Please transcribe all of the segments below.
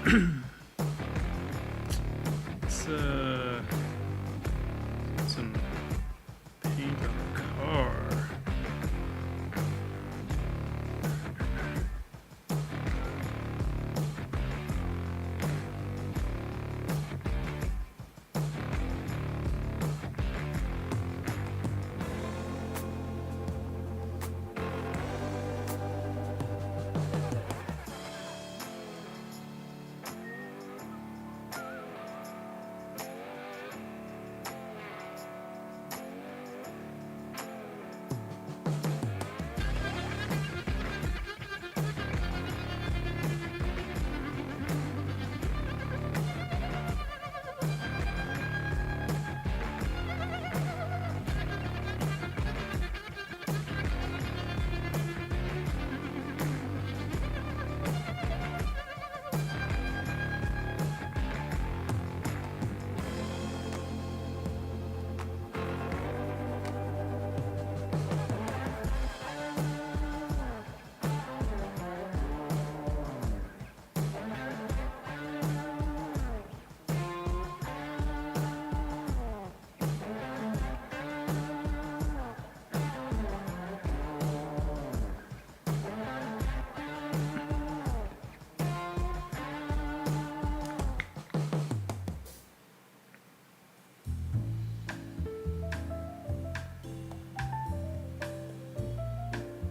Let's get some paint on the car.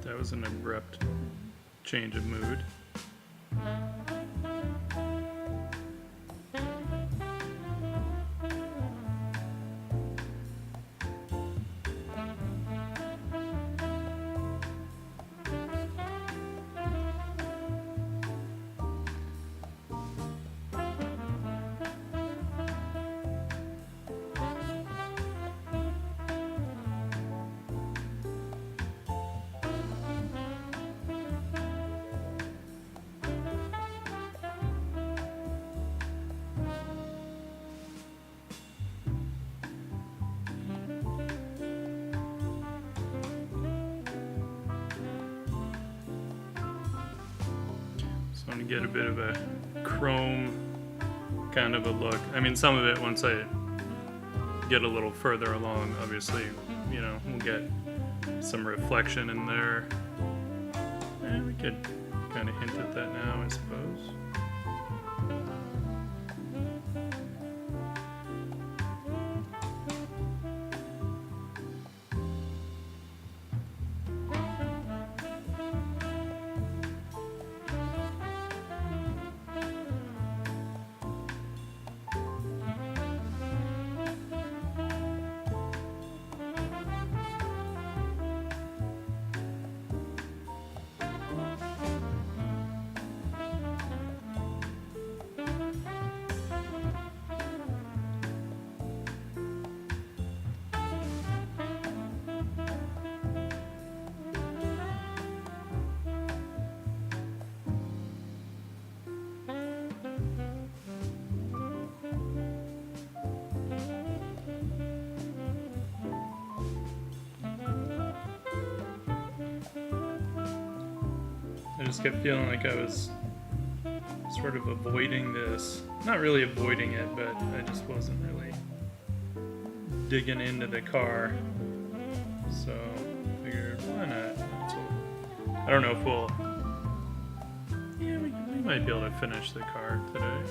That was an abrupt change of mood. To get a bit of a chrome kind of a look. I mean, some of it, once I get a little further along, obviously, you know, we'll get some reflection in there. And we could kind of hint at that now, I suppose. I just kept feeling like I was sort of avoiding this. Not really avoiding it, but I just wasn't really digging into the car. So I figured, why not? I don't know if we'll... Yeah, we might be able to finish the car today.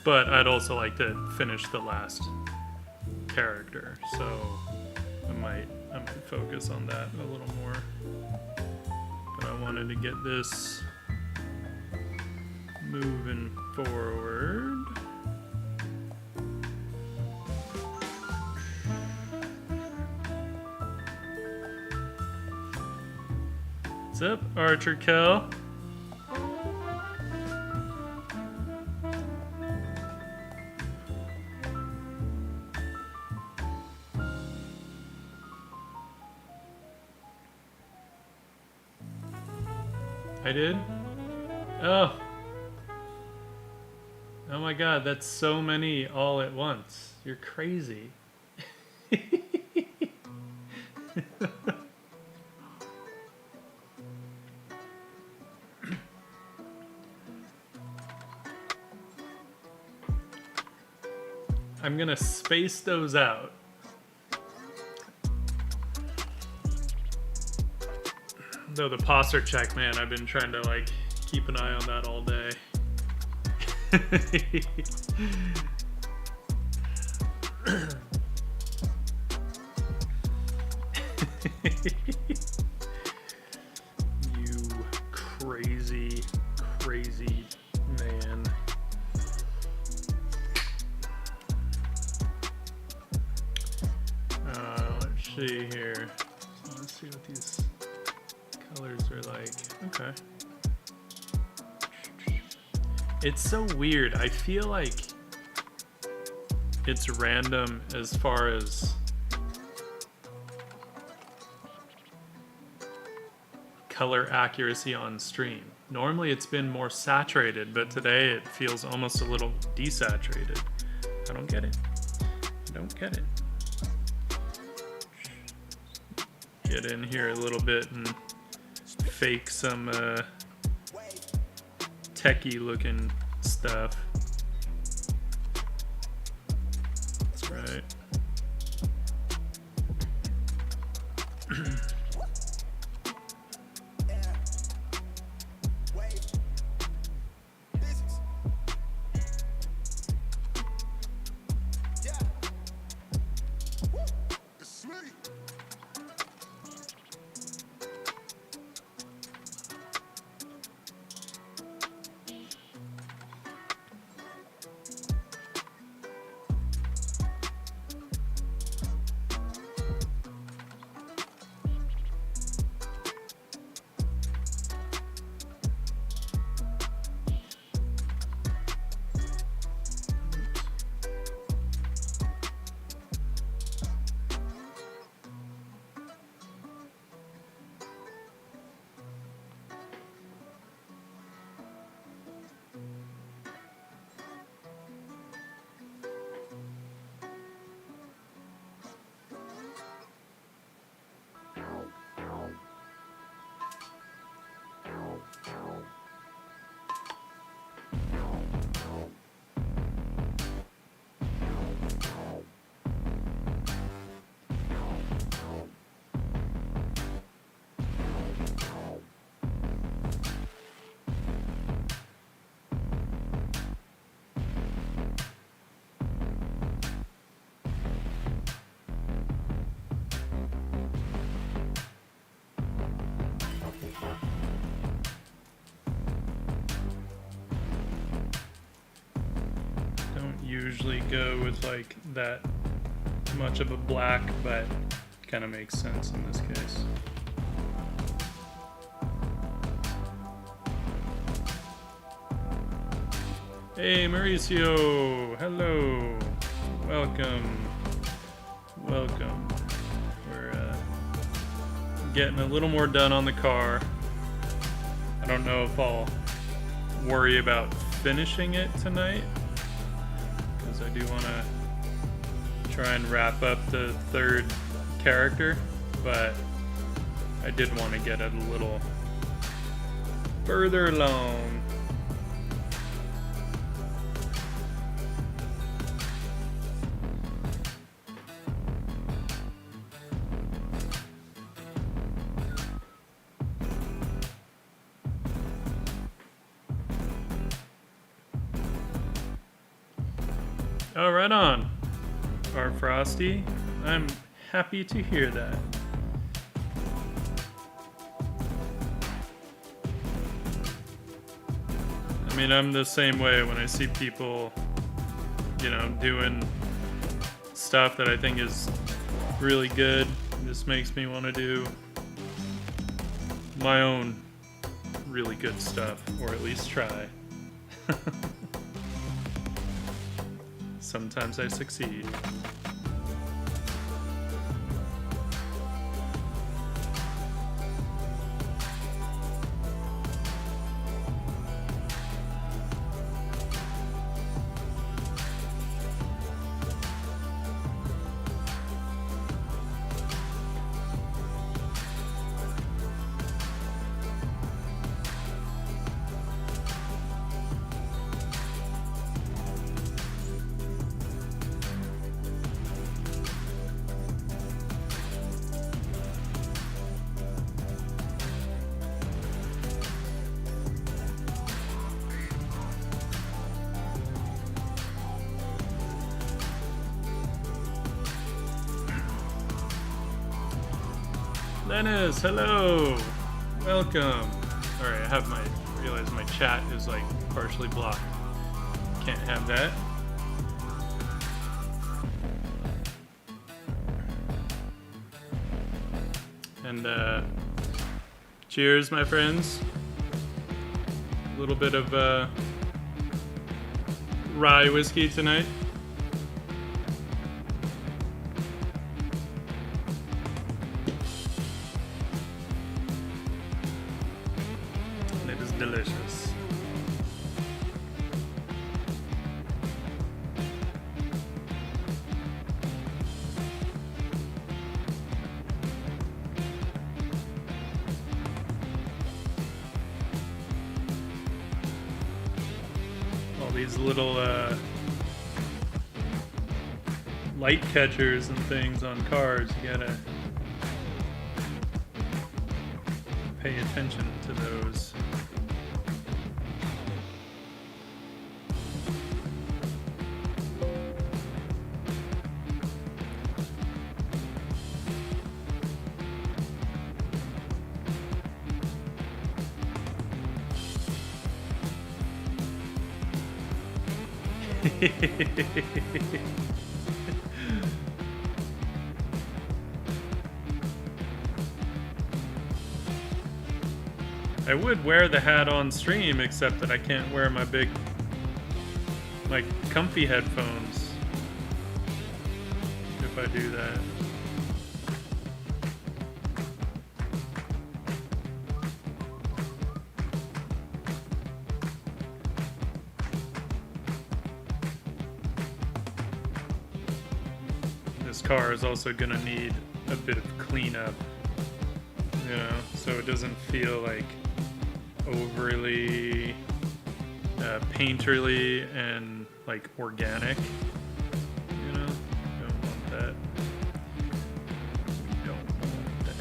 But I'd also like to finish the last character, so I might focus on that a little more. But I wanted to get this moving forward. What's up, Archer Kel? I did? Oh. Oh my god, that's so many all at once. You're crazy. I'm gonna space those out. Though the posture check, man, I've been trying to like keep an eye on that all day. You crazy, crazy man. Let's see here. Let's see what these colors are like. Okay. It's so weird. I feel like it's random as far as color accuracy on stream. Normally it's been more saturated, but today it feels almost a little desaturated. I don't get it. I don't get it. Get in here a little bit and fake some techie looking stuff. That's right. Usually go with like that much of a black, but kind of makes sense in this case. Hey Mauricio, hello, welcome, welcome. We're getting a little more done on the car. I don't know if I'll worry about finishing it tonight, I do want to try and wrap up the third character, but I did want to get it a little further along. Oh, right on, our Frosty. I'm happy to hear that. I mean, I'm the same way when I see people, you know, doing stuff that I think is really good. It just makes me want to do my own really good stuff, or at least try. Sometimes I succeed. Dennis, hello! Welcome! Alright, realize my chat is like partially blocked. Can't have that. And cheers, my friends. A little bit of rye whiskey tonight. Delicious. All these little light catchers and things on cars, you gotta pay attention to those. I would wear the hat on stream, except that I can't wear my comfy headphones if I do that. This car is also gonna need a bit of cleanup, you know, so it doesn't feel like overly painterly and like organic, you know. Don't want that. Don't want that.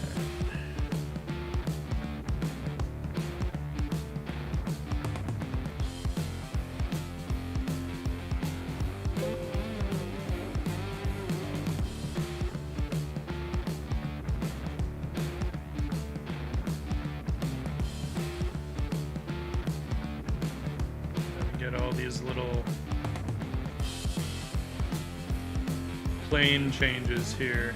All these little plane changes here.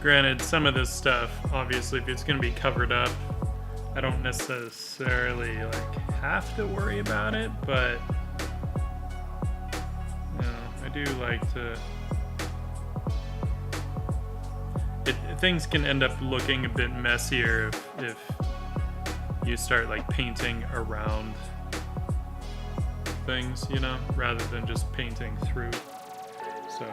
Granted, some of this stuff, obviously, if it's going to be covered up, I don't necessarily have to worry about it, but you know, I do like to. Things can end up looking a bit messier if you start painting around things, you know, rather than just painting through. So.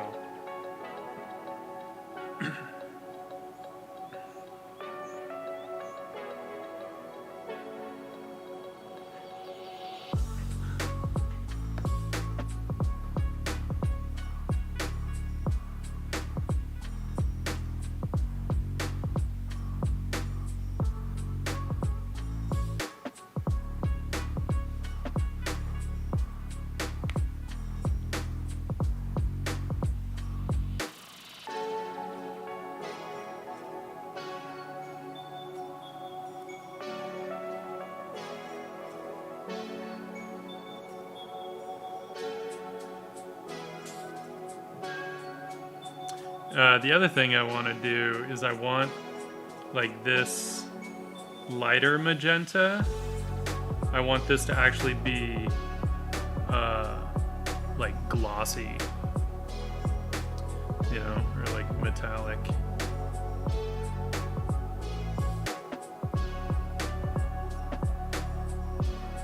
The other thing I want to do is I want this lighter magenta. I want this to actually be glossy, you know, or metallic.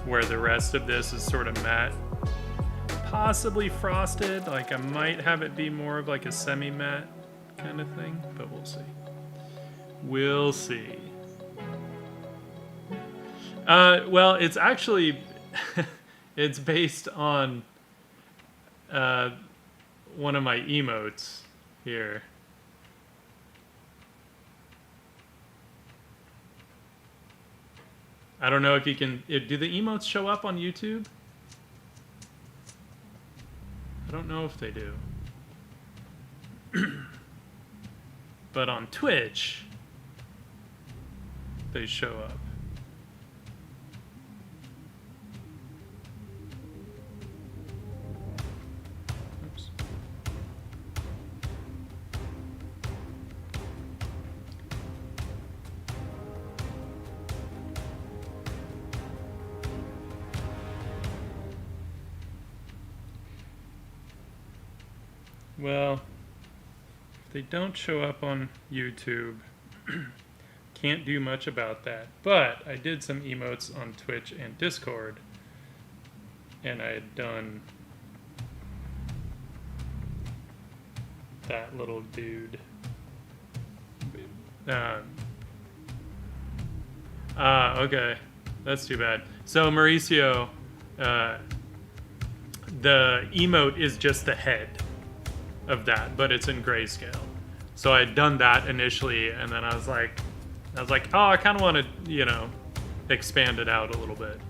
Where the rest of this is sort of matte, possibly frosted. I might have it be more of a semi-matte kind of thing, but we'll see. We'll see. Well, it's actually it's based on one of my emotes here. I don't know if you can. Do the emotes show up on YouTube? I don't know if they do. But on Twitch, they show up. Oops. Well, if they don't show up on YouTube, can't do much about that. But I did some emotes on Twitch and Discord, and I had done that little dude. Okay. That's too bad. So Mauricio, the emote is just the head of that, but it's in grayscale. So I had done that initially, and then I was like, oh, I kind of want to, you know, expand it out a little bit.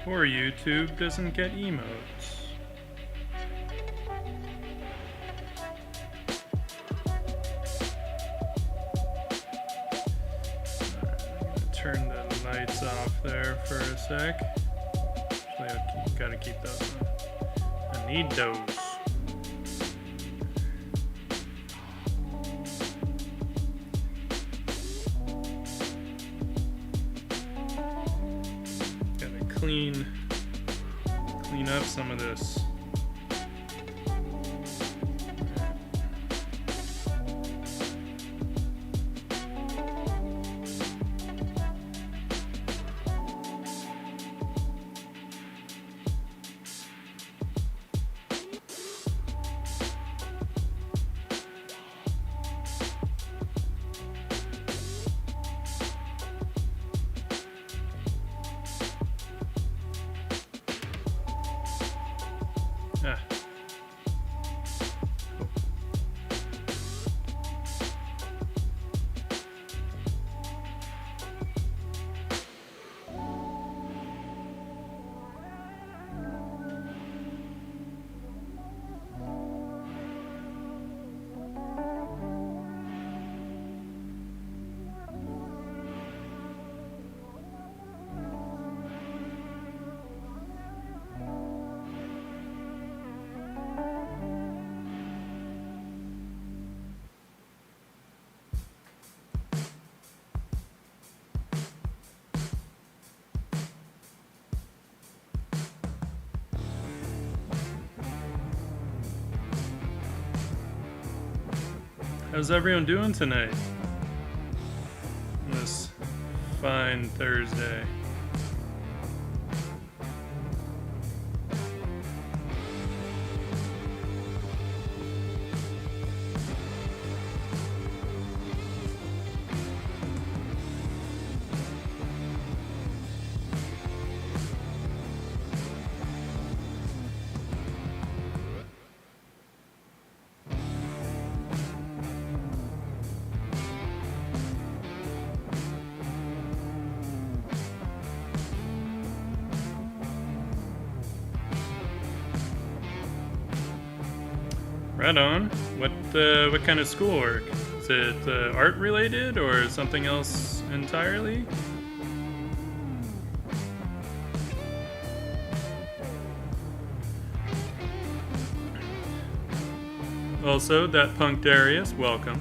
Or YouTube doesn't get emotes. Alright, I'm gonna turn the lights off there for a sec. Actually, I gotta keep those on. I need those. Clean up some of this. How's everyone doing tonight? On this fine Thursday. Right on. What kind of schoolwork? Is it art related or something else entirely? Also, that punk Darius, welcome.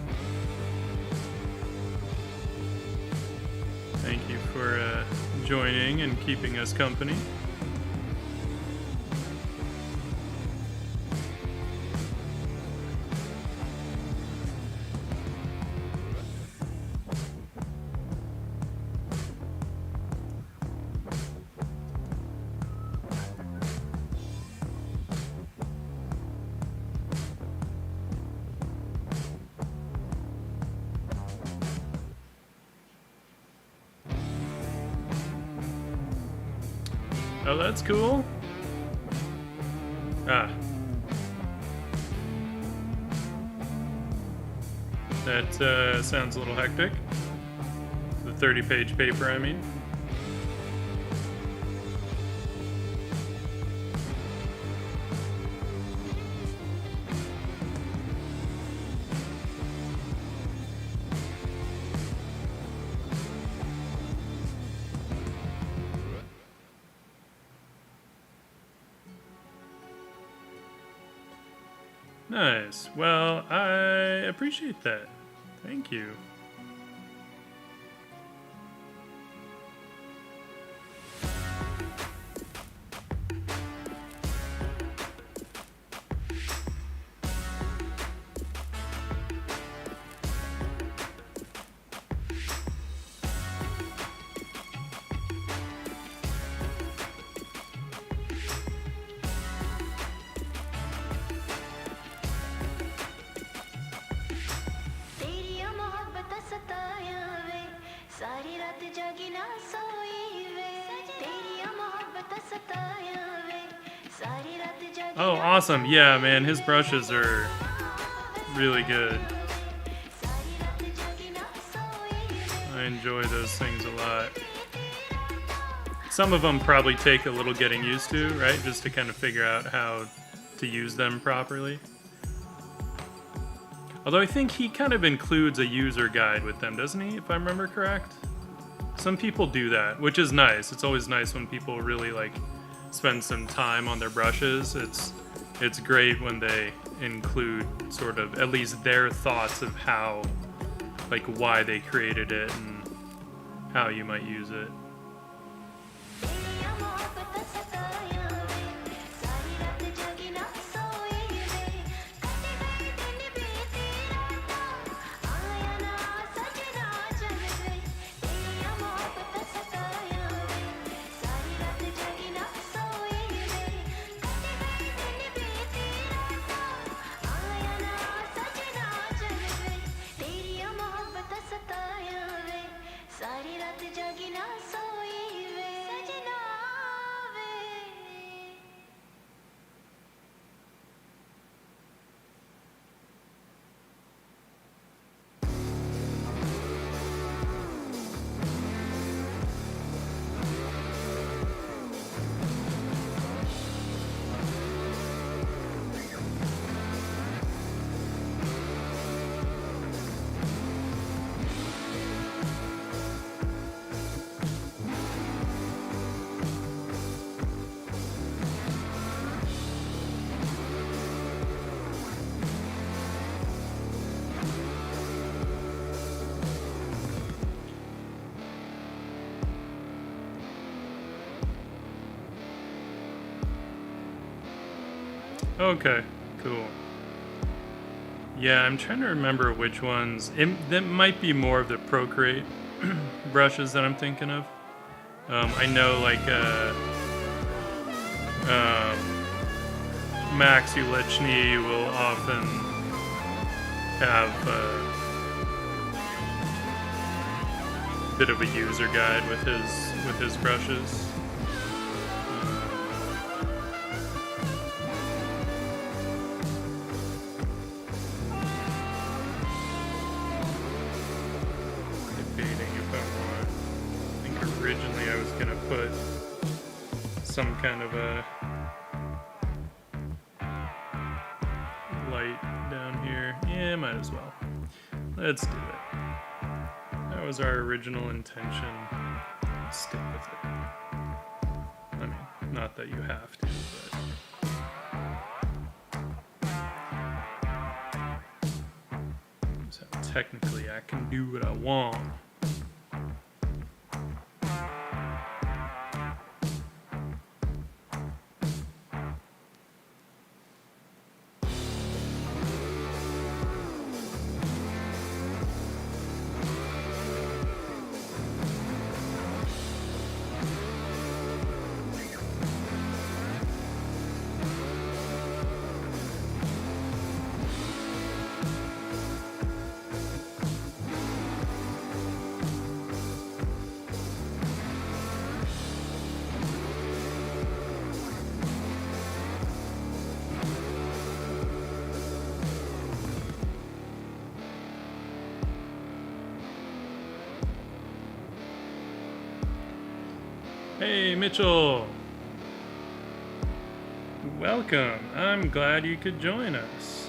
Thank you for joining and keeping us company. Oh, that's cool. Ah. That sounds a little hectic. The 30-page paper, I mean. Nice. Well, I appreciate that. Thank you. Oh, awesome. Yeah, man, his brushes are really good. I enjoy those things a lot. Some of them probably take a little getting used to, right? Just to kind of figure out how to use them properly. Although I think he kind of includes a user guide with them, doesn't he? If I remember correct. Some people do that, which is nice. It's always nice when people really like spend some time on their brushes. It's great when they include sort of at least their thoughts of how, like, why they created it and how you might use it. Okay, cool. Yeah, I'm trying to remember which ones. That might be more of the Procreate brushes that I'm thinking of. I know, like, Max Ulichny will often have a bit of a user guide with his brushes. Originally I was gonna put some kind of a light down here. Yeah, might as well. Let's do it. That was our original intention. Stick with it. I mean, not that you have to, but so technically I can do what I want. Hey, Mitchell! Welcome. I'm glad you could join us.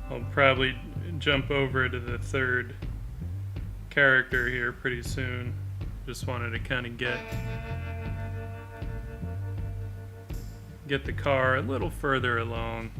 I'll probably jump over to the third character here pretty soon. Just wanted to kind of get the car a little further along.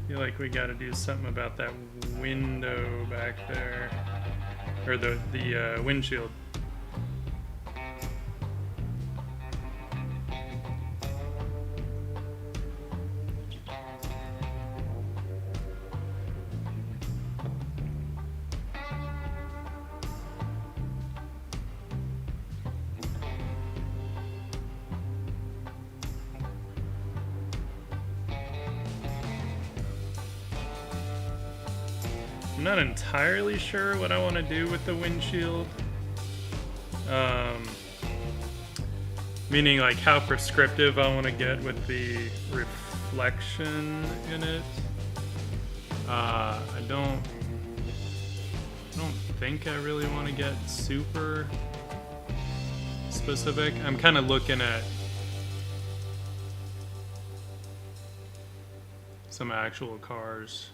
Feel like we got to do something about that window back there, or the windshield. I'm not entirely sure what I want to do with the windshield. Meaning like how prescriptive I want to get with the reflection in it. I don't think I really want to get super specific. I'm kind of looking at some actual cars.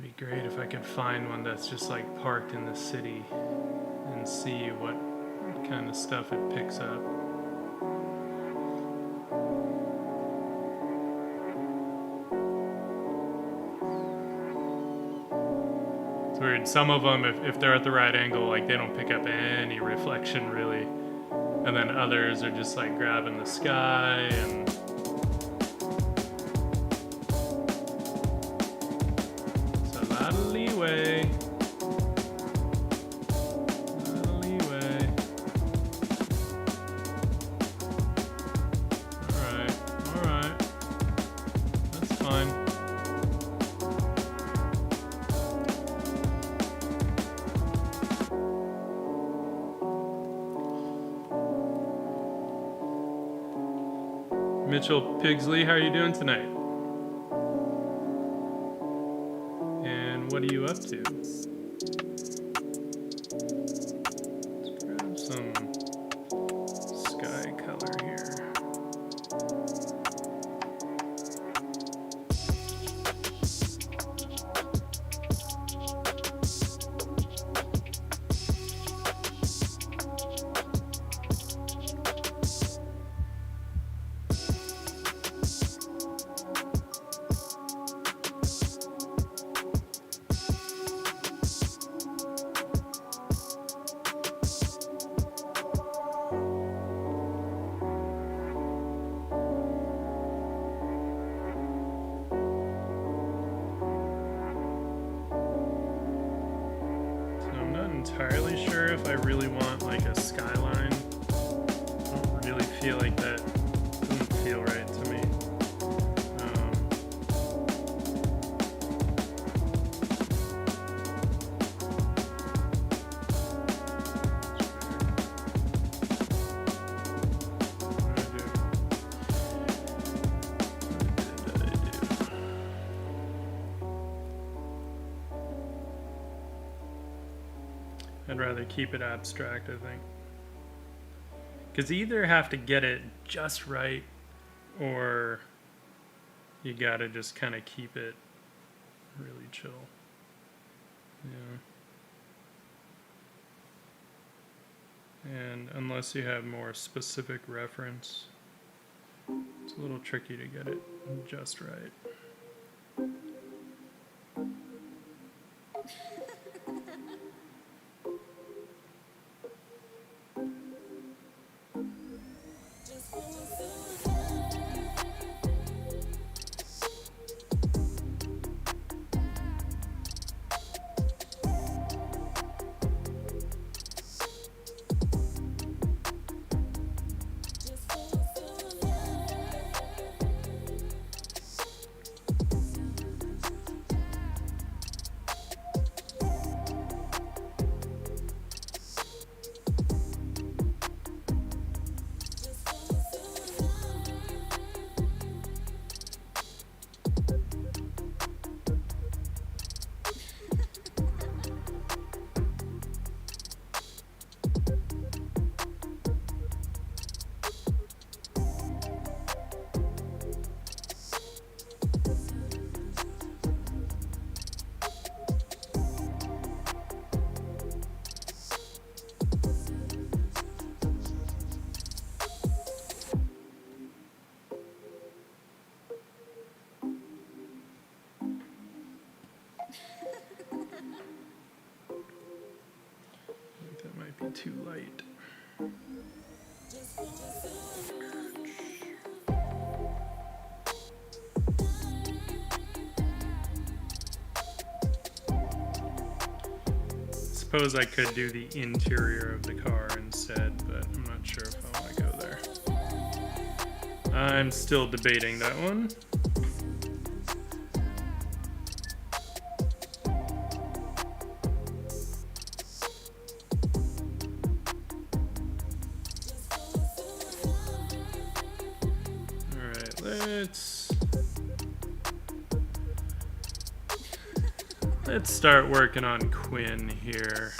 It'd be great if I could find one that's just like parked in the city and see what kind of stuff it picks up. It's weird. Some of them, if they're at the right angle, like they don't pick up any reflection really. And then others are just like grabbing the sky and leeway. Alright. That's fine. Mitchell Pigsley, how are you doing tonight? What are you up to? Let's grab some sky color here. really want like a skyline. I don't really feel like that. Doesn't feel right to me. I'd rather keep it abstract, I think. Because you either have to get it just right, or you gotta just kind of keep it really chill. Yeah. And unless you have more specific reference, it's a little tricky to get it just right. Too light. Suppose I could do the interior of the car instead, but I'm not sure if I want to go there. I'm still debating that one. Let's start working on Quinn here.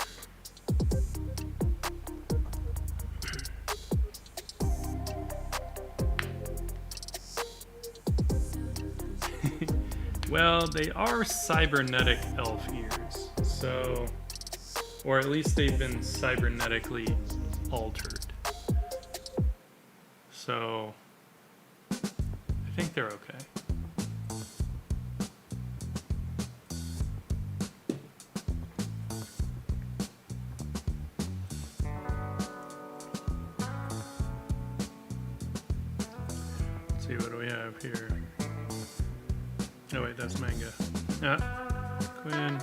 Well, they are cybernetic elf ears, so, or at least they've been cybernetically altered. So, I think they're okay. What do we have here? Oh wait, that's manga. Quinn.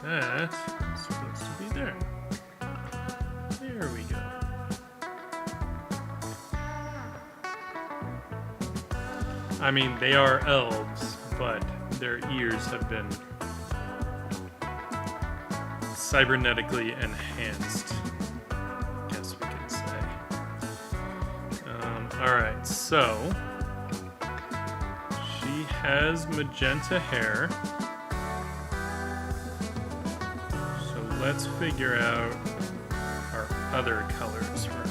That's supposed to be there. There we go. I mean, they are elves, but their ears have been cybernetically enhanced, I guess we could say. Alright, so she has magenta hair. So let's figure out our other colors for her.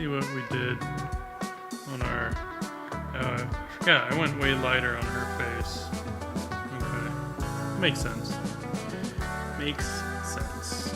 exactly what we did on our... yeah, I went way lighter on her face. Okay. Makes sense. Makes sense.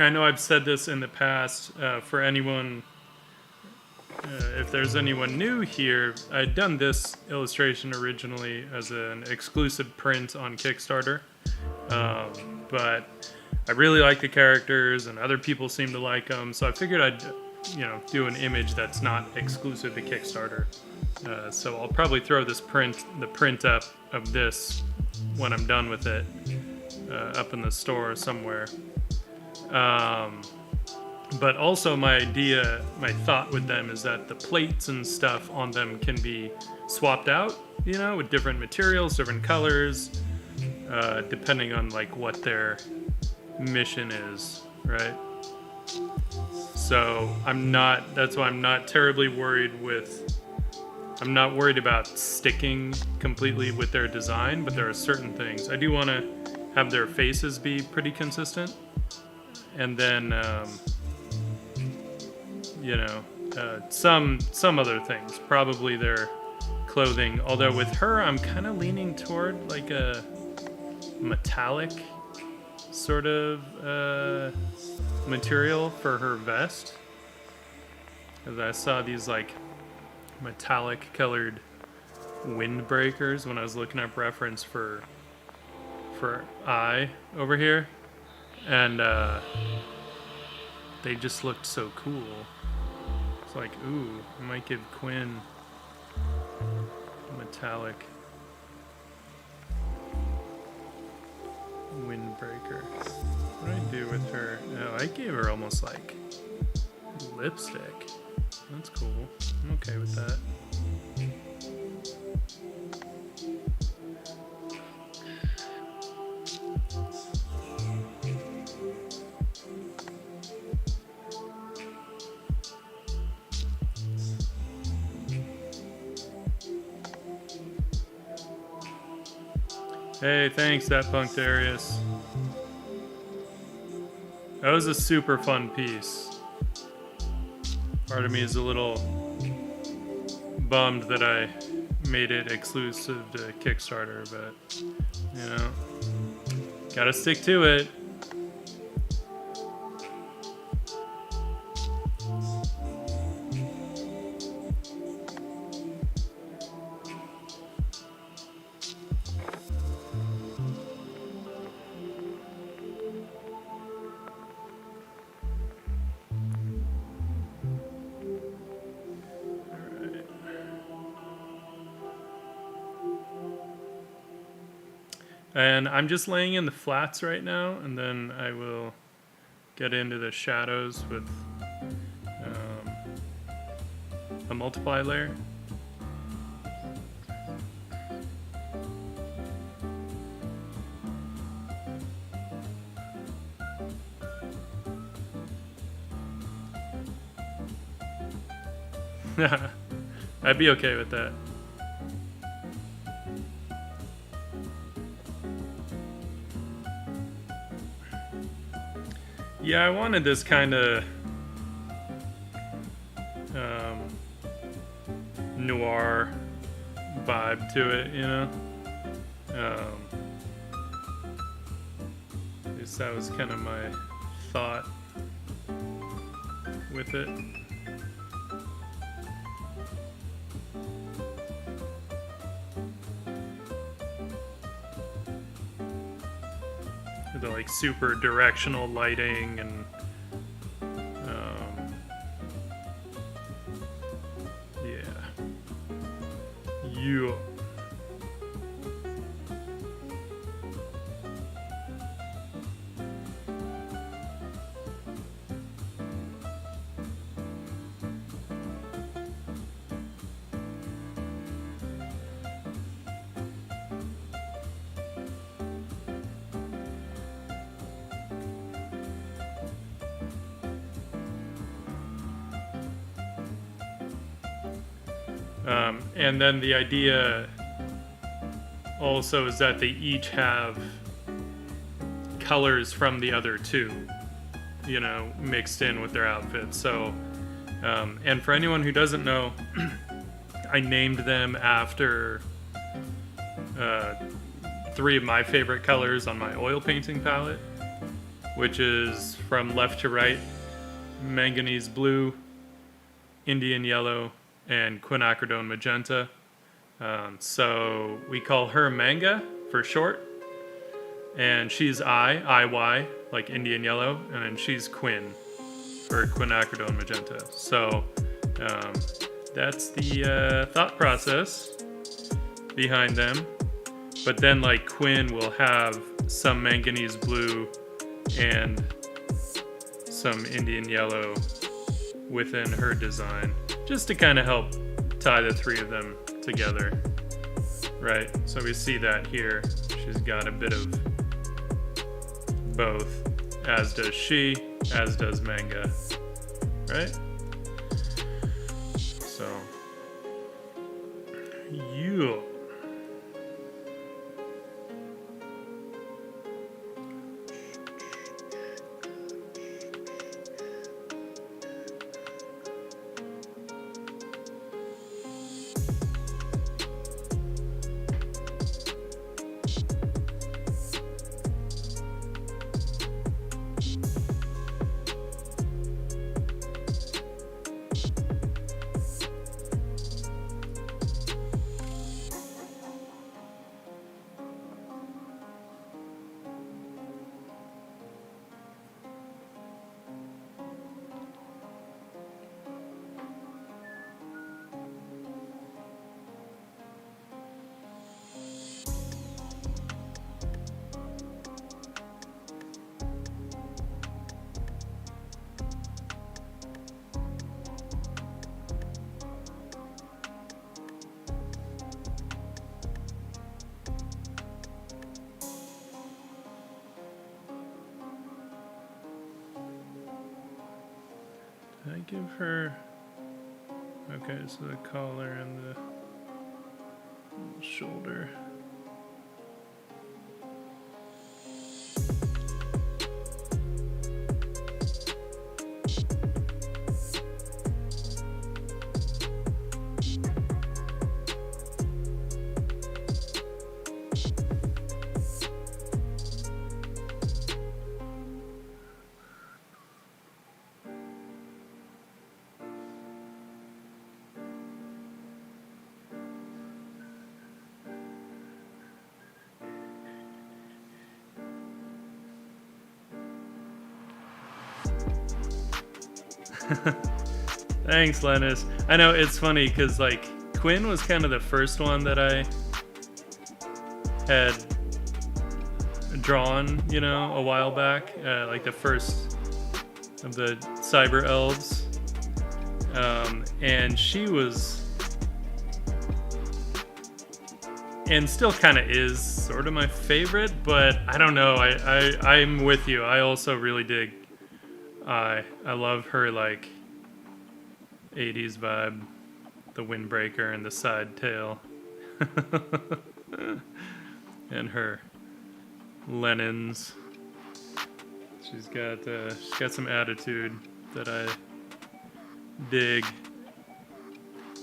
I know I've said this in the past, for anyone, if there's anyone new here, I'd done this illustration originally as an exclusive print on Kickstarter, but I really like the characters and other people seem to like them, so I figured I'd, do an image that's not exclusive to Kickstarter. So I'll probably throw the print up of this when I'm done with it, up in the store somewhere. But also my thought with them is that the plates and stuff on them can be swapped out, with different materials, different colors, depending on like what their mission is, right? So that's why I'm not terribly worried I'm not worried about sticking completely with their design, but there are certain things. I do want to have their faces be pretty consistent. And then, some other things, probably their clothing. Although with her, I'm kind of leaning toward like a metallic sort of material for her vest. Because I saw these like metallic colored windbreakers when I was looking up reference for eye over here. And they just looked so cool. It's like, ooh, I might give Quinn a metallic windbreaker. What did I do with her? Oh, I gave her almost like lipstick. That's cool. I'm okay with that. Hey, thanks, that punk Darius. That was a super fun piece. Part of me is a little bummed that I made it exclusive to Kickstarter, but, gotta stick to it. And I'm just laying in the flats right now, and then I will get into the shadows with a multiply layer. I'd be okay with that. Yeah, I wanted this kind of noir vibe to it, At least that was kind of my thought with it. the like super directional lighting and yeah. Yeah. And then the idea also is that they each have colors from the other two, you know, mixed in with their outfits. So, and for anyone who doesn't know, I named them after 3 of my favorite colors on my oil painting palette, which is from left to right: manganese blue, Indian yellow, and quinacridone magenta. So we call her Manga for short, and she's IY, like Indian yellow, and then she's Quinn for quinacridone magenta. So that's the thought process behind them. But then like Quinn will have some manganese blue and some Indian yellow within her design, just to kind of help tie the 3 of them together, right? So we see that here. She's got a bit of both, as does she, as does Manga, right? So, yeah. Did I give her... Okay, so the collar and the shoulder. Thanks, Lennis. I know it's funny because like Quinn was kind of the first one that I had drawn, you know, a while back, like the first of the Cyber Elves, and she was, and still kind of is, sort of my favorite. But I don't know. I'm with you. I also really dig. I love her like 80s vibe, the windbreaker and the side tail, and her Lenins. She's got some attitude that I dig,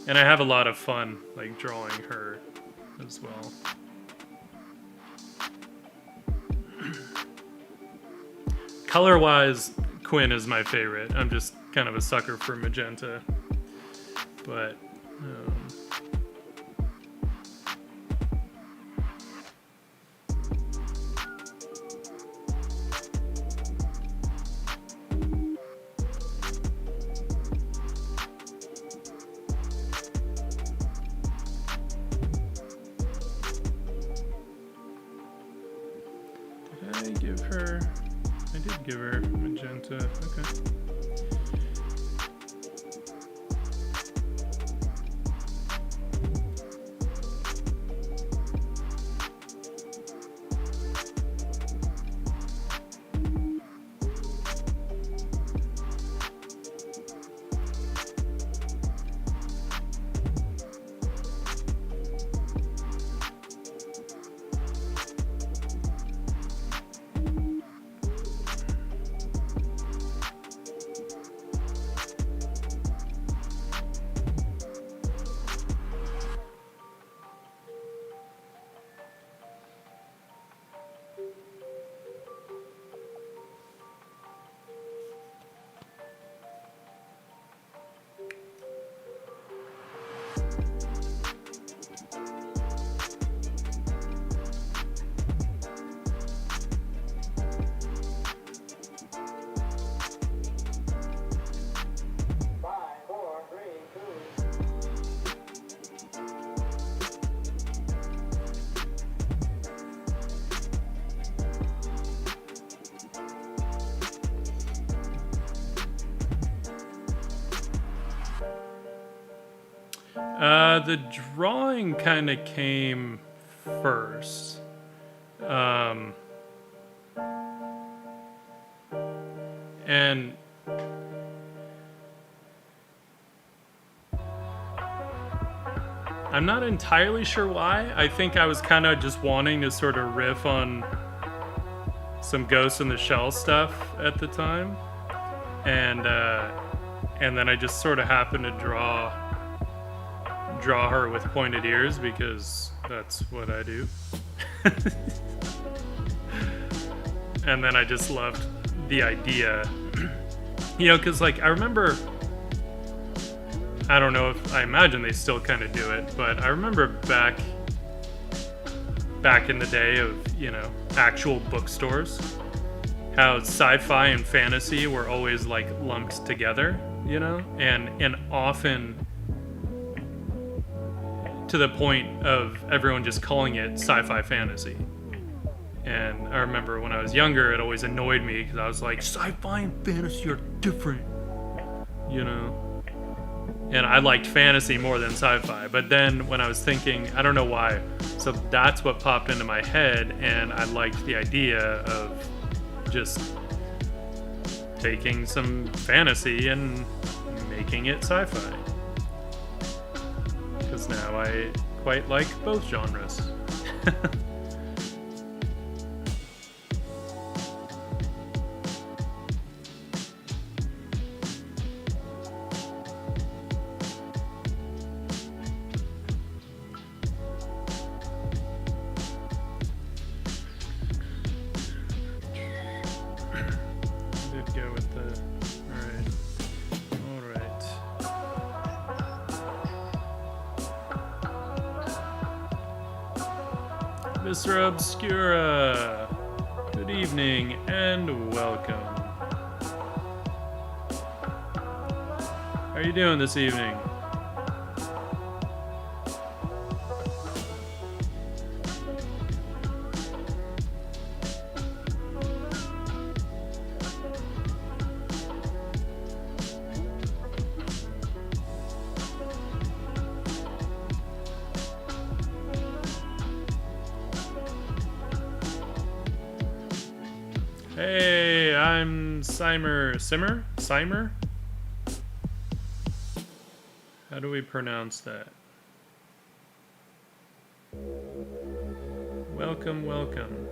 and I have a lot of fun like drawing her as well. Color-wise, Quinn is my favorite. I'm just kind of a sucker for magenta, but Did I give her... I did give her magenta. Okay. The drawing kind of came first. And I'm not entirely sure why. I think I was kind of just wanting to sort of riff on some Ghost in the Shell stuff at the time. And then I just sort of happened to draw her with pointed ears because that's what I do. And then I just loved the idea, you know, because like I remember, I don't know if, I imagine they still kind of do it, but I remember back in the day of, you know, actual bookstores, how sci-fi and fantasy were always like lumped together, you know, and often to the point of everyone just calling it sci-fi fantasy. And I remember when I was younger, it always annoyed me because I was like, sci-fi and fantasy are different, you know? And I liked fantasy more than sci-fi. But then when I was thinking, I don't know why, so that's what popped into my head, and I liked the idea of just taking some fantasy and making it sci-fi. Because now I quite like both genres. Mr. Obscura, good evening and welcome. How are you doing this evening? Hey, I'm Simer? How do we pronounce that? Welcome, welcome.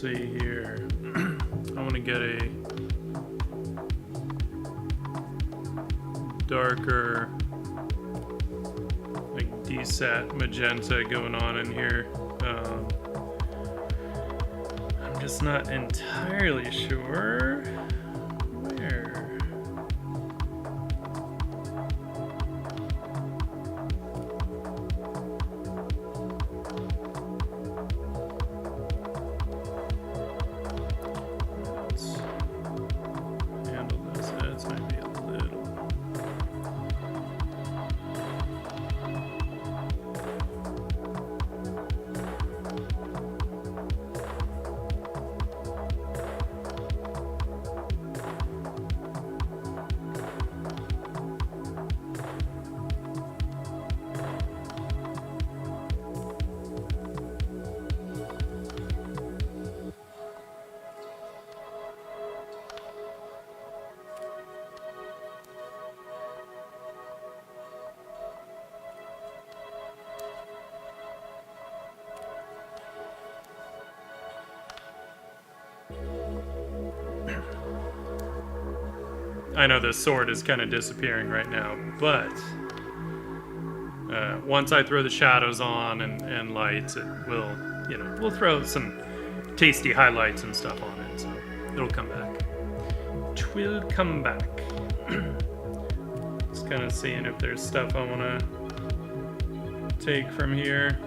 see here. I want to get a darker, like desat magenta going on in here. I'm just not entirely sure where. I know the sword is kind of disappearing right now, but once I throw the shadows on and lights, it will, you know, we'll throw some tasty highlights and stuff on it, so it'll come back. It will come back. Just kind of seeing if there's stuff I want to take from here,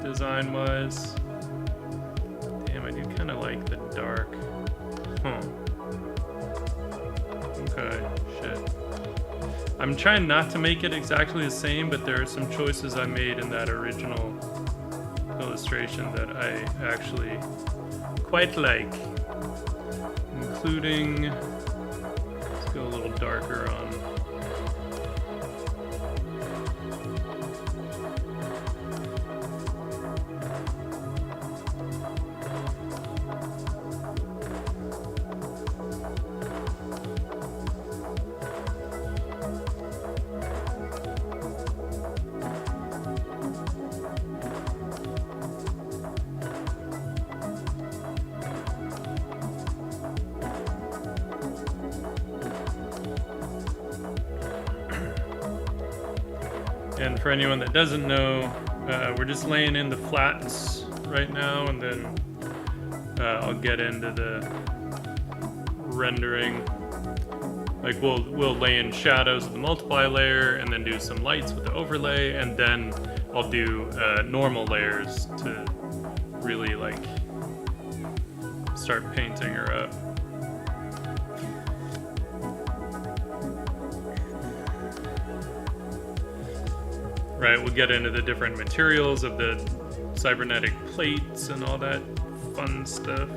design-wise. Damn, I do kind of like the dark. Huh. Okay, shit. I'm trying not to make it exactly the same, but there are some choices I made in that original illustration that I actually quite like. Including, let's go a little darker on. And for anyone that doesn't know, we're just laying in the flats right now, and then I'll get into the rendering. Like we'll lay in shadows with the multiply layer, and then do some lights with the overlay, and then I'll do normal layers to really like start painting her up. Right, we'll get into the different materials of the cybernetic plates and all that fun stuff.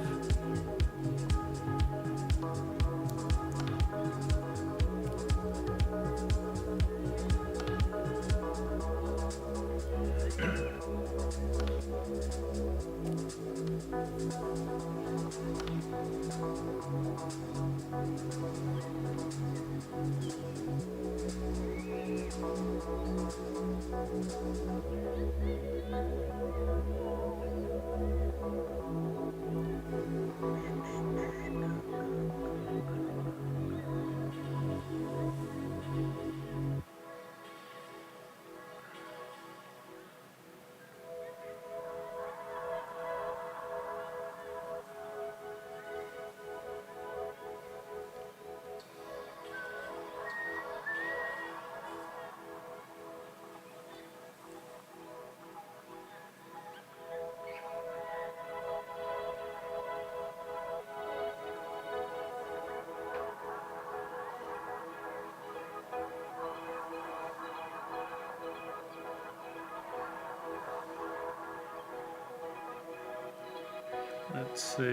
Let's see. I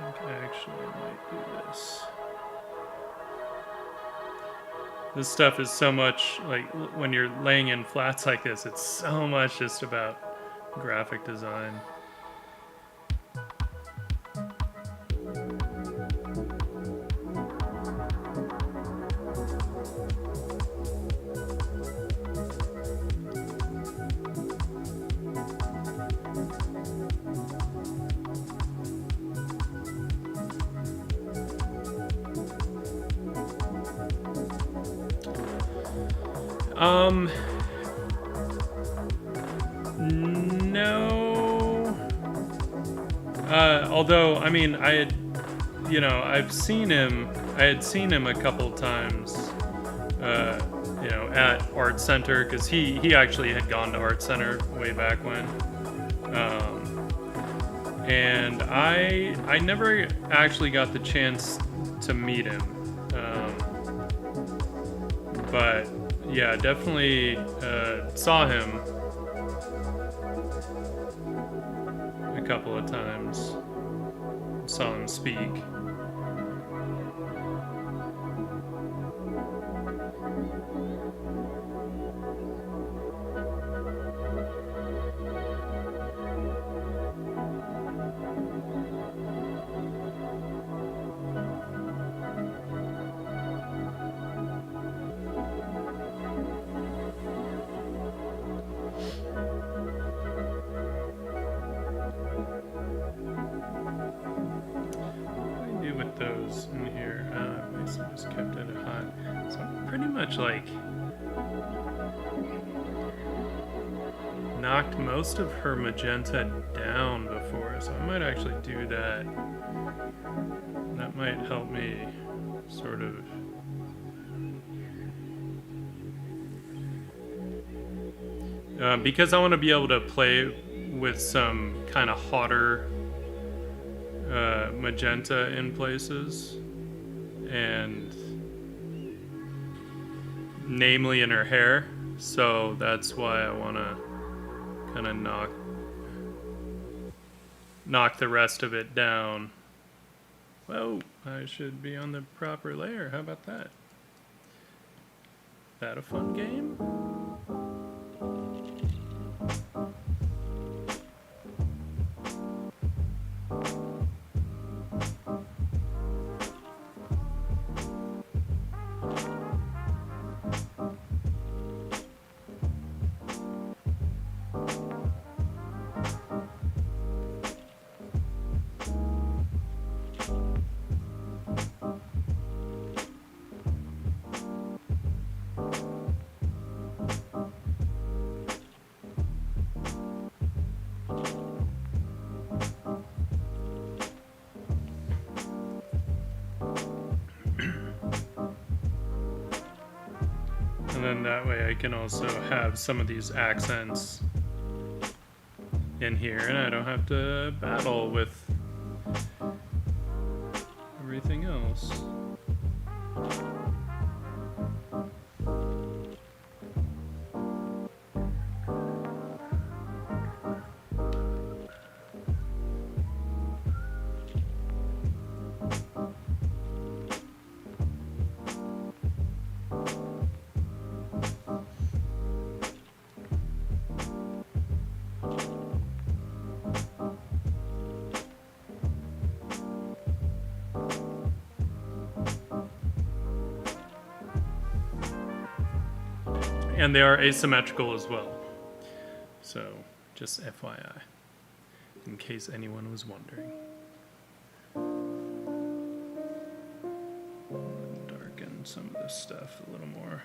think I actually might do this. This stuff is so much, like, when you're laying in flats like this, it's so much just about graphic design. No. Although, I mean, I've seen him. I had seen him a couple times, at Art Center, because he actually had gone to Art Center way back when. And I never actually got the chance to meet him. But yeah, definitely saw him a couple of times. Saw him speak. Those in here. I just kept it hot. So I'm pretty much like knocked most of her magenta down before, so I might actually do that. That might help me sort of because I want to be able to play with some kind of hotter magenta in places, and namely in her hair, so that's why I want to kind of knock the rest of it down. Well, I should be on the proper layer. How about that? That a fun game? And then that way I can also have some of these accents in here, and I don't have to battle with everything else. And they are asymmetrical as well. So, just FYI, in case anyone was wondering. Darken some of this stuff a little more.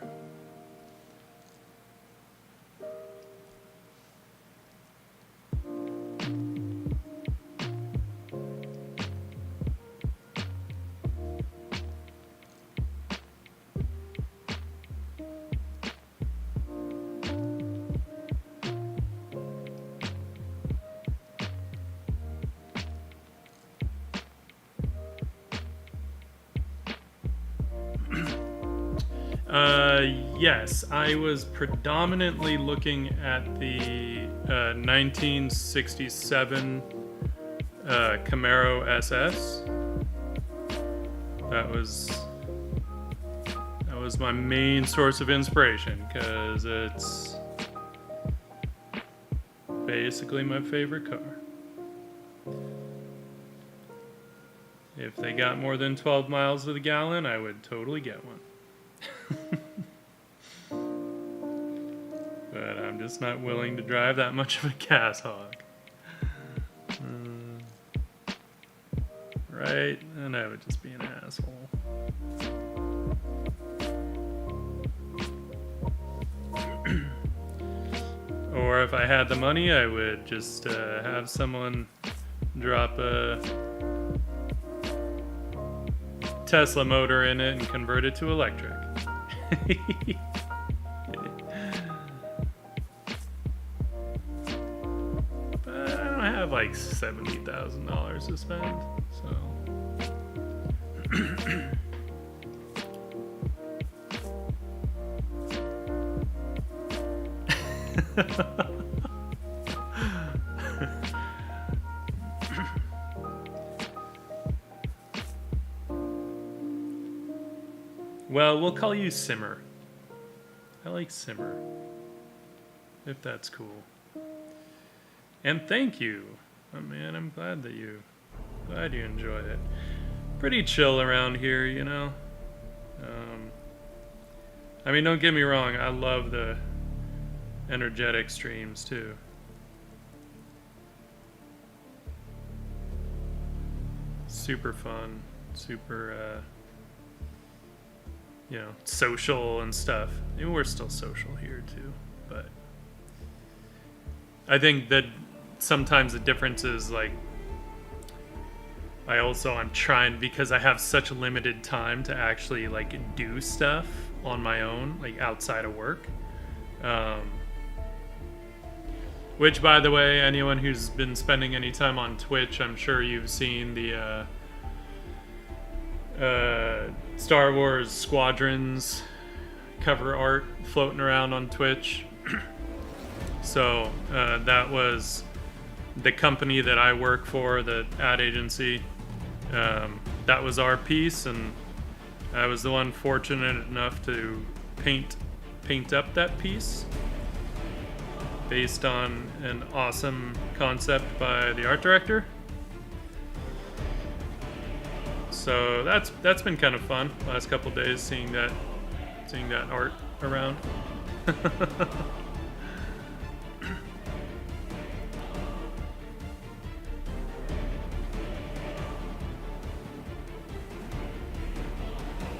Yes, I was predominantly looking at the 1967 Camaro SS. That was my main source of inspiration, because it's basically my favorite car. If they got more than 12 miles to the gallon, I would totally get one. But I'm just not willing to drive that much of a gas hog. Right? And I would just be an asshole. Or if I had the money, I would just have someone drop a Tesla motor in it and convert it to electric. But I don't have like $70,000 to spend, so. Well, we'll call you Simmer. I like Simmer. If that's cool. And thank you. Oh man, I'm glad you enjoyed it. Pretty chill around here, you know. I mean, don't get me wrong, I love the energetic streams too. Super fun, super you know, social and stuff. I mean, we're still social here too, but I think that sometimes the difference is like I'm trying, because I have such limited time to actually like do stuff on my own, like outside of work. Which, by the way, anyone who's been spending any time on Twitch, I'm sure you've seen the Star Wars Squadrons cover art floating around on Twitch. So that was the company that I work for, the ad agency. That was our piece, and I was the one fortunate enough to paint up that piece based on an awesome concept by the art director. So that's been kind of fun last couple days, seeing that art around.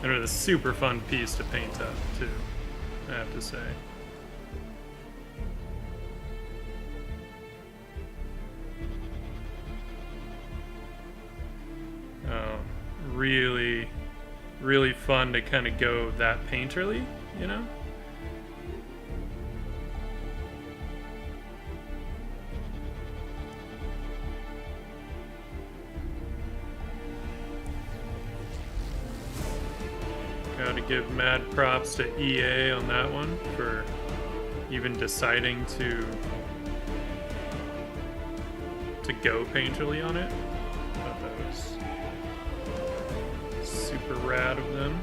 And it was a super fun piece to paint up too, I have to say. Really, really fun to kind of go that painterly, you know? Gotta give mad props to EA on that one for even deciding to go painterly on it. I thought that was super rad of them.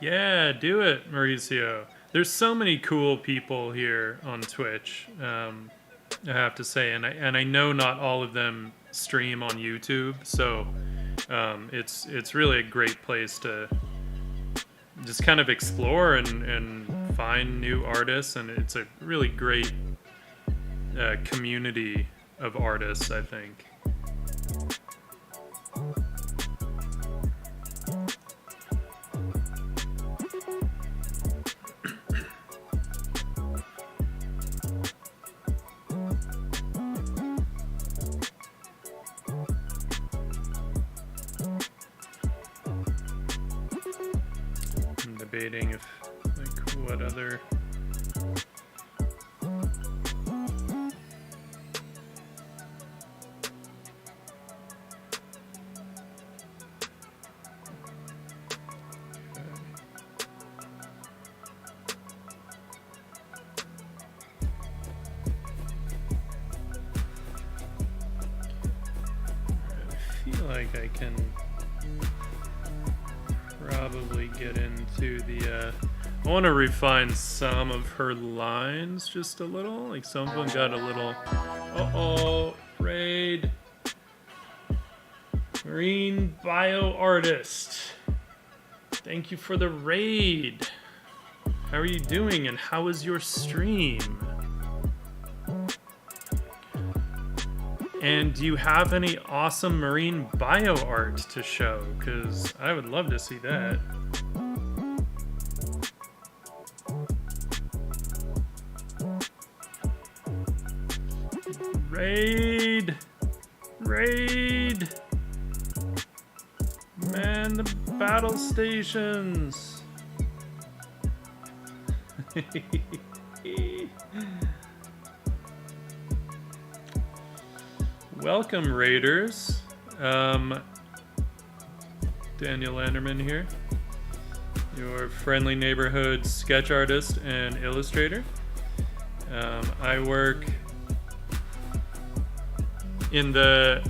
Yeah, do it, Mauricio. There's so many cool people here on Twitch, I have to say, and I know not all of them stream on YouTube, so it's really a great place to just kind of explore and find new artists, and it's a really great community of artists, I think. Debating if, like, what other... I feel like I can probably get into the I want to refine some of her lines just a little, like some of them got a little raid. Marine bio artist. Thank you for the raid. How are you doing and how is your stream? And do you have any awesome marine bio art to show? Because I would love to see that. Raid! Raid! Man, the battle stations! Welcome, Raiders. Daniel Landerman here, your friendly neighborhood sketch artist and illustrator. I work in the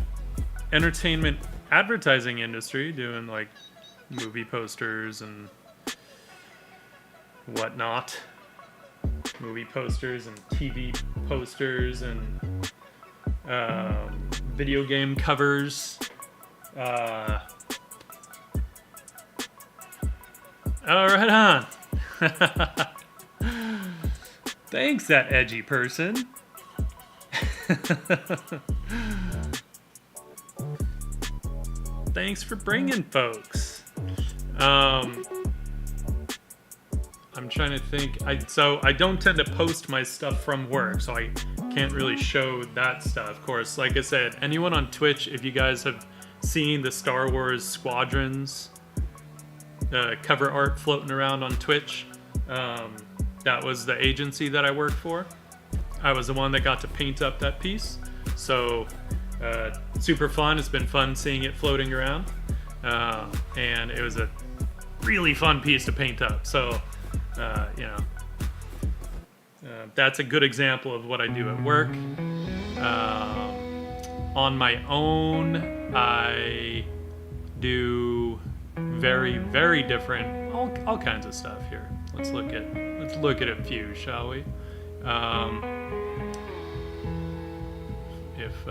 entertainment advertising industry, doing like movie posters and whatnot. Movie posters and TV posters and video game covers. Oh, right on. Thanks, that edgy person. Thanks for bringing folks. I'm trying to think. So I don't tend to post my stuff from work, so I can't really show that stuff. Of course, like I said, anyone on Twitch, if you guys have seen the Star Wars Squadrons cover art floating around on Twitch, that was the agency that I worked for. I was the one that got to paint up that piece. So super fun. It's been fun seeing it floating around. And it was a really fun piece to paint up. So, you know, that's a good example of what I do at work. On my own, I do very, very different, all kinds of stuff here. Let's look at a few, shall we? If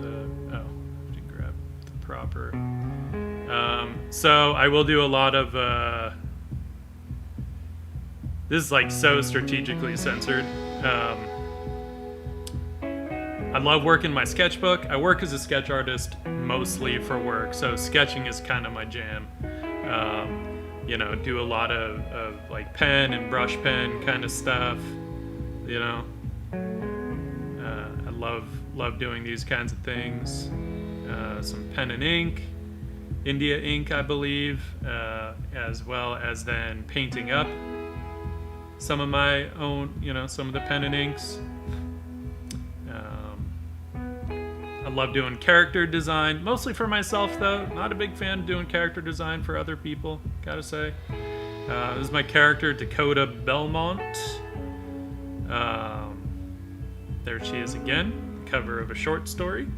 didn't grab the proper. So I will do a lot of. This is like so strategically censored. I love working my sketchbook. I work as a sketch artist mostly for work, so sketching is kind of my jam. You know, do a lot of like pen and brush pen kind of stuff. You know, I love doing these kinds of things. Some pen and ink, India ink, I believe, as well as then painting up some of my own, you know, some of the pen and inks. I love doing character design, mostly for myself though. Not a big fan of doing character design for other people, gotta say. This is my character, Dakota Belmont. There she is again, cover of a short story.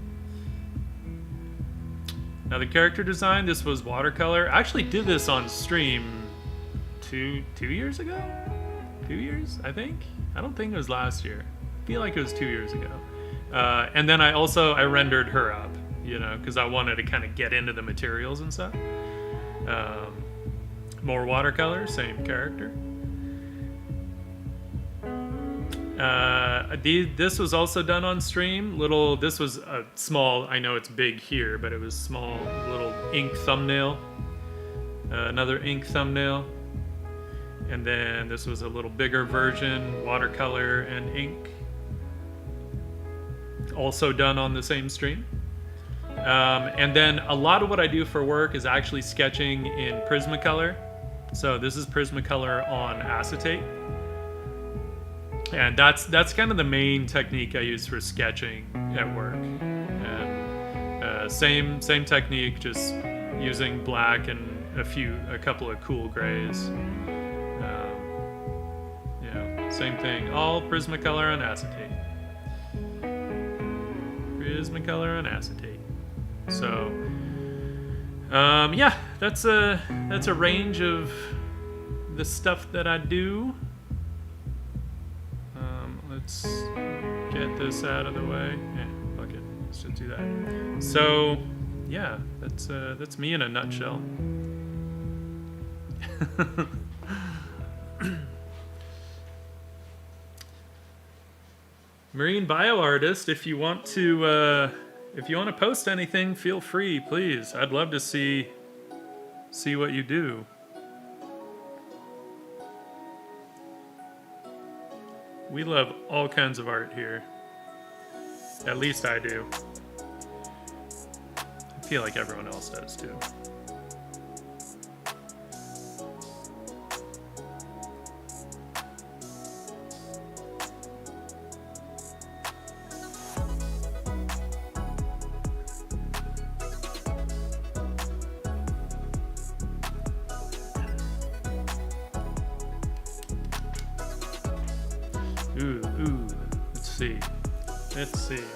Now the character design, this was watercolor. I actually did this on stream two years ago? 2 years, I think? I don't think it was last year. I feel like it was 2 years ago. And then I rendered her up, you know, because I wanted to kind of get into the materials and stuff. More watercolor, same character. This was also done on stream. This was a small, I know it's big here, but it was small little ink thumbnail. Another ink thumbnail. And then this was a little bigger version, watercolor and ink. Also done on the same stream. And then a lot of what I do for work is actually sketching in Prismacolor. So this is Prismacolor on acetate. And that's kind of the main technique I use for sketching at work. And same technique, just using black and a couple of cool grays. Same thing, all Prismacolor on acetate. Prismacolor on acetate. So, yeah, that's a range of the stuff that I do. Let's get this out of the way. to do that. So, yeah, that's me in a nutshell. Marine bio artist, if you want to post anything, feel free, please. I'd love to see what you do. We love all kinds of art here. At least I do. I feel like everyone else does too. Ooh, let's see,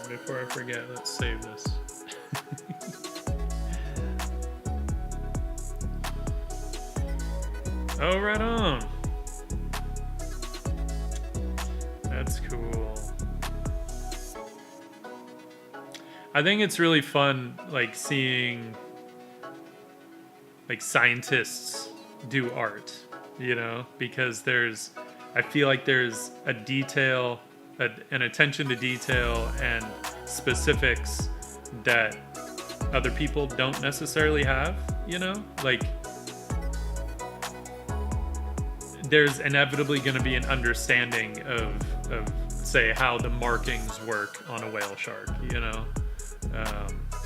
before I forget, let's save this. Oh, right on. That's cool. I think it's really fun, like, seeing, like, scientists do art, you know, because I feel like there's a detail, an attention to detail and specifics that other people don't necessarily have, you know? Like, there's inevitably going to be an understanding of, say, how the markings work on a whale shark, you know?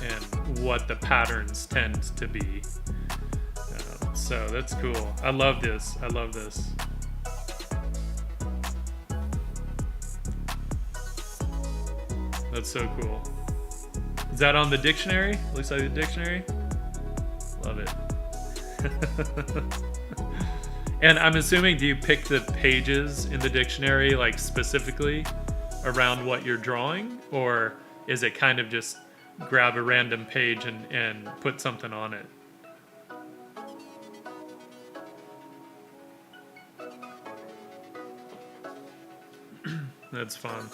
And what the patterns tend to be. So that's cool. I love this. That's so cool. Is that on the dictionary? Looks like the dictionary. Love it. And I'm assuming, do you pick the pages in the dictionary, like, specifically around what you're drawing? Or is it kind of just grab a random page and put something on it? That's fun.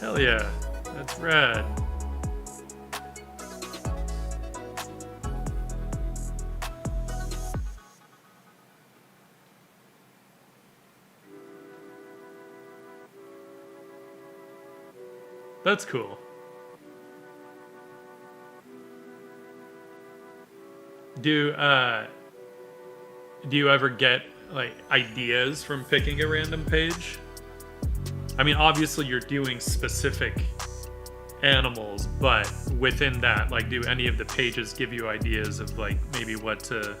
Hell yeah, that's rad. That's cool. Do you ever get, like, ideas from picking a random page? I mean, obviously you're doing specific animals, but within that, like, do any of the pages give you ideas of, like, maybe what to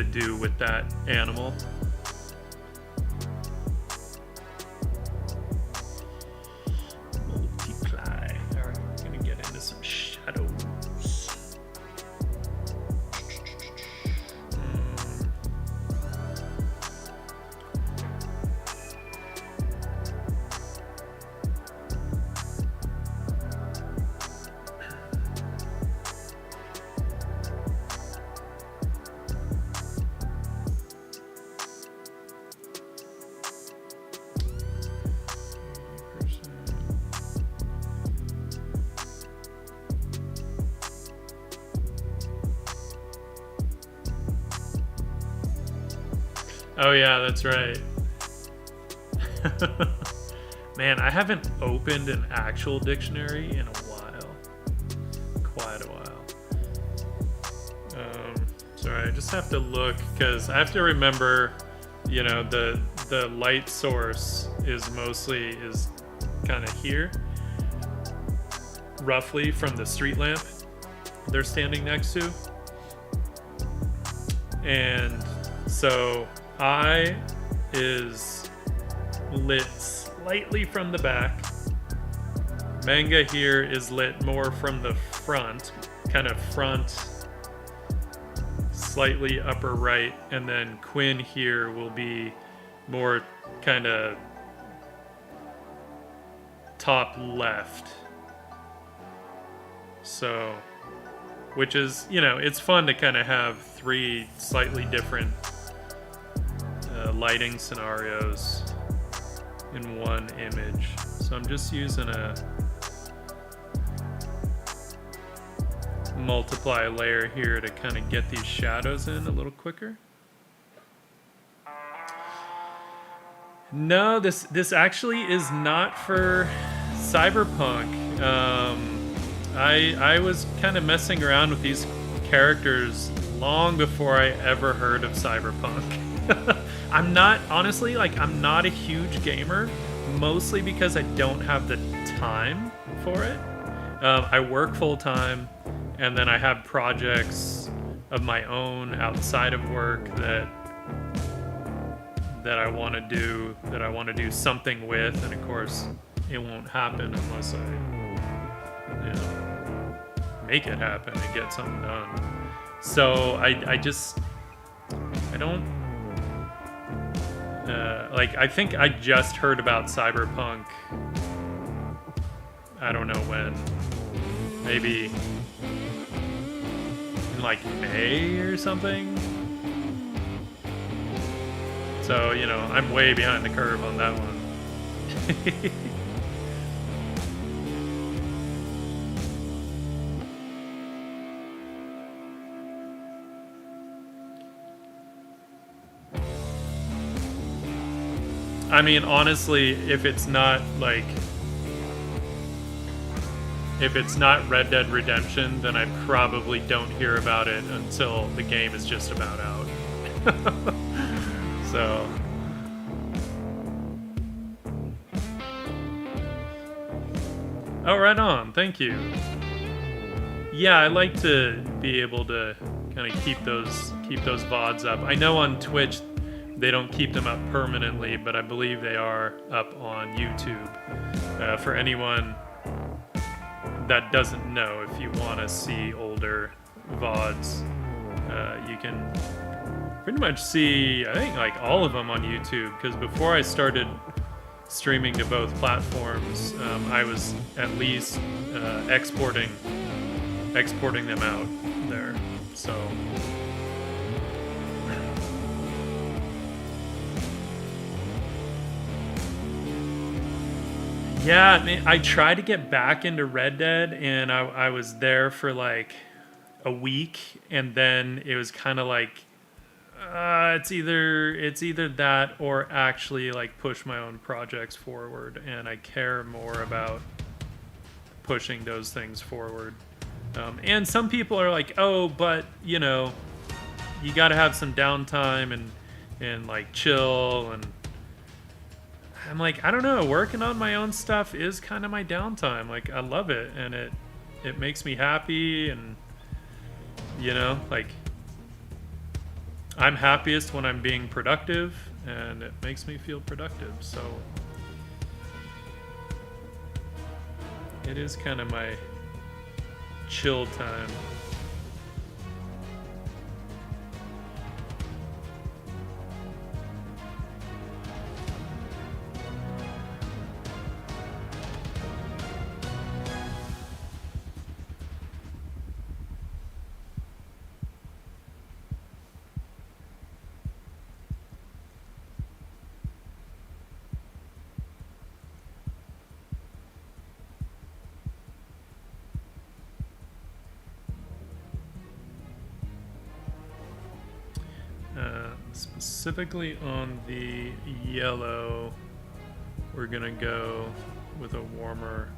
do with that animal? Multiply. All right, we're gonna get into some shadows. Oh yeah, that's right. Man, I haven't opened an actual dictionary in a while. Quite a while. Sorry, I just have to look, because I have to remember, you know, the light source is kind of here, roughly, from the street lamp they're standing next to. And so eye is lit slightly from the back. Manga here is lit more from the front, kind of front, slightly upper right, and then Quinn here will be more kind of top left. So, which is, you know, it's fun to kind of have three slightly different lighting scenarios in one image. So I'm just using a multiply layer here to kind of get these shadows in a little quicker. No, this actually is not for Cyberpunk. I was kind of messing around with these characters long before I ever heard of Cyberpunk. I'm not, honestly, like, I'm not a huge gamer, mostly because I don't have the time for it. I work full time, and then I have projects of my own outside of work that I want to do something with, and of course it won't happen unless I, you know, make it happen and get something done. So I don't like, I think I just heard about Cyberpunk, I don't know when, maybe in like May or something. So, you know, I'm way behind the curve on that one. I mean, honestly, if it's not Red Dead Redemption, then I probably don't hear about it until the game is just about out. So, oh, right on. Thank you. Yeah, I like to be able to kind of keep those VODs up. I know on Twitch they don't keep them up permanently, but I believe they are up on YouTube. For anyone that doesn't know, if you want to see older VODs, you can pretty much see, I think, like all of them on YouTube, because before I started streaming to both platforms, I was at least exporting them out there. So yeah, I mean, I tried to get back into Red Dead, and I was there for like a week, and then it was kind of like, it's either that or actually like push my own projects forward, and I care more about pushing those things forward. And some people are like, oh, but you know, you got to have some downtime and like chill, and I'm like, I don't know, working on my own stuff is kind of my downtime. Like, I love it, and it makes me happy, and you know, like, I'm happiest when I'm being productive, and it makes me feel productive. So it is kind of my chill time. Specifically on the yellow, we're gonna go with a warmer,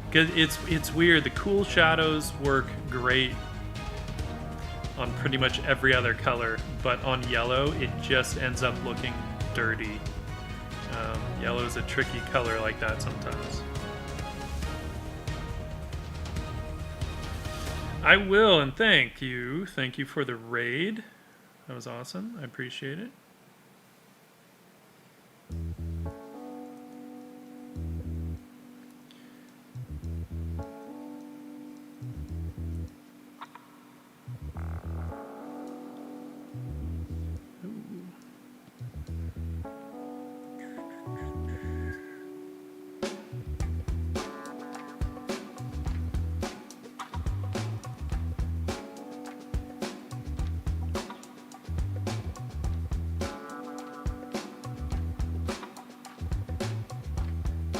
because it's weird. The cool shadows work great on pretty much every other color, but on yellow it just ends up looking dirty. Yellow is a tricky color like that sometimes. I will, and thank you for the raid. That was awesome. I appreciate it.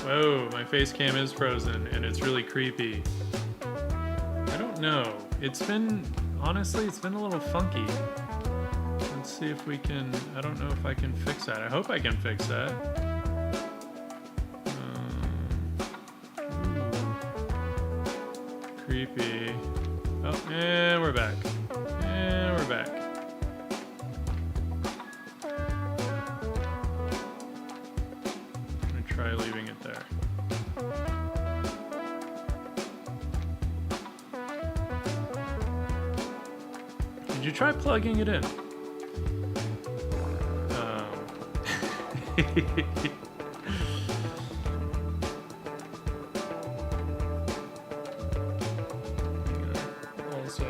Whoa, my face cam is frozen and it's really creepy. I don't know. Honestly, it's been a little funky. Let's see if we can, I don't know if I can fix that. I hope I can fix that. Creepy. Oh, and we're back. And we're back. I'm gonna try leaving it there. Did you try plugging it in? Also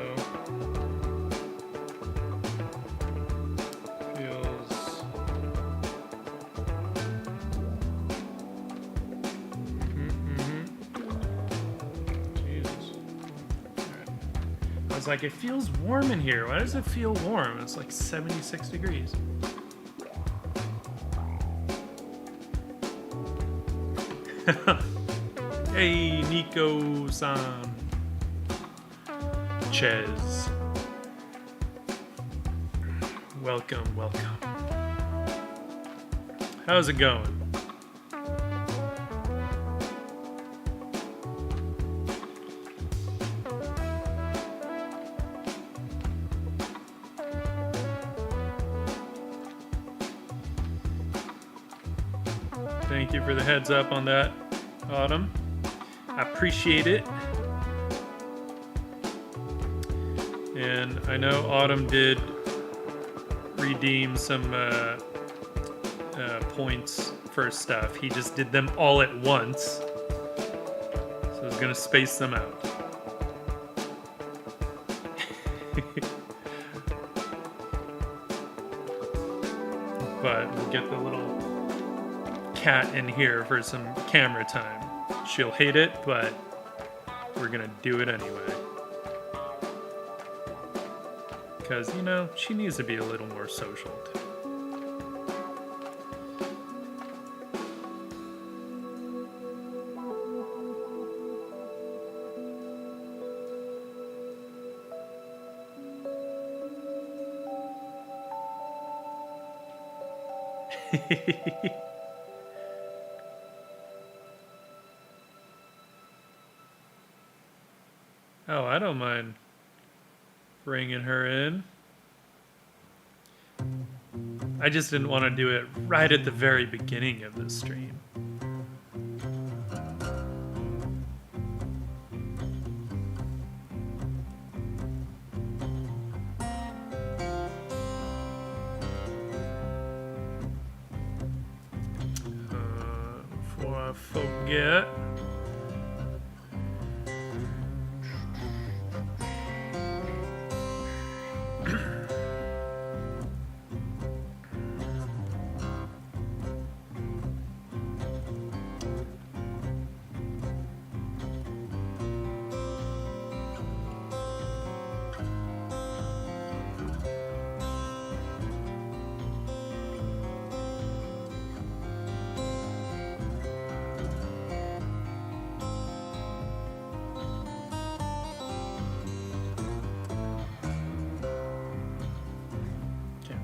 feels Jesus. Alright. I was like, it feels warm in here. Why does it feel warm? It's like 76 degrees. Hey, Nico-san. Ches. Welcome, welcome. How's it going? Thank you for the heads up on that, Autumn. I appreciate it. And I know Autumn did redeem some points for stuff. He just did them all at once. So I was going to space them out. But we'll get the little cat in here for some camera time. She'll hate it, but we're gonna do it anyway. Because, you know, she needs to be a little more social too. Oh, I don't mind bringing her in. I just didn't want to do it right at the very beginning of the stream. Before I forget.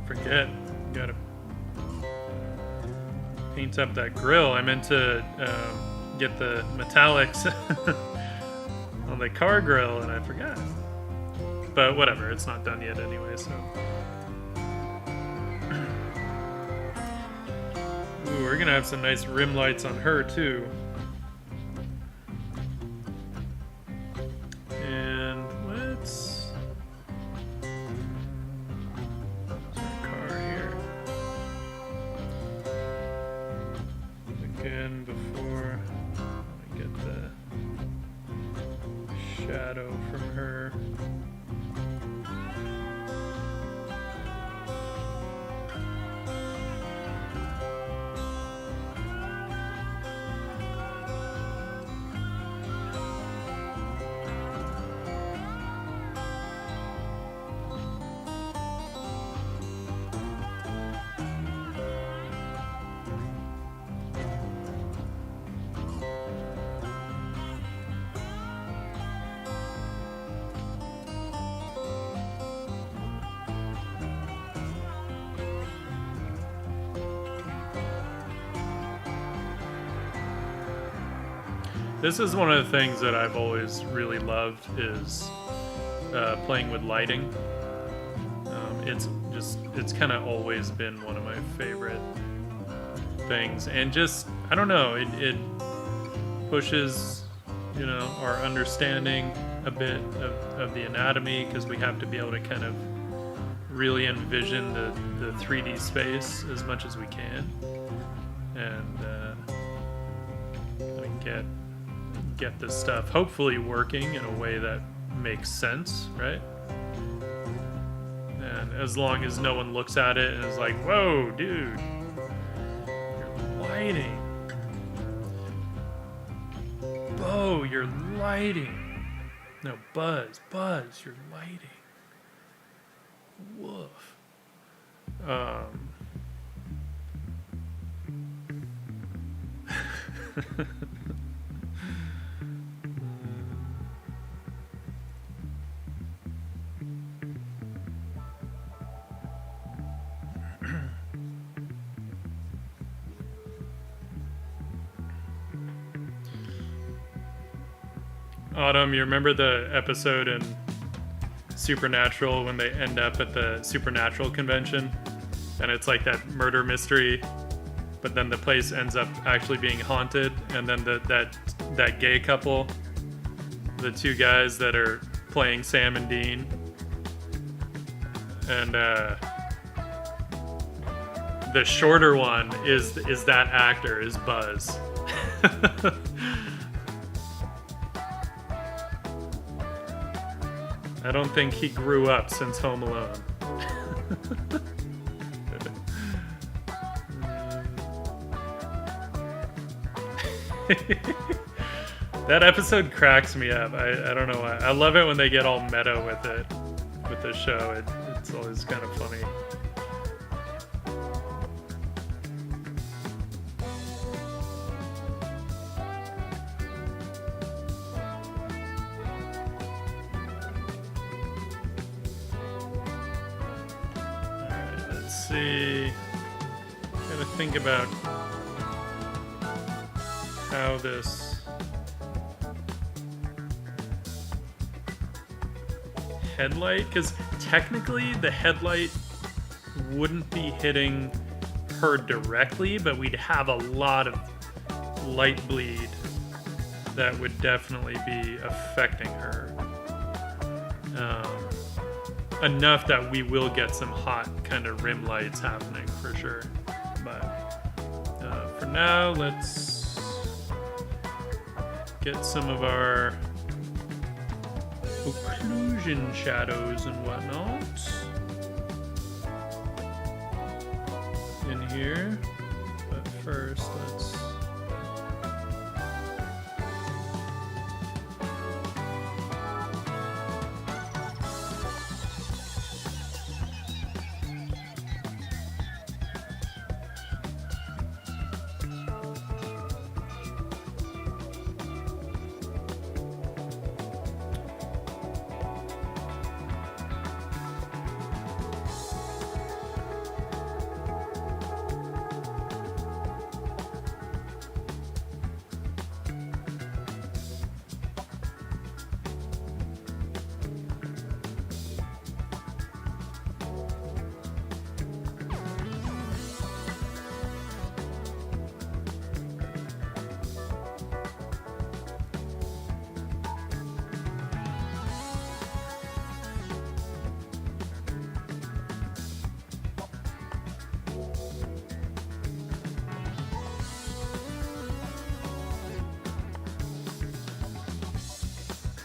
Forget. Gotta paint up that grill. I meant to get the metallics on the car grill and I forgot. But whatever, it's not done yet anyway, so. Ooh, we're gonna have some nice rim lights on her too. And let's before I get the shadow from her. This is one of the things that I've always really loved is playing with lighting. It's kind of always been one of my favorite things, and just I don't know, it pushes our understanding a bit of the anatomy, because we have to be able to kind of really envision the 3D space as much as we can, and get this stuff hopefully working in a way that makes sense, right? And as long as no one looks at it and is like, whoa, dude, you're lighting. Bo, you're lighting. No, Buzz, you're lighting. Woof. Autumn, you remember the episode in Supernatural when they end up at the Supernatural convention and it's like that murder mystery, but then the place ends up actually being haunted, and then that gay couple, the two guys that are playing Sam and Dean, and the shorter one is that actor, is Buzz. I don't think he grew up since Home Alone. That episode cracks me up. I don't know why. I love it when they get all meta with it, with the show. It's always kind of funny. See, gotta think about how this headlight, because technically the headlight wouldn't be hitting her directly, but we'd have a lot of light bleed that would definitely be affecting her. Enough that we will get some hot kind of rim lights happening for sure. But for now, let's get some of our occlusion shadows and whatnot in here. But first, let's...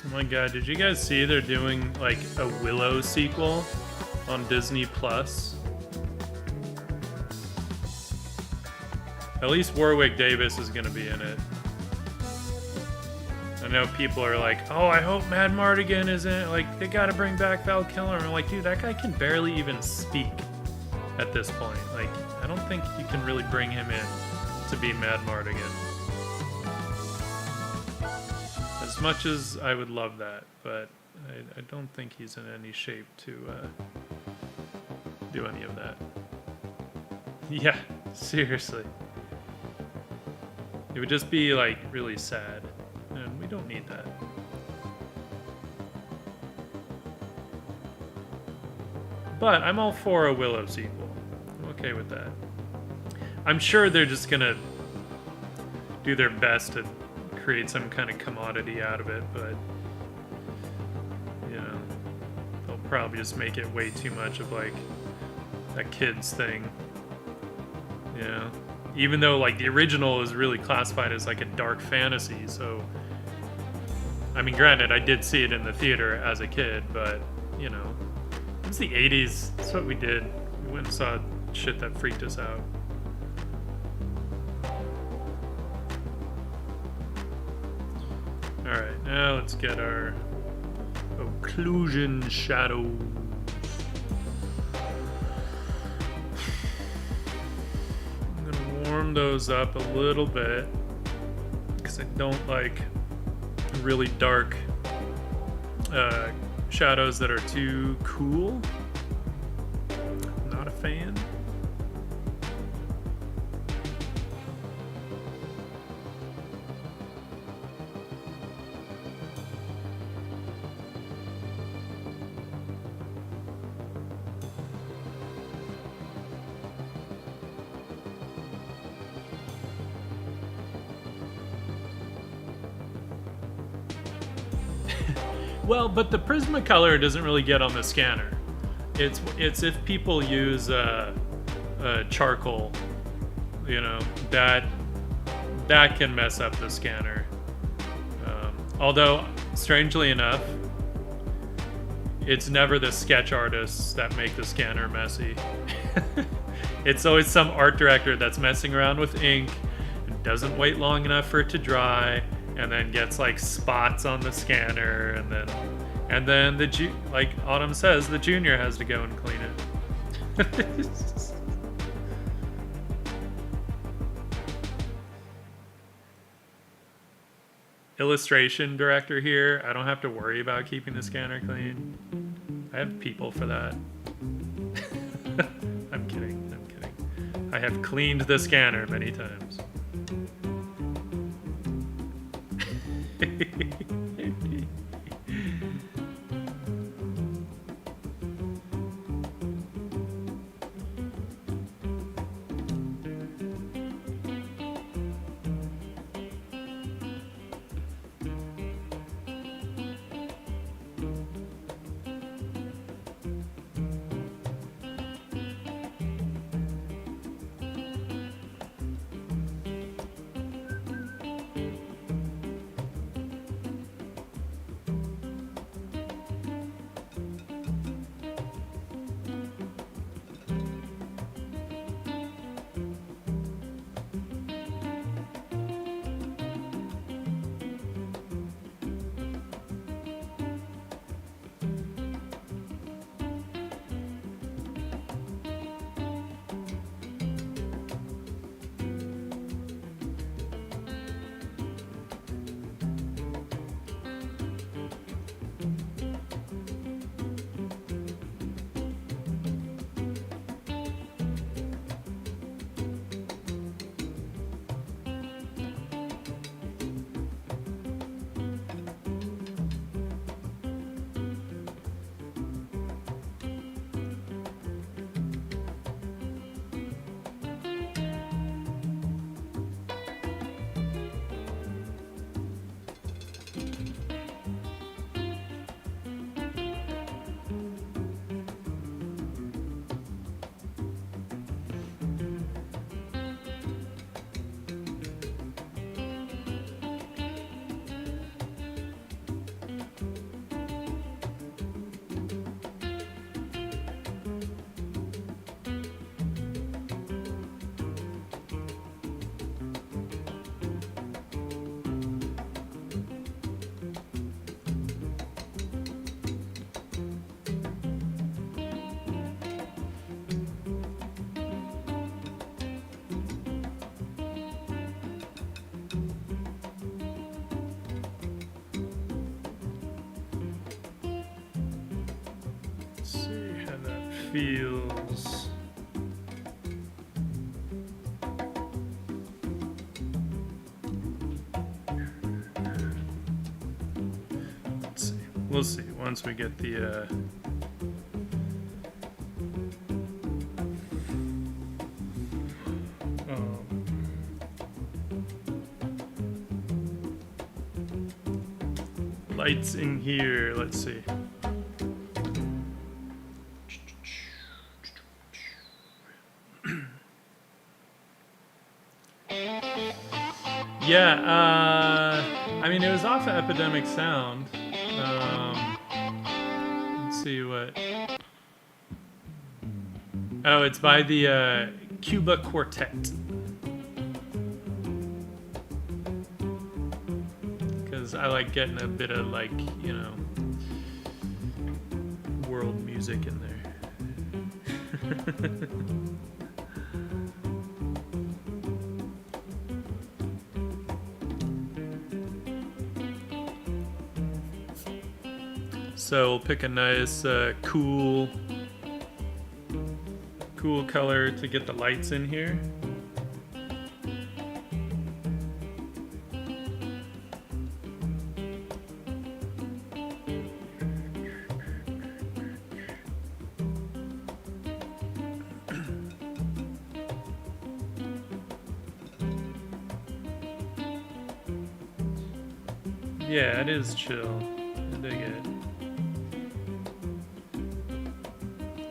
Oh my god, did you guys see they're doing like a Willow sequel on Disney Plus? At least Warwick Davis is gonna be in it. I know people are like, oh, I hope Mad Mardigan isn't, like, they gotta bring back Val Kilmer. I'm like, dude, that guy can barely even speak at this point. Like, I don't think you can really bring him in to be Mad Mardigan. As much as I would love that, but I don't think he's in any shape to do any of that. Yeah, seriously. It would just be, like, really sad. and we don't need that. But I'm all for a Willow sequel. I'm okay with that. I'm sure they're just gonna do their best to create some kind of commodity out of it, but you know, they'll probably just make it way too much of like a kid's thing. You know, even though like the original is really classified as like a dark fantasy, so I mean, granted, I did see it in the theater as a kid, but you know, it was the 80s. That's what we did. We went and saw shit that freaked us out. Alright, now let's get our Occlusion Shadow. I'm gonna warm those up a little bit because I don't like really dark shadows that are too cool. Not a fan. Well, but the Prismacolor doesn't really get on the scanner. It's if people use charcoal, you know, that can mess up the scanner. Although, strangely enough, it's never the sketch artists that make the scanner messy. It's always some art director that's messing around with ink and doesn't wait long enough for it to dry, and then gets like spots on the scanner, and then like Autumn says, the junior has to go and clean it. Illustration director here. I don't have to worry about keeping the scanner clean. I have people for that. I'm kidding. I have cleaned the scanner many times. Feels We'll see once we get the lights in here. Let's see. Yeah, I mean, it was off of Epidemic Sound. Let's see what. Oh, it's by the Cuba Quartet. Because I like getting a bit of, like, you know, world music in there. So we'll pick a nice, cool color to get the lights in here. Yeah, it is chill. I dig it.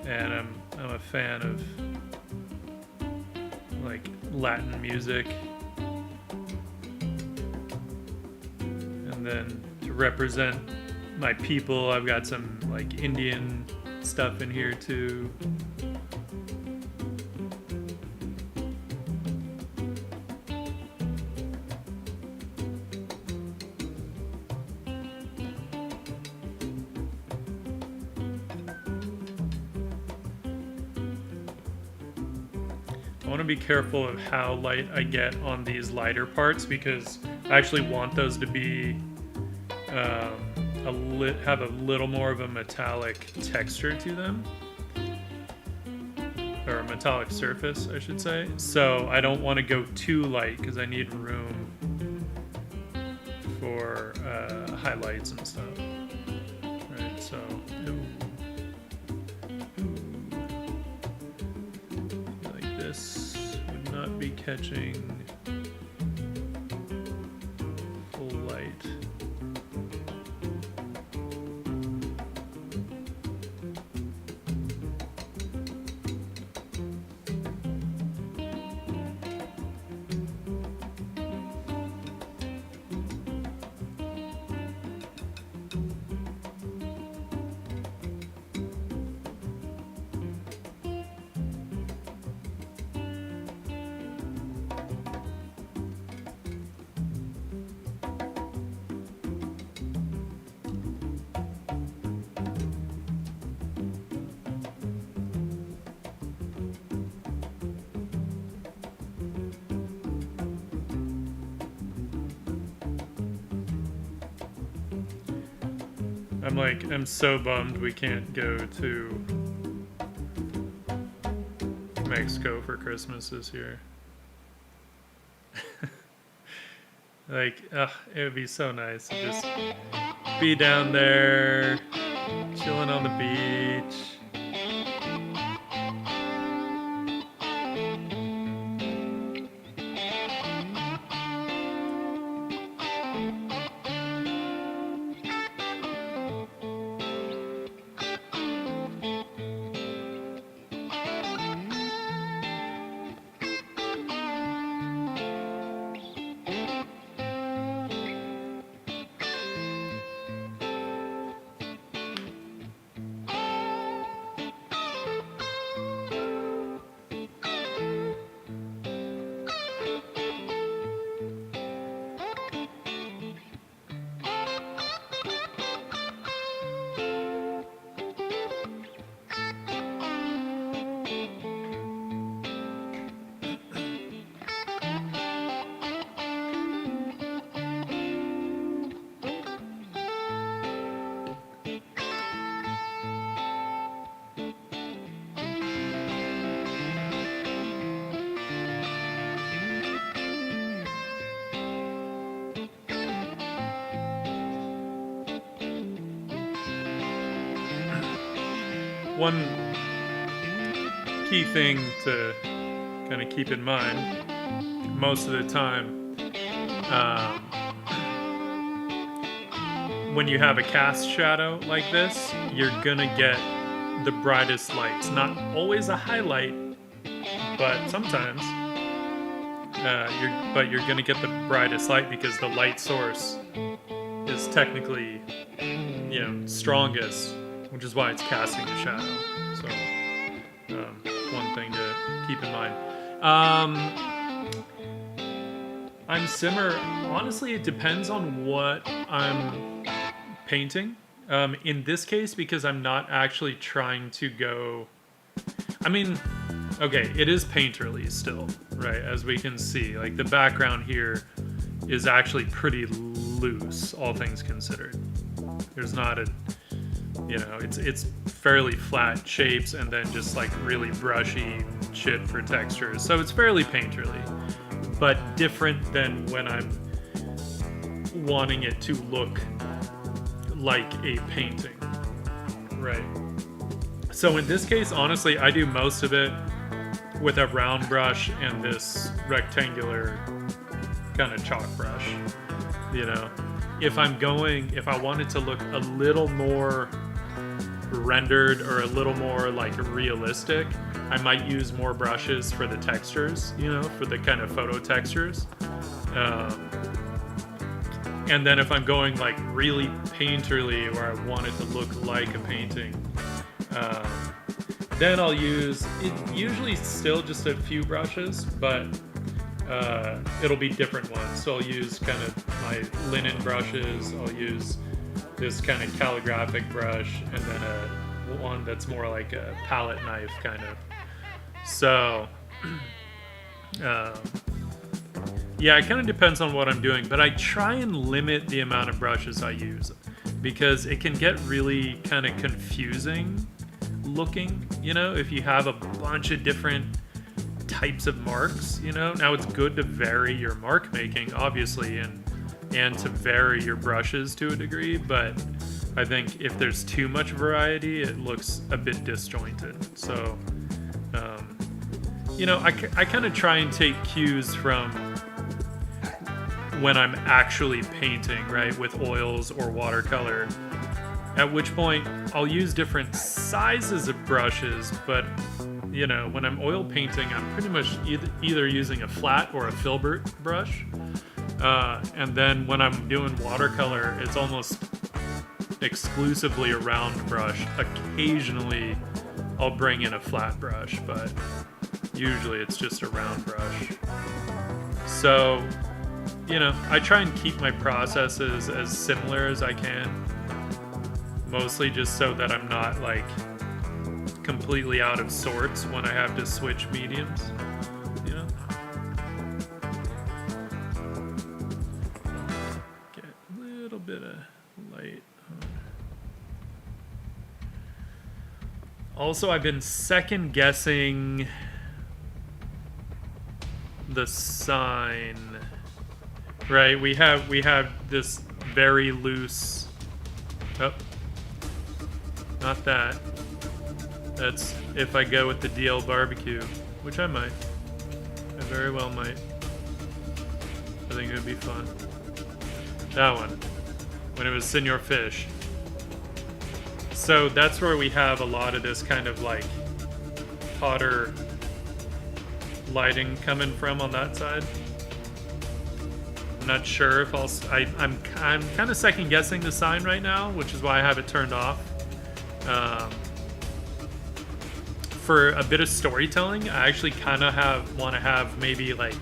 And I'm a fan of like Latin music. And then to represent my people, I've got some like Indian stuff in here too. I want to be careful of how light I get on these lighter parts because I actually want those to be have a little more of a metallic texture to them, or a metallic surface, I should say. So I don't want to go too light because I need room for highlights and stuff. Right, so. This would not be catching full light. I'm so bummed we can't go to Mexico for Christmas this year. Like, it would be so nice to just be down there, chilling on the beach. one key thing to kind of keep in mind most of the time, when you have a cast shadow like this, you're gonna get the brightest lights. Not always a highlight, but sometimes. You're gonna get the brightest light because the light source is technically, strongest, which is why it's casting the shadow. So, one thing to keep in mind. I'm simmer. Honestly, it depends on what I'm painting. In this case, because I'm not actually trying to go. I mean, okay, it is painterly still, right? As we can see, like the background here is actually pretty loose, all things considered. There's not a, it's fairly flat shapes and then just like really brushy shit for textures. So it's fairly painterly, but different than when I'm wanting it to look like a painting, right? So in this case, honestly, I do most of it with a round brush and this rectangular kind of chalk brush. If I want it to look a little more rendered or a little more like realistic, I might use more brushes for the textures, for the kind of photo textures. And then if I'm going like really painterly, where I want it to look like a painting, then I'll use it, usually still just a few brushes, but it'll be different ones. So I'll use kind of my linen brushes, I'll use this kind of calligraphic brush, and then one that's more like a palette knife kind of. So yeah, it kind of depends on what I'm doing, but I try and limit the amount of brushes I use because it can get really kind of confusing looking, if you have a bunch of different types of marks, Now it's good to vary your mark making, obviously, and to vary your brushes to a degree, but I think if there's too much variety, it looks a bit disjointed. So, I kind of try and take cues from when I'm actually painting, right, with oils or watercolor, at which point I'll use different sizes of brushes, but when I'm oil painting, I'm pretty much either using a flat or a filbert brush, and then when I'm doing watercolor, it's almost exclusively a round brush. Occasionally I'll bring in a flat brush, but usually it's just a round brush. So I try and keep my processes as similar as I can, mostly just so that I'm not like completely out of sorts when I have to switch mediums, Get a little bit of light on. Also, I've been second guessing the sign. Right, we have this very loose. Oh, not that. That's if I go with the DL barbecue, which I might. I very well might. I think it would be fun. That one, when it was Senor Fish. So that's where we have a lot of this kind of like hotter lighting coming from on that side. I'm not sure if I'm kind of second guessing the sign right now, which is why I have it turned off. For a bit of storytelling, I actually kind of want to have maybe like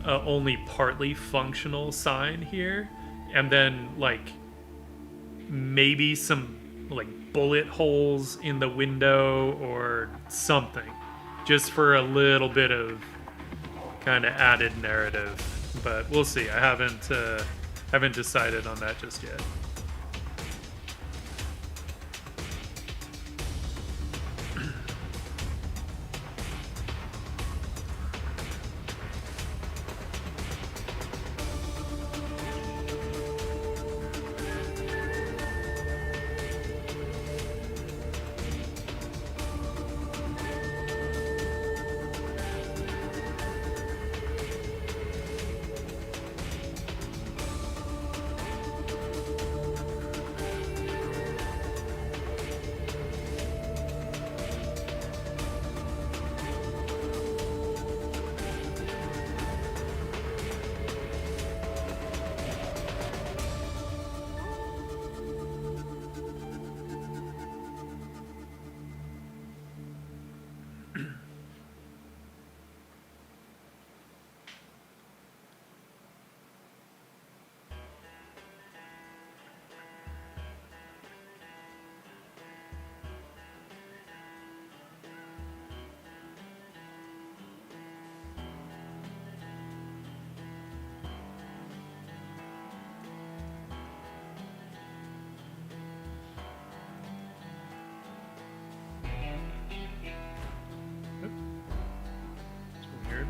a only partly functional sign here, and then like maybe some like bullet holes in the window or something, just for a little bit of kind of added narrative, but we'll see. I haven't decided on that just yet.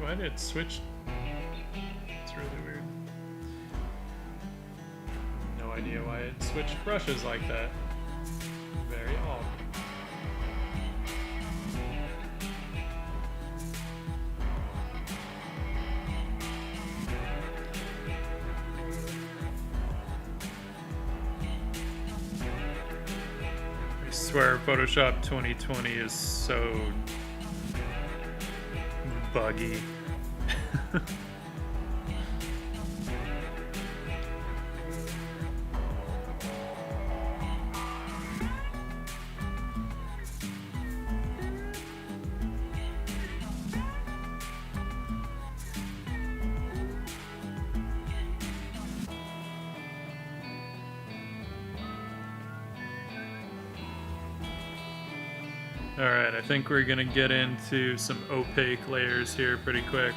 Why did it switch? It's really weird. No idea why it switched brushes like that. Very odd. I swear Photoshop 2020 is so buggy. Alright, I think we're gonna get into some opaque layers here pretty quick.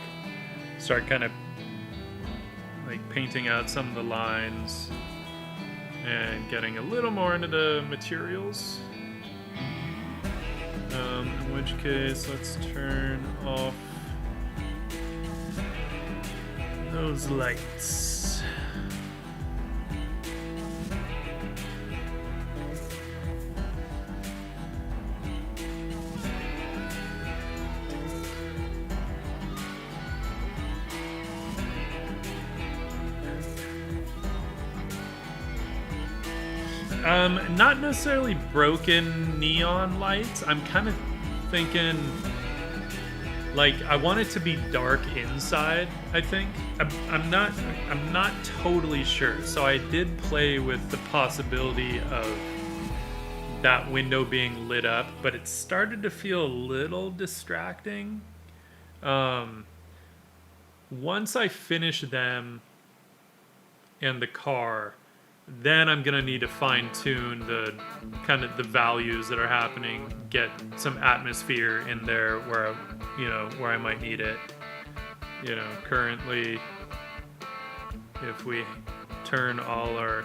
Start kind of like painting out some of the lines and getting a little more into the materials. In which case, let's turn off those lights. Not necessarily broken neon lights. I'm kind of thinking, like, I want it to be dark inside, I think. I'm not totally sure. So I did play with the possibility of that window being lit up, but it started to feel a little distracting. Once I finish them and the car, then I'm gonna need to fine-tune the kind of the values that are happening, get some atmosphere in there where, you know, where I might need it. You know, currently, if we turn all our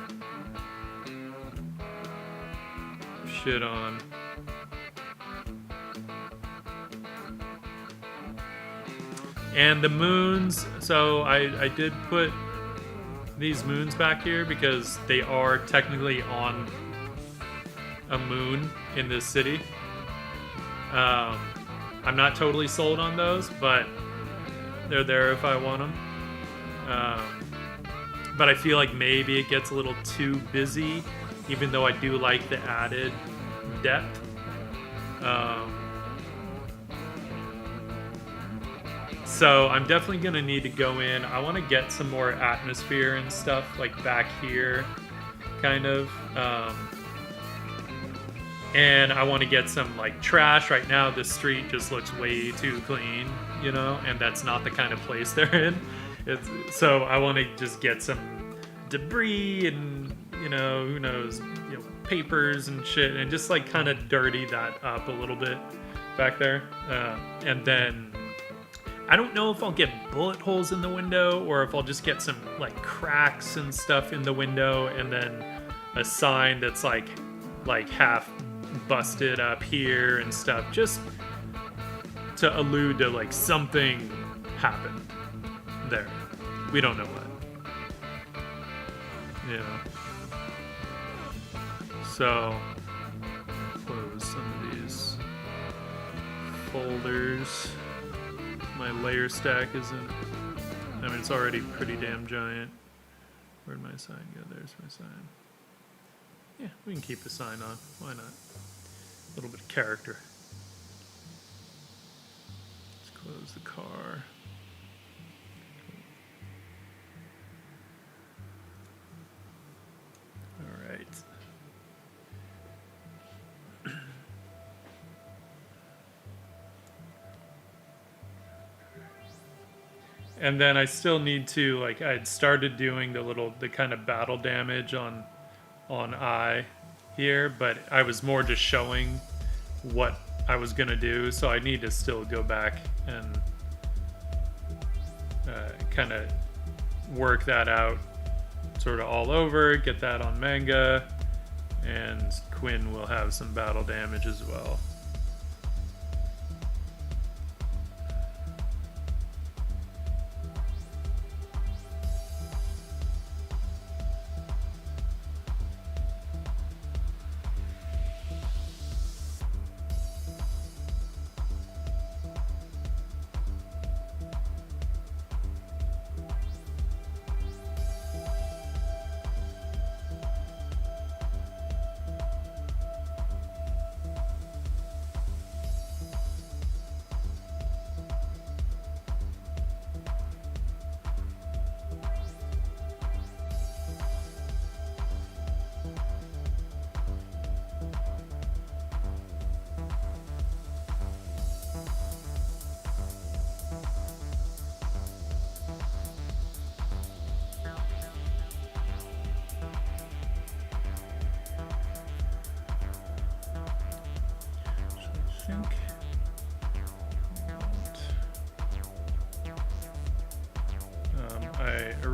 shit on, and the moons, so I did put these moons back here because they are technically on a moon in this city. I'm not totally sold on those, but they're there if I want them. But I feel like maybe it gets a little too busy, even though I do like the added depth. So I'm definitely gonna need to go in. I want to get some more atmosphere and stuff like back here, kind of. And I want to get some like trash. Right now, the street just looks way too clean, you know, and that's not the kind of place they're in. So I want to just get some debris and, you know, who knows, you know, papers and shit, and just like kind of dirty that up a little bit back there, and then. I don't know if I'll get bullet holes in the window or if I'll just get some like cracks and stuff in the window, and then a sign that's like half busted up here and stuff, just to allude to like something happened there. We don't know what. Yeah. So close some of these folders. My layer stack isn't, I mean, it's already pretty damn giant. Where'd my sign go? There's my sign. Yeah, we can keep the sign on. Why not? A little bit of character. Let's close the car. All right. And then I still need to, like, I had started doing the kind of battle damage on I here, but I was more just showing what I was gonna do, so I need to still go back and kind of work that out sort of all over, get that on manga, and Quinn will have some battle damage as well.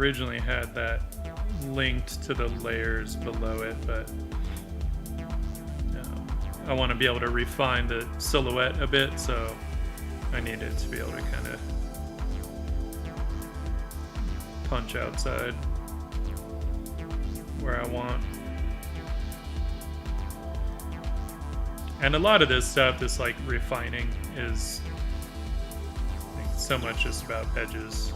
originally had that linked to the layers below it, but I want to be able to refine the silhouette a bit, so I need it to be able to kind of punch outside where I want. And a lot of this stuff, this like refining, is like so much just about edges.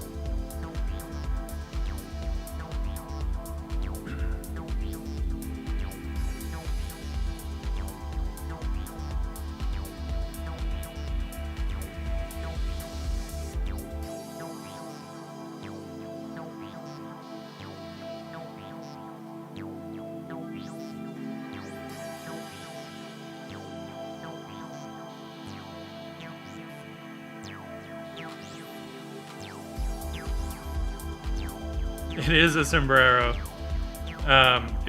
It is a sombrero,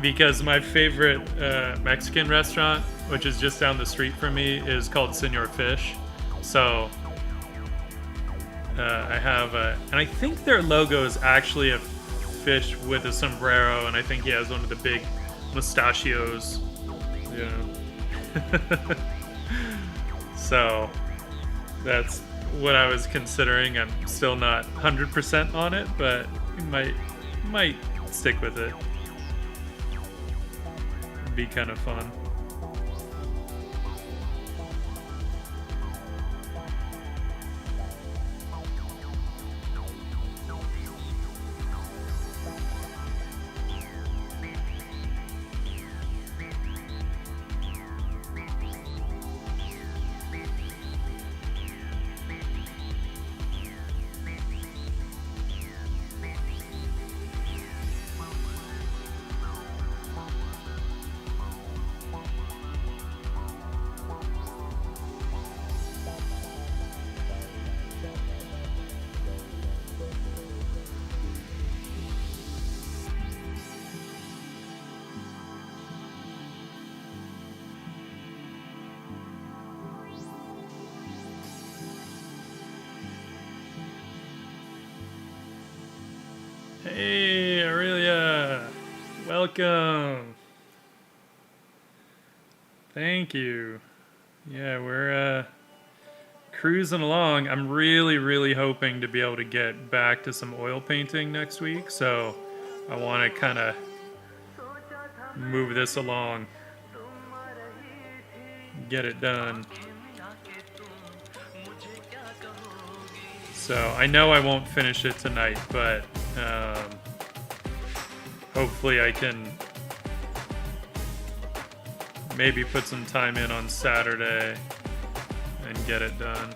because my favorite Mexican restaurant, which is just down the street from me, is called Senor Fish. So I have and I think their logo is actually a fish with a sombrero, and I think he has one of the big mustachios. Yeah. So that's what I was considering. I'm still not 100% on it, but might stick with it. It'd be kind of fun. Hey, Aurelia! Welcome! Thank you. Yeah, we're cruising along. I'm really hoping to be able to get back to some oil painting next week, so I want to kind of move this along. Get it done. So I know I won't finish it tonight, but hopefully I can maybe put some time in on Saturday and get it done.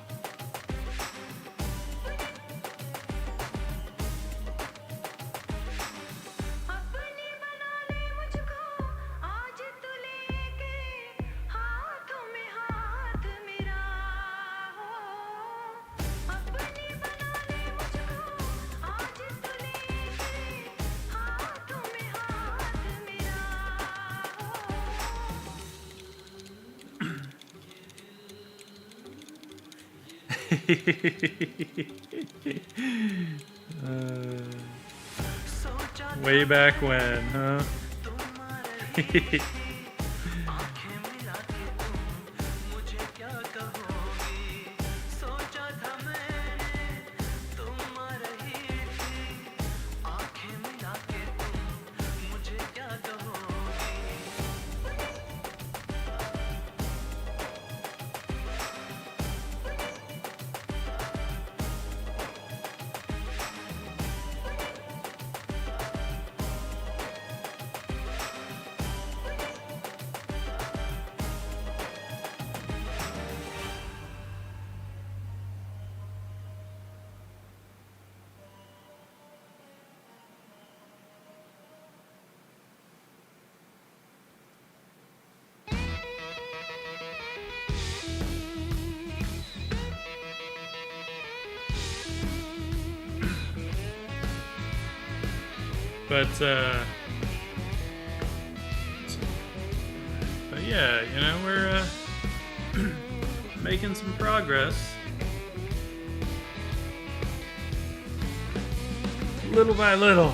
Way back when, huh? But yeah, you know, we're making some progress. little by little.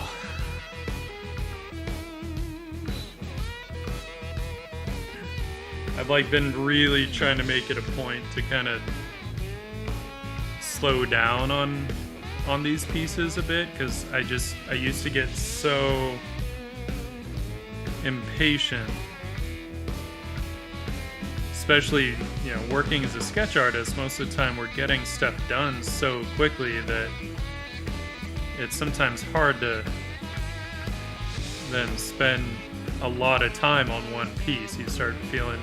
I've like been really trying to make it a point to kind of slow down on these pieces a bit, because I used to get so impatient, especially, you know, working as a sketch artist. Most of the time we're getting stuff done so quickly that it's sometimes hard to then spend a lot of time on one piece. You start feeling,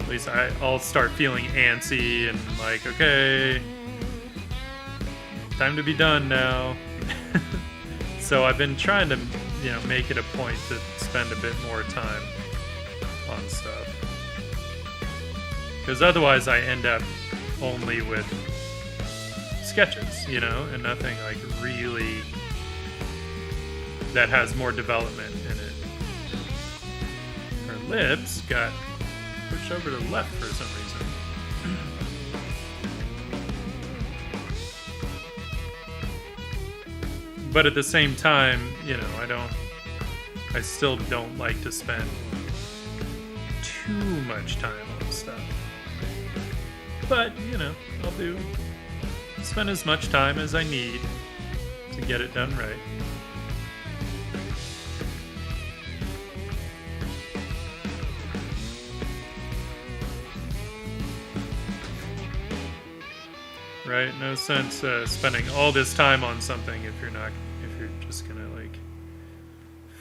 at least I'll start feeling antsy and like, okay, time to be done now. So I've been trying to, you know, make it a point to spend a bit more time on stuff, because otherwise I end up only with sketches, you know, and nothing like really that has more development in it. Her lips got pushed over to the left for some reason. But at the same time, you know, I still don't like to spend too much time on stuff. But, you know, I'll spend as much time as I need to get it done right. Right? No sense spending all this time on something if you're just gonna like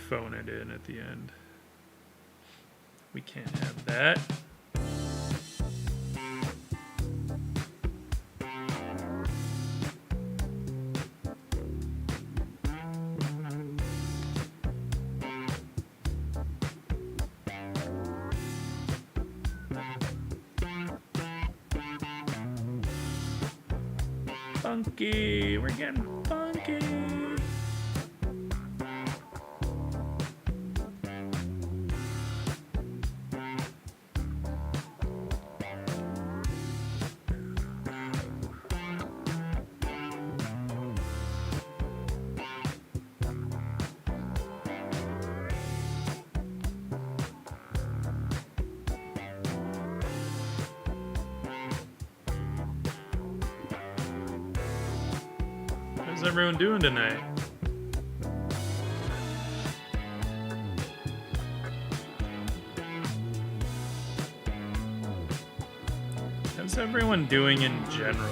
phone it in at the end. We can't have that. Funky, we're getting funky. How's everyone doing tonight? How's everyone doing in general?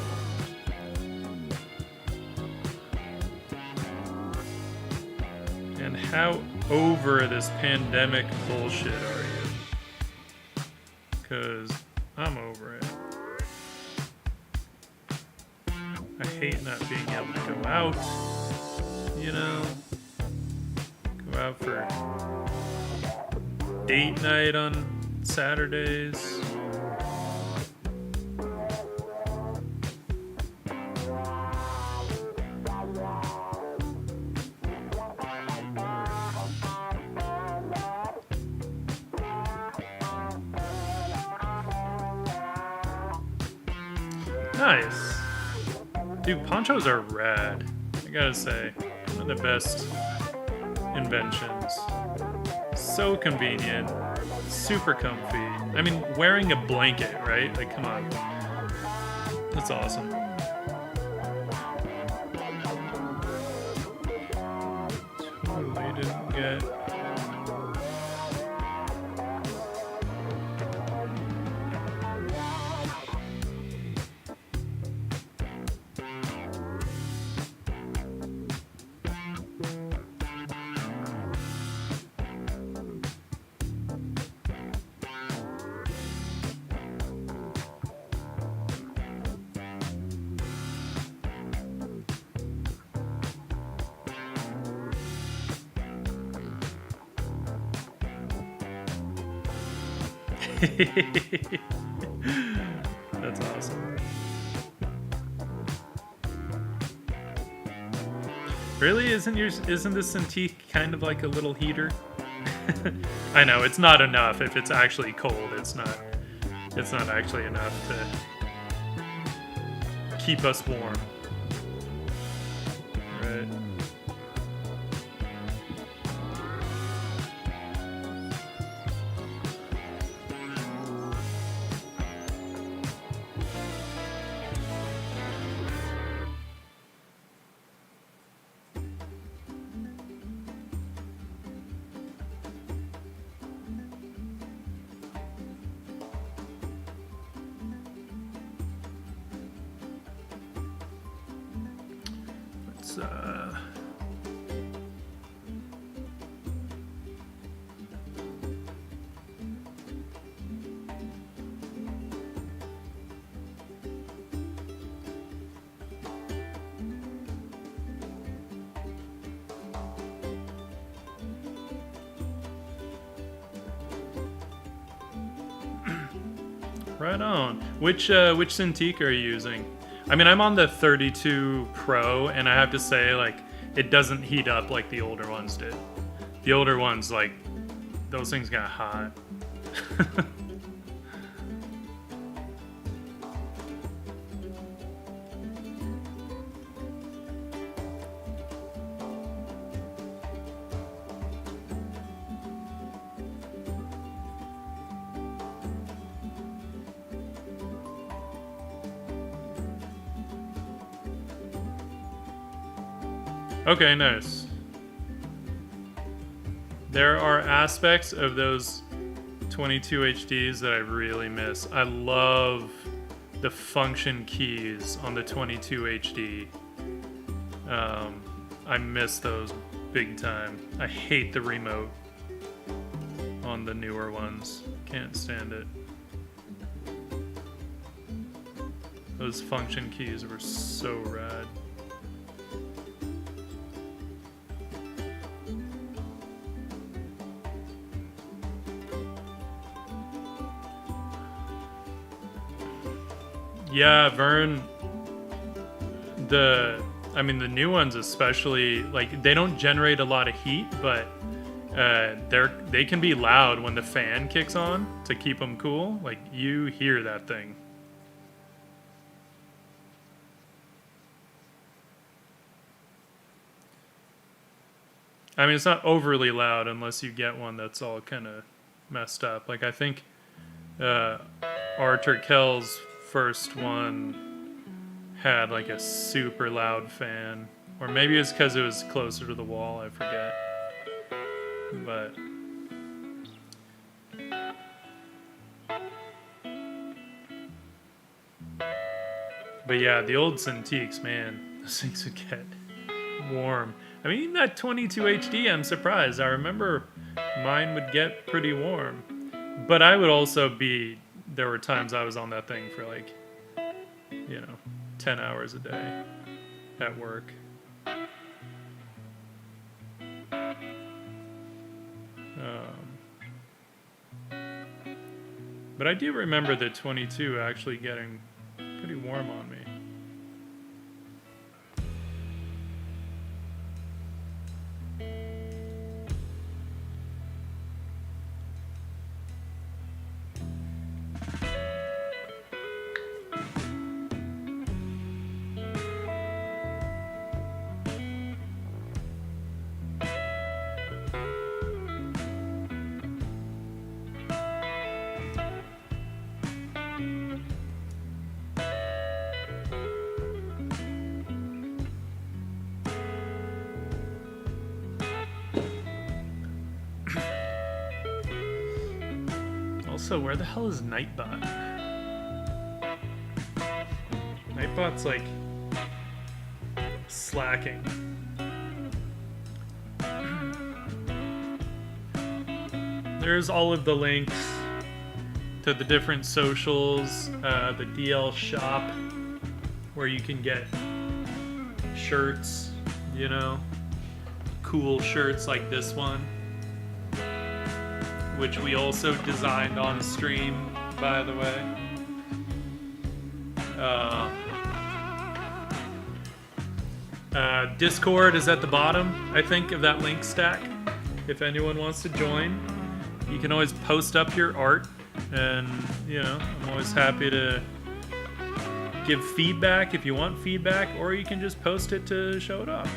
And how over this pandemic bullshit are you? 'Cause I'm over it. I hate not being able to go out, you know, go out for date night on Saturdays. Nice. Dude, ponchos are rad. I gotta say, one of the best inventions. So convenient, super comfy. I mean, wearing a blanket, right? Like, come on. That's awesome. Totally didn't get... That's awesome. Really? Isn't this Cintiq kind of like a little heater? I know it's not enough. If it's actually cold, it's not actually enough to keep us warm. Right. Oops. Right on. Which Cintiq are you using? I mean, I'm on the 32 Pro, and I have to say, like, it doesn't heat up like the older ones did. The older ones, like, those things got hot. Okay, nice. There are aspects of those 22 HDs that I really miss. I love the function keys on the 22 HD. I miss those big time. I hate the remote on the newer ones. Can't stand it. Those function keys were so rad. Yeah, Vern, the new ones especially, like, they don't generate a lot of heat, but they can be loud when the fan kicks on to keep them cool. Like, you hear that thing. I mean, it's not overly loud unless you get one that's all kind of messed up. Like, I think Arthur Kell's first one had like a super loud fan, or maybe it's because it was closer to the wall, I forget. But yeah, the old Cintiqs, man, those things would get warm. I mean, even that 22 HD, I'm surprised. I remember mine would get pretty warm, but I would also be. There were times I was on that thing for like, 10 hours a day at work. But I do remember the 22 actually getting pretty warm on me. Also, where the hell is Nightbot? Nightbot's like slacking. There's all of the links to the different socials, the DL shop, where you can get shirts, cool shirts like this one, which we also designed on stream, by the way. Discord is at the bottom, I think, of that link stack. If anyone wants to join, you can always post up your art, and I'm always happy to give feedback if you want feedback, or you can just post it to show it off.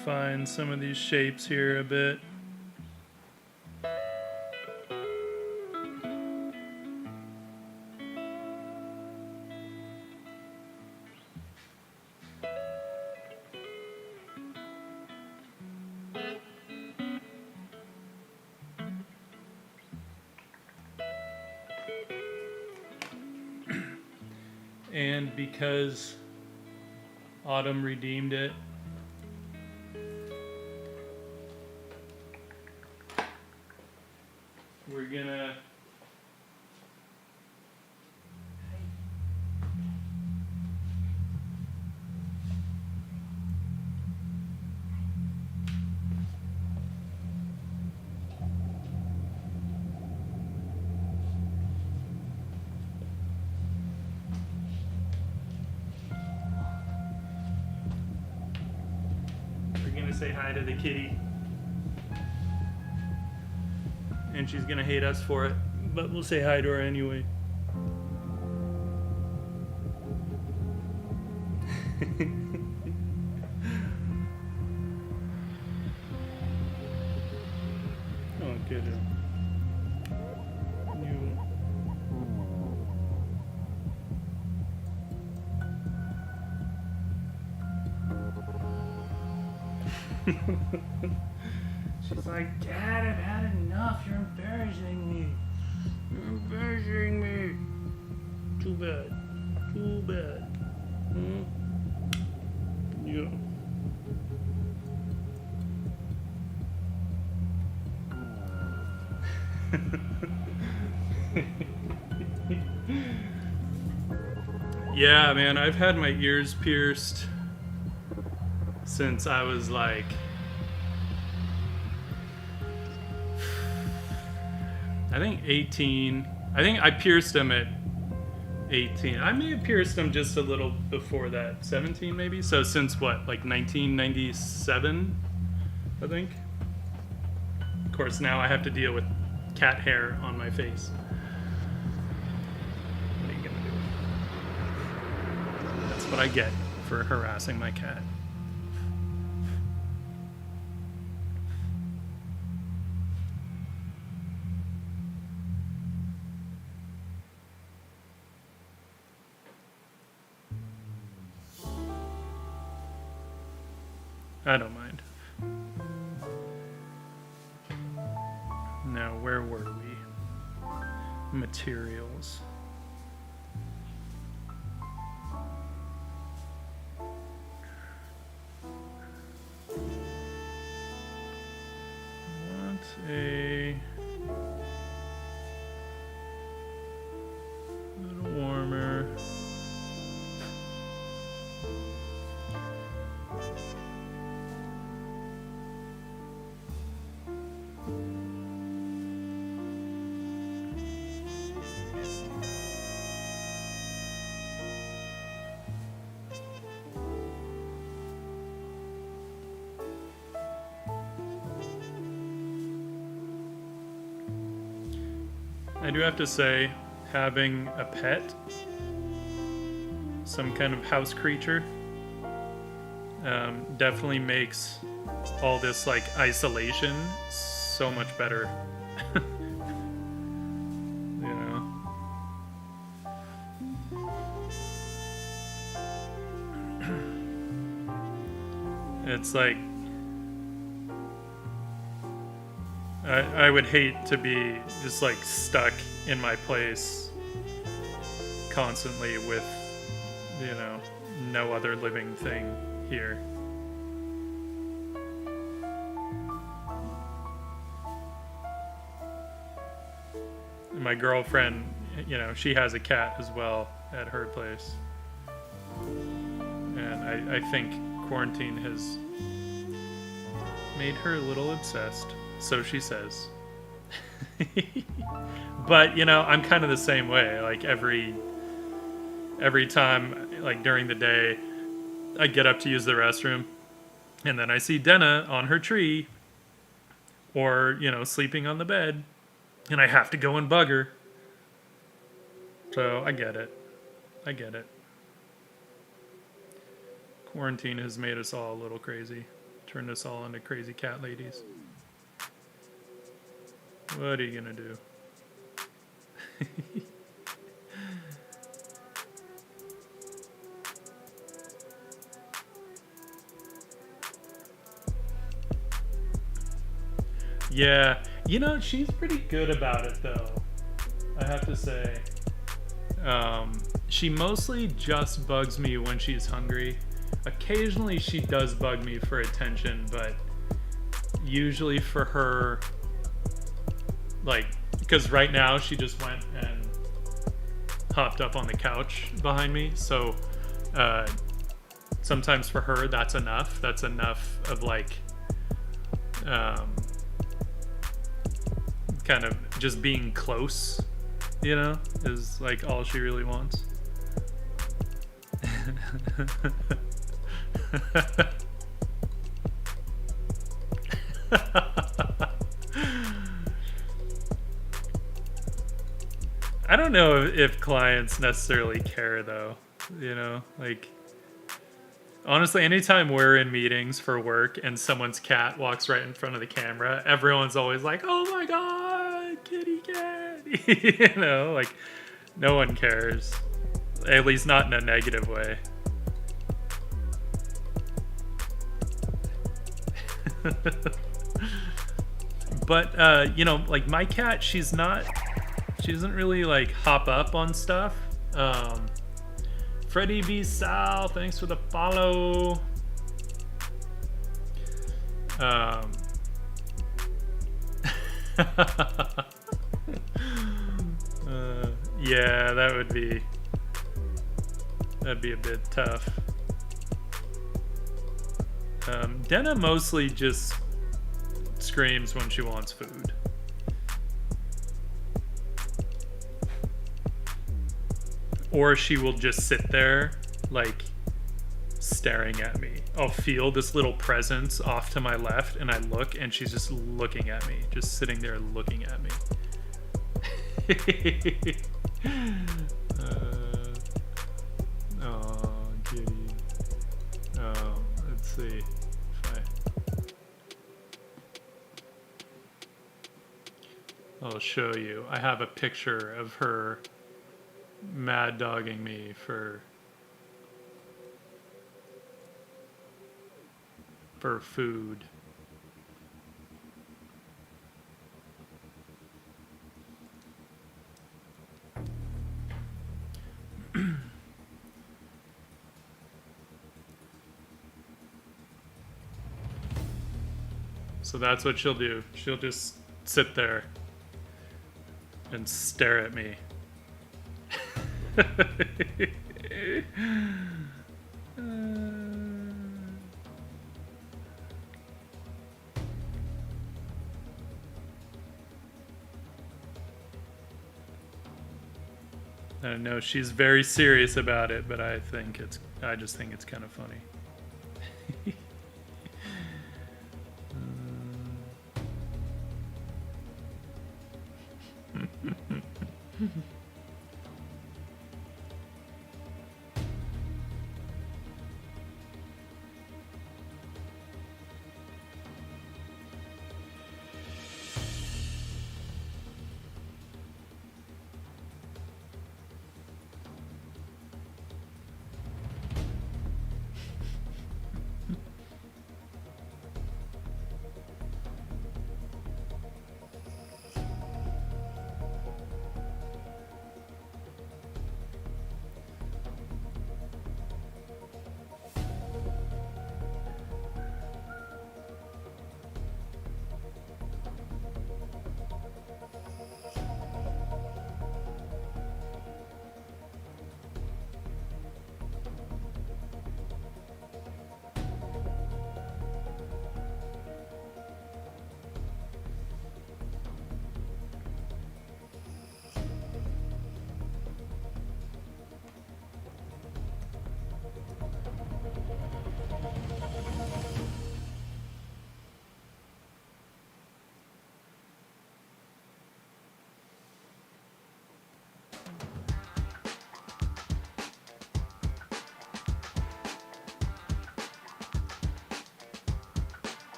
refine some of these shapes here a bit. And because Autumn redeemed it, we're gonna say hi to the kitty. And she's gonna hate us for it, but we'll say hi to her anyway. Oh, good. She's like, Dad, I've had enough. You're embarrassing me. You're embarrassing me. Too bad. Too bad. Hmm? Yeah. Yeah, man, I've had my ears pierced since I was like, I think 18. I think I pierced them at 18. I may have pierced them just a little before that, 17 maybe. So since what, like 1997, I think. Of course, now I have to deal with cat hair on my face. What are you gonna do? That's what I get for harassing my cat. I don't mind. Now, where were we? Materials. Want a little warmer. I do have to say, having a pet, some kind of house creature, definitely makes all this like isolation so much better. You know? It's like, I would hate to be just like stuck in my place constantly with, you know, no other living thing here. And my girlfriend, you know, she has a cat as well at her place. And I think quarantine has made her a little obsessed. So she says. But, you know, I'm kind of the same way. Like every time, like during the day, I get up to use the restroom, and then I see Denna on her tree, or, you know, sleeping on the bed, and I have to go and bug her. So I get it. I get it. Quarantine has made us all a little crazy. Turn this all into crazy cat ladies. What are you gonna do? Yeah, you know, she's pretty good about it though, I have to say. She mostly just bugs me when she's hungry. Occasionally she does bug me for attention, but usually for her, like, because right now she just went and hopped up on the couch behind me, so sometimes for her that's enough. That's enough of like kind of just being close, you know, is like all she really wants. I don't know if clients necessarily care though, you know, like honestly, anytime we're in meetings for work and someone's cat walks right in front of the camera, everyone's always like, oh my god, kitty cat. You know, like no one cares, at least not in a negative way. But you know, like my cat, she doesn't really like hop up on stuff. Freddie B. Sal, thanks for the follow. Yeah, that'd be a bit tough. Denna mostly just screams when she wants food. Or she will just sit there, like, staring at me. I'll feel this little presence off to my left, and I look, and she's just looking at me. Just sitting there looking at me. Oh, kitty. Oh, let's see. I'll show you. I have a picture of her mad dogging me for food. So that's what she'll do. She'll just sit there and stare at me. I don't know, she's very serious about it, but I just think it's kind of funny.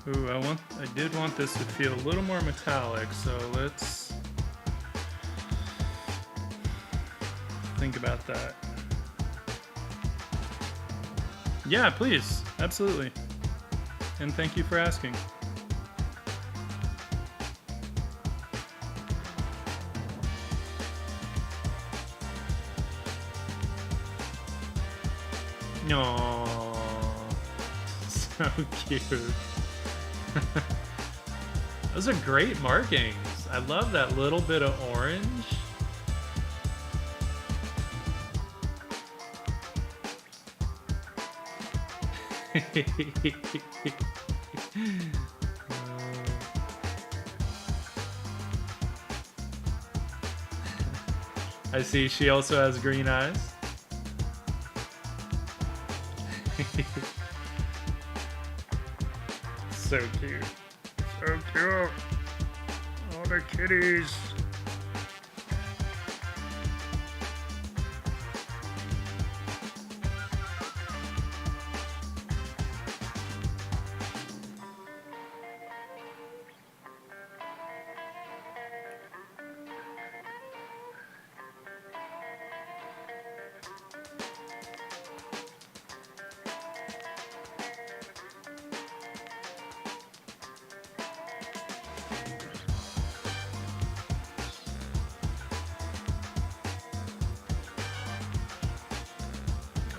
Ooh, I did want this to feel a little more metallic, so let's think about that. Yeah, please. Absolutely. And thank you for asking. Aww. So cute. Those are great markings. I love that little bit of orange. I see she also has green eyes. So cute. So cute. All the kitties.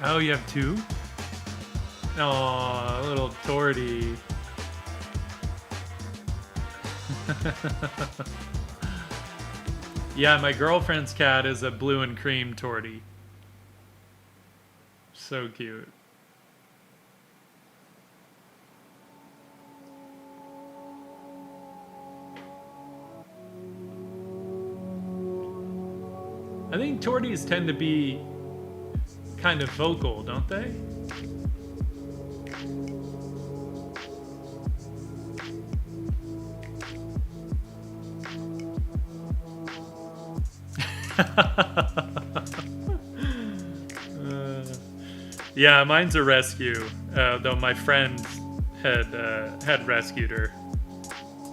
Oh, you have two? Aw, little Torty. Yeah, my girlfriend's cat is a blue and cream Torty. So cute. I think Torties tend to be kind of vocal, don't they? Yeah, mine's a rescue. Though my friend had rescued her,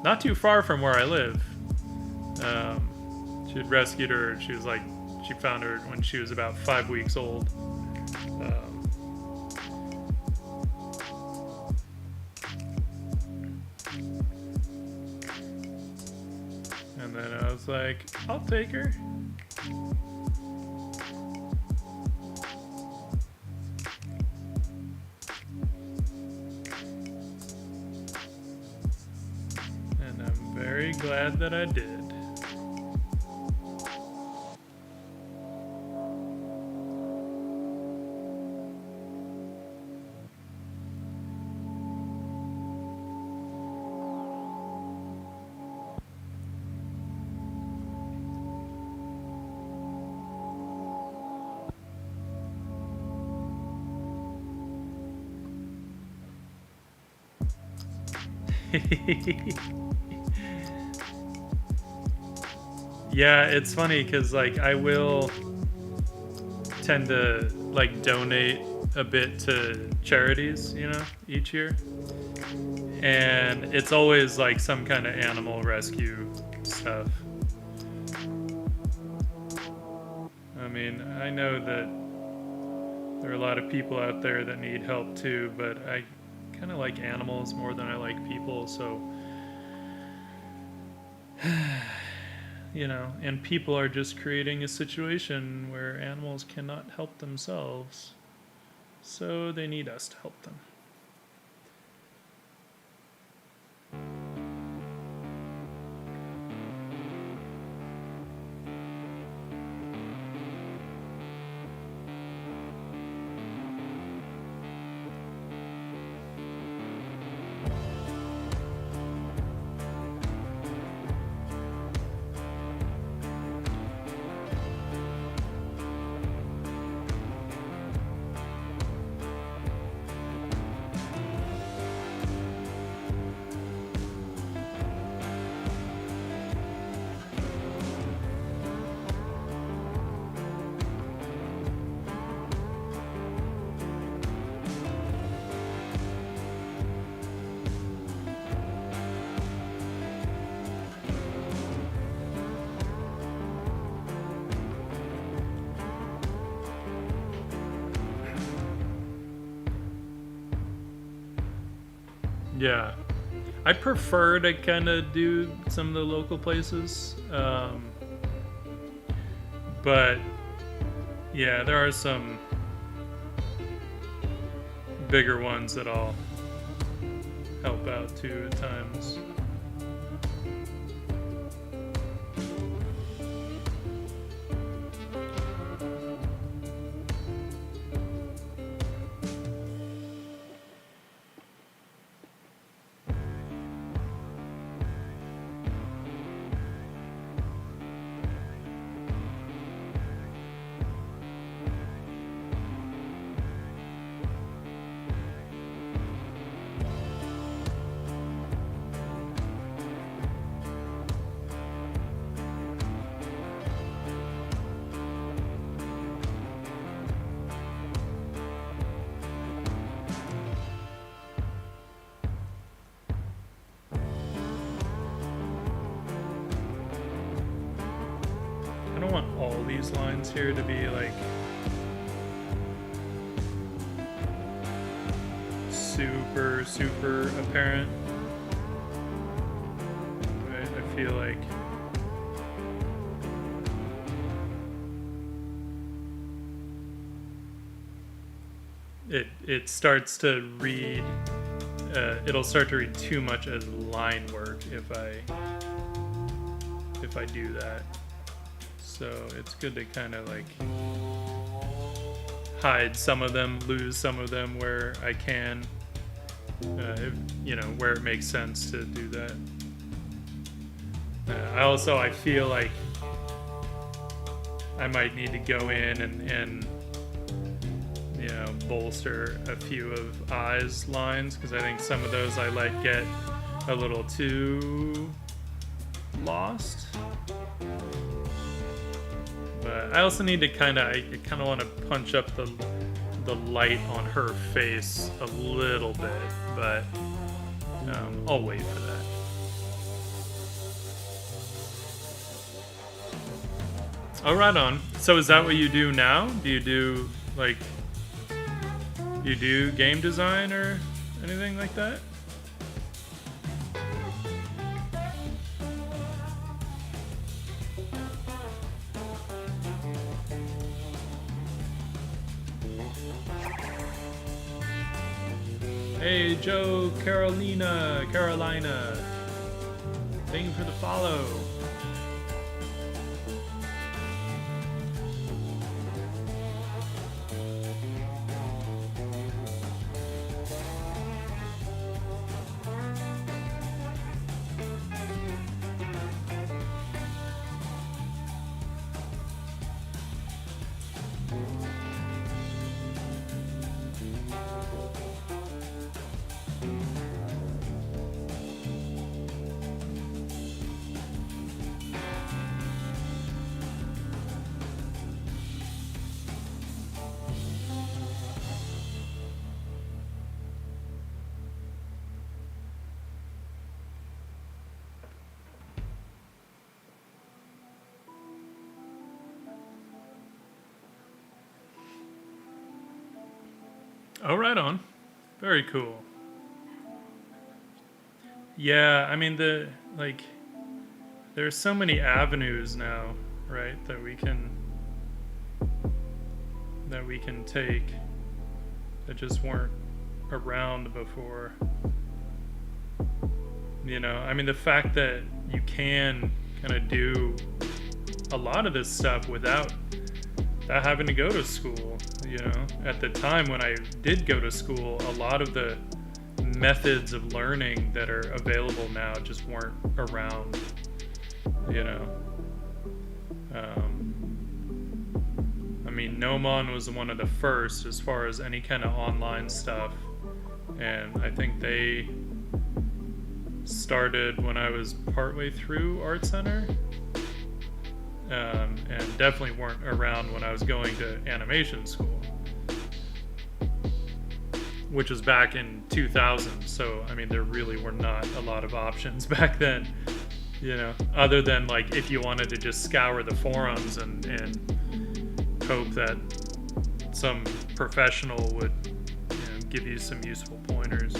not too far from where I live. She had rescued her. She was like, she found her when she was about 5 weeks old. And then I was like, I'll take her. And I'm very glad that I did. Yeah, it's funny because like I will tend to like donate a bit to charities, you know, each year, and it's always like some kind of animal rescue stuff. I mean, I know that there are a lot of people out there that need help too, but I kind of like animals more than I like people, so you know, and people are just creating a situation where animals cannot help themselves, so they need us to help them. Yeah. I prefer to kind of do some of the local places. But yeah, there are some bigger ones that I'll help out too at times. I don't want all these lines here to be like super apparent. Right? I feel like it starts to read. It'll start to read too much as line work if I do that. So it's good to kind of like hide some of them, lose some of them where I can, where it makes sense to do that. I feel like I might need to go in and bolster a few of I's lines, because I think some of those I let get a little too lost. But I also need to kind of want to punch up the light on her face a little bit, but I'll wait for that. Oh, right on. So is that what you do now? Do you do game design or anything like that? Hey, Joe, Carolina. Thank you for the follow. Oh, right on. Very cool. Yeah, I mean there's so many avenues now, right, that we can take that just weren't around before. I mean the fact that you can kind of do a lot of this stuff without having to go to school. At the time when I did go to school, a lot of the methods of learning that are available now just weren't around. I mean, Gnomon was one of the first as far as any kind of online stuff, and I think they started when I was partway through Art Center. And definitely weren't around when I was going to animation school, which was back in 2000. So, I mean, there really were not a lot of options back then, other than like if you wanted to just scour the forums and hope that some professional would give you some useful pointers.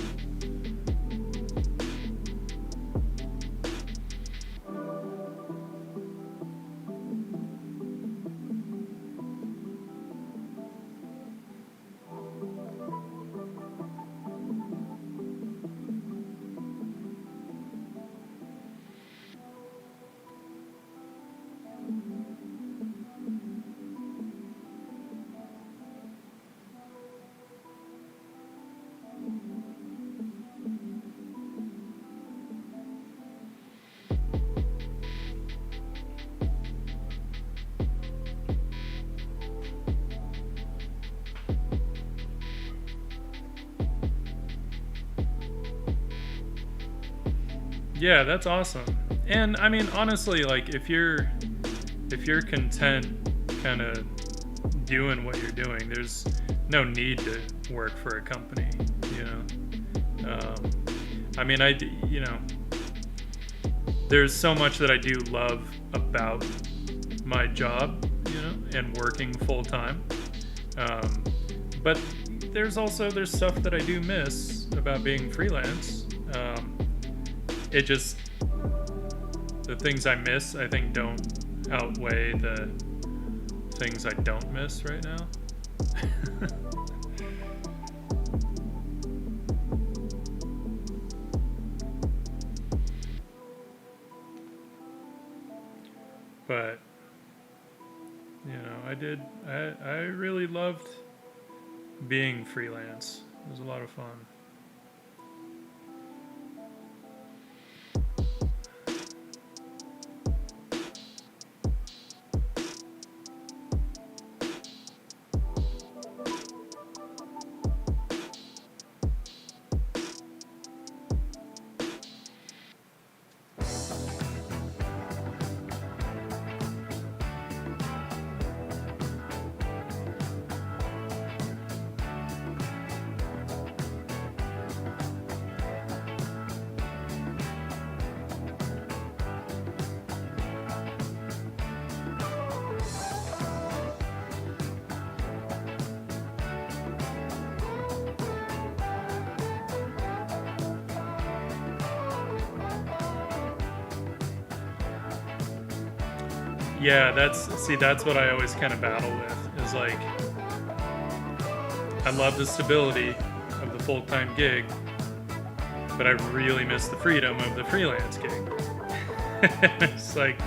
Yeah, that's awesome. And I mean, honestly, like if you're content kind of doing what you're doing, there's no need to work for a company, you know. I mean, you know, there's so much that I do love about my job, you know, and working full time. But there's stuff that I do miss about being freelance. It just, the things I miss, I think, don't outweigh the things I don't miss right now. But, you know, I really loved being freelance. It was a lot of fun. Yeah, that's what I always kind of battle with, is like, I love the stability of the full-time gig, but I really miss the freedom of the freelance gig. It's like,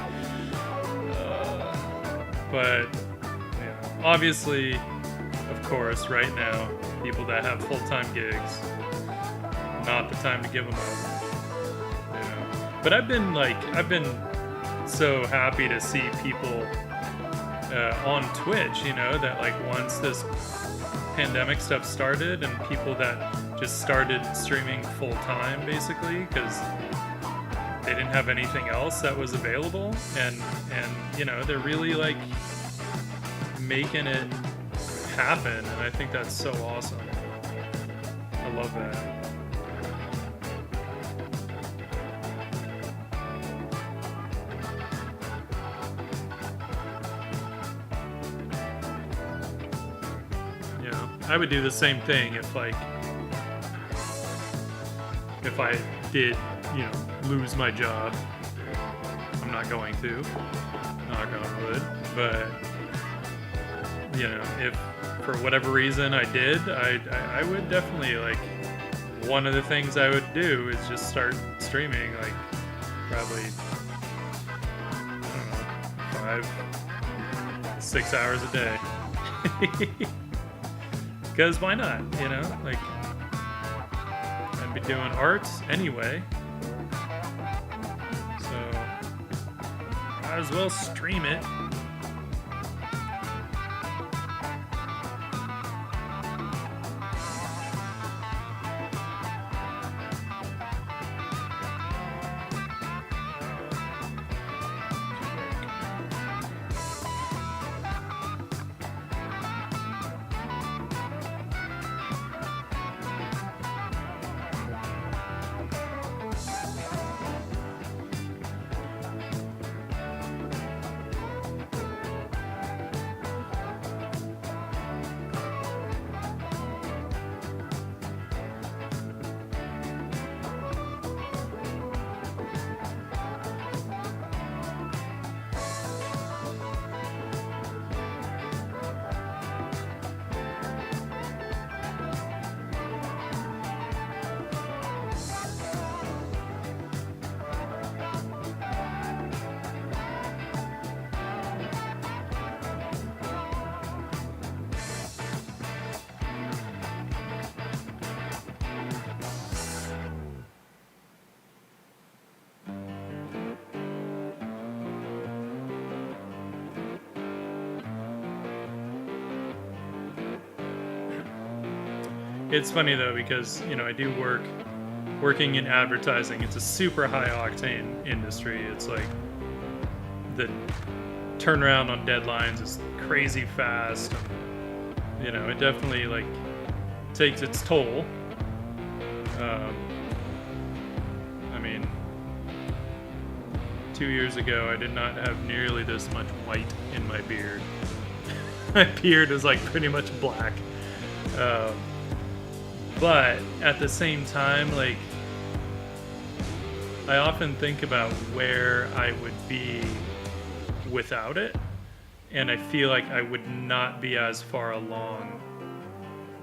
but you know, obviously, of course, right now, people that have full-time gigs, not the time to give them up. You know, but I've been so happy to see people on Twitch, you know, that like once this pandemic stuff started, and people that just started streaming full time basically because they didn't have anything else that was available, and you know, they're really like making it happen, and I think that's so awesome. I love that. I would do the same thing if I did, you know, lose my job. I'm not going to, knock on wood, but you know, if for whatever reason I did, I would definitely, like, one of the things I would do is just start streaming, like, probably, I don't know, 5-6 hours a day. Because why not, you know? Like, I'd be doing art anyway. So, might as well stream it. It's funny though, because, you know, I do work working in advertising, it's a super high octane industry. It's like the turnaround on deadlines is crazy fast. You know, it definitely like takes its toll. I mean, 2 years ago, I did not have nearly this much white in my beard. My beard is like pretty much black. But at the same time, like, I often think about where I would be without it, and I feel like I would not be as far along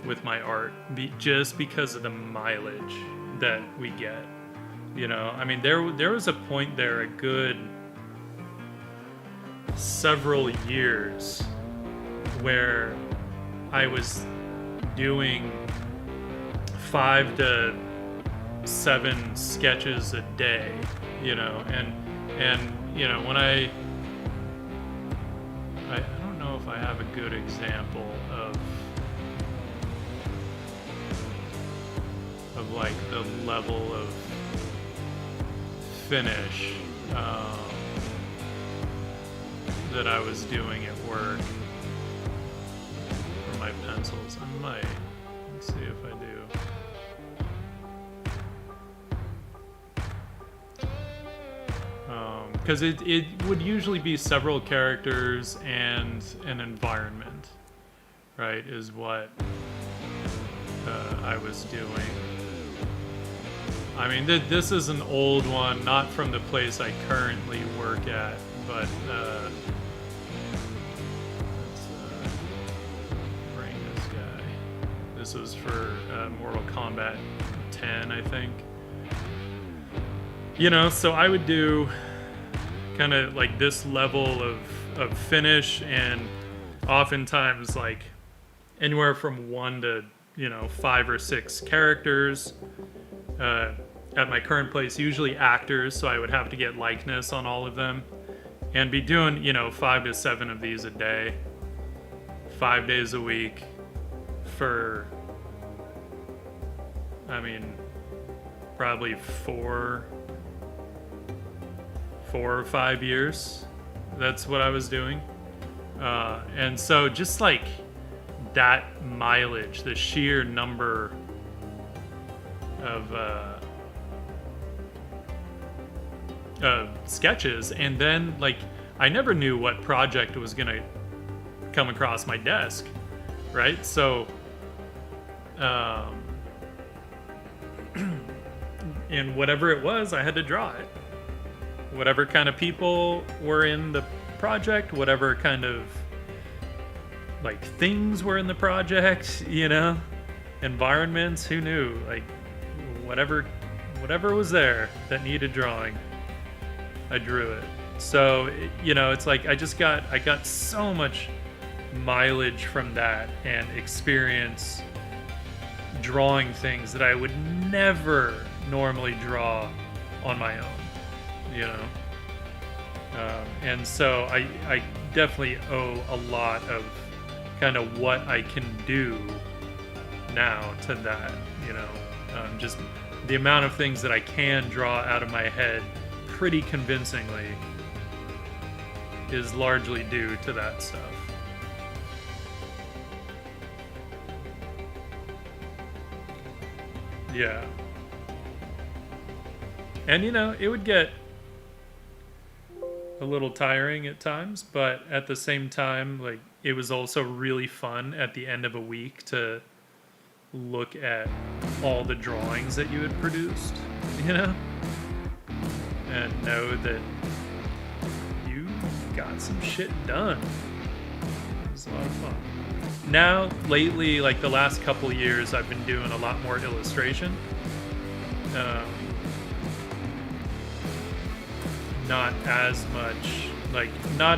with my art just because of the mileage that we get. You know, I mean, there was a point there, a good several years, where I was doing 5 to 7 sketches a day, you know, and you know, when I don't know if I have a good example of like the level of finish that I was doing at work for my pencils. I might. Let's see if I do. Because it would usually be several characters and an environment, right, is what I was doing. I mean, this is an old one, not from the place I currently work at, but let's bring this guy. This was for Mortal Kombat 10, I think. You know, so I would do kind of like this level of finish, and oftentimes like anywhere from 1 to, you know, 5 or 6 characters. At my current place, usually actors, so I would have to get likeness on all of them, and be doing, you know, 5 to 7 of these a day, 5 days a week, for, I mean, probably 4 or 5 years. That's what I was doing. And so just like that mileage, the sheer number of sketches, and then like I never knew what project was gonna come across my desk, right? So and whatever it was, I had to draw it. Whatever kind of people were in the project, whatever kind of like things were in the project, you know, environments, who knew, like whatever was there that needed drawing, I drew it. So, you know, it's like I got so much mileage from that and experience drawing things that I would never normally draw on my own, you know. And so I definitely owe a lot of kind of what I can do now to that, you know. Just the amount of things that I can draw out of my head pretty convincingly is largely due to that stuff. Yeah. And you know, it would get a little tiring at times, but at the same time, like, it was also really fun at the end of a week to look at all the drawings that you had produced, you know, and know that you got some shit done. It was a lot of fun. Now, lately, like the last couple years, I've been doing a lot more illustration. Not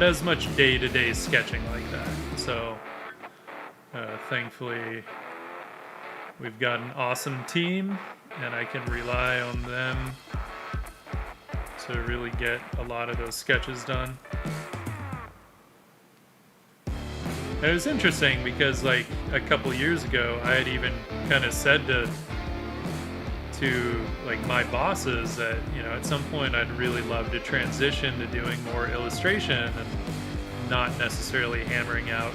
as much day-to-day sketching like that. So, thankfully, we've got an awesome team, and I can rely on them to really get a lot of those sketches done. And it was interesting because, like, a couple years ago, I had even kind of said to to like my bosses that, you know, at some point I'd really love to transition to doing more illustration and not necessarily hammering out,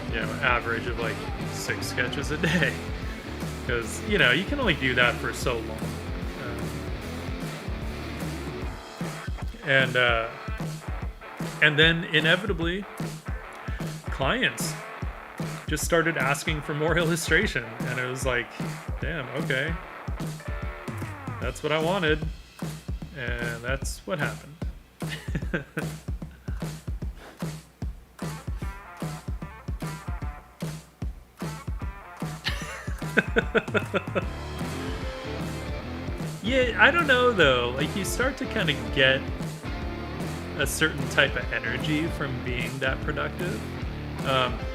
you know, average of like 6 sketches a day, because, you know, you can only do that for so long. And then inevitably clients just started asking for more illustration, and it was like, damn, okay, that's what I wanted, and that's what happened. Yeah, I don't know though, like you start to kind of get a certain type of energy from being that productive.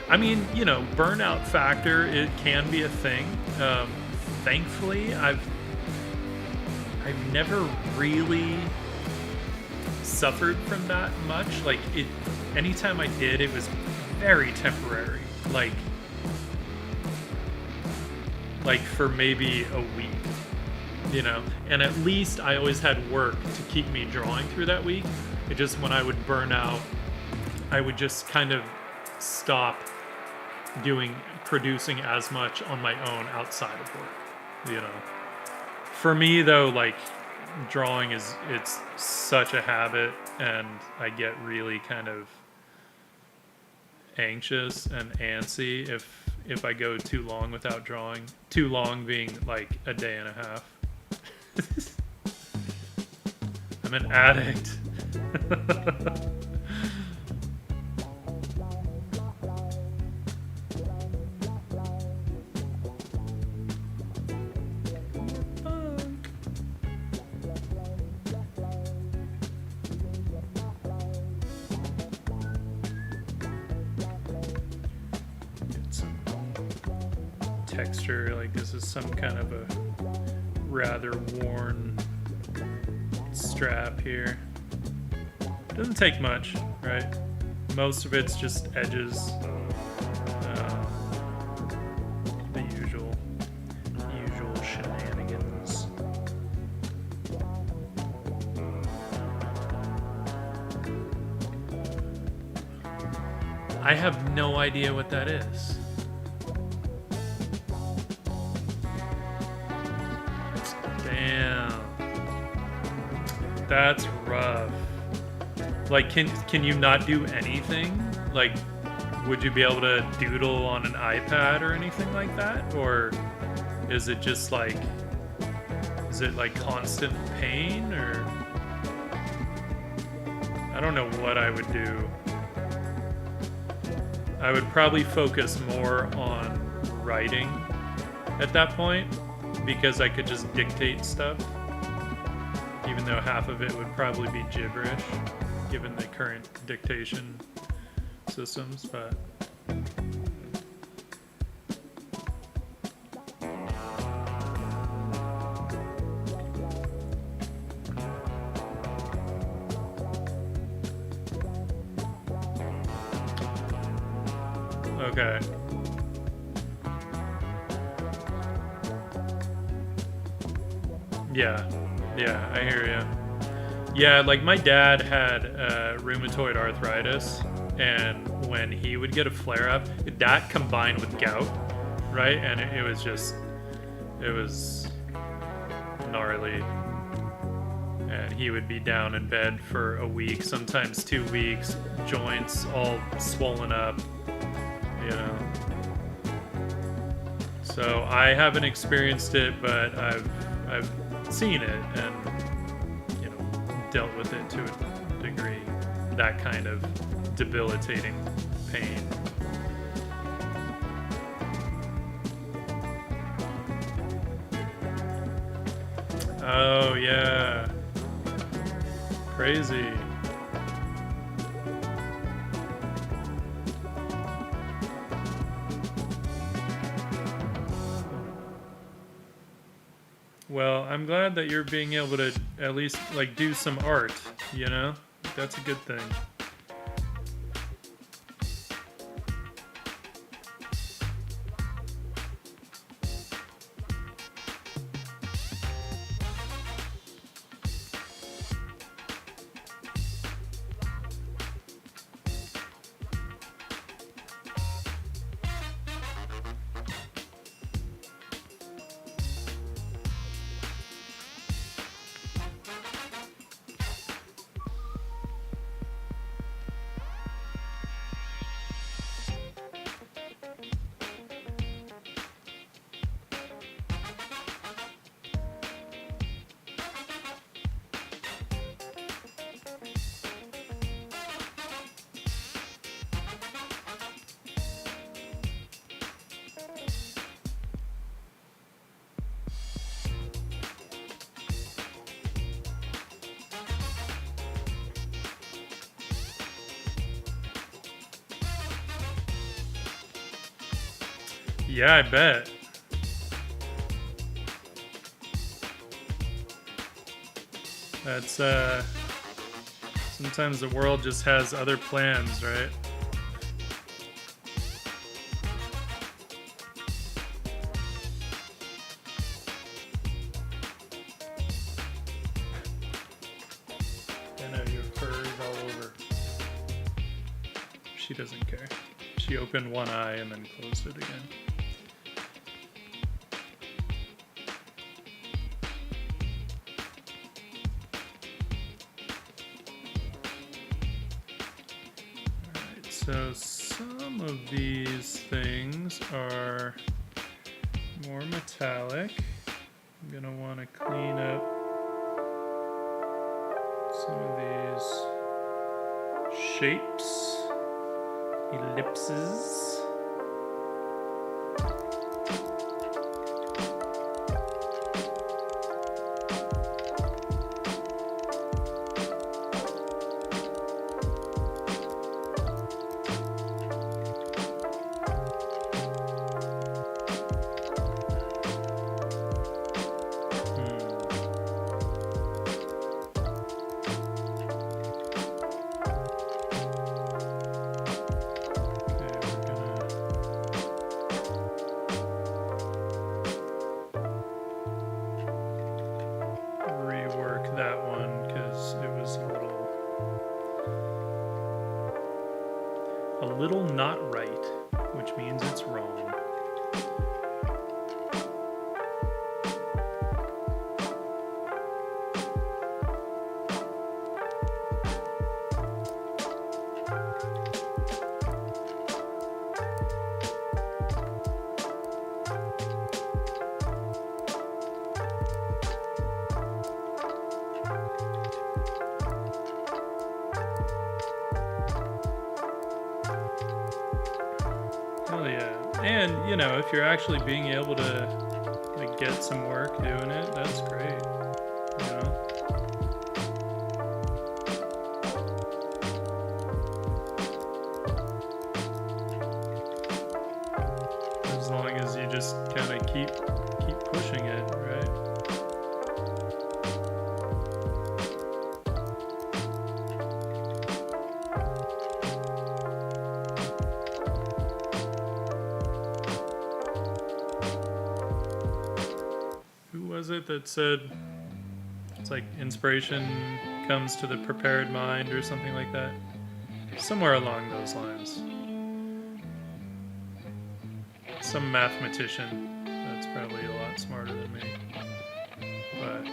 I mean, you know, burnout factor, it can be a thing. Thankfully, I've never really suffered from that much. Like, anytime I did, it was very temporary. Like for maybe a week, you know? And at least I always had work to keep me drawing through that week. It just, when I would burn out, I would just kind of stop producing as much on my own outside of work, you know. For me though, like, drawing it's such a habit, and I get really kind of anxious and antsy if I go too long without drawing. Too long being like a day and a half. I'm an addict. Texture, like this is some kind of a rather worn strap here. Doesn't take much, right? Most of it's just edges. The usual shenanigans. I have no idea what that is. Damn. That's rough. Like, can you not do anything? Like, would you be able to doodle on an iPad or anything like that? Or is it just like, is it like constant pain? Or I don't know what I would do. I would probably focus more on writing at that point, because I could just dictate stuff, even though half of it would probably be gibberish given the current dictation systems. But okay. Yeah, I hear you. Yeah, like my dad had rheumatoid arthritis, and when he would get a flare-up, that combined with gout, right? And it was gnarly. And he would be down in bed for a week, sometimes 2 weeks, joints all swollen up, you know. So I haven't experienced it, but I've seen it and, you know, dealt with it to a degree. That kind of debilitating pain. Oh yeah, crazy. Well, I'm glad that you're being able to at least like do some art, you know? That's a good thing. Yeah, I bet. That's, sometimes the world just has other plans, right? I know your fur is all over. She doesn't care. She opened one eye and then closed it again. So some of these things are more metallic. I'm going to want to clean up some of these shapes, ellipses. Not right, which means it's wrong. Hell yeah. And, you know, if you're actually being able to like, get some work doing it, that's great. You know? As long as you just kind of keep pushing it, right? Was it that said it's like inspiration comes to the prepared mind or something like that? Somewhere along those lines. Some mathematician that's probably a lot smarter than me. But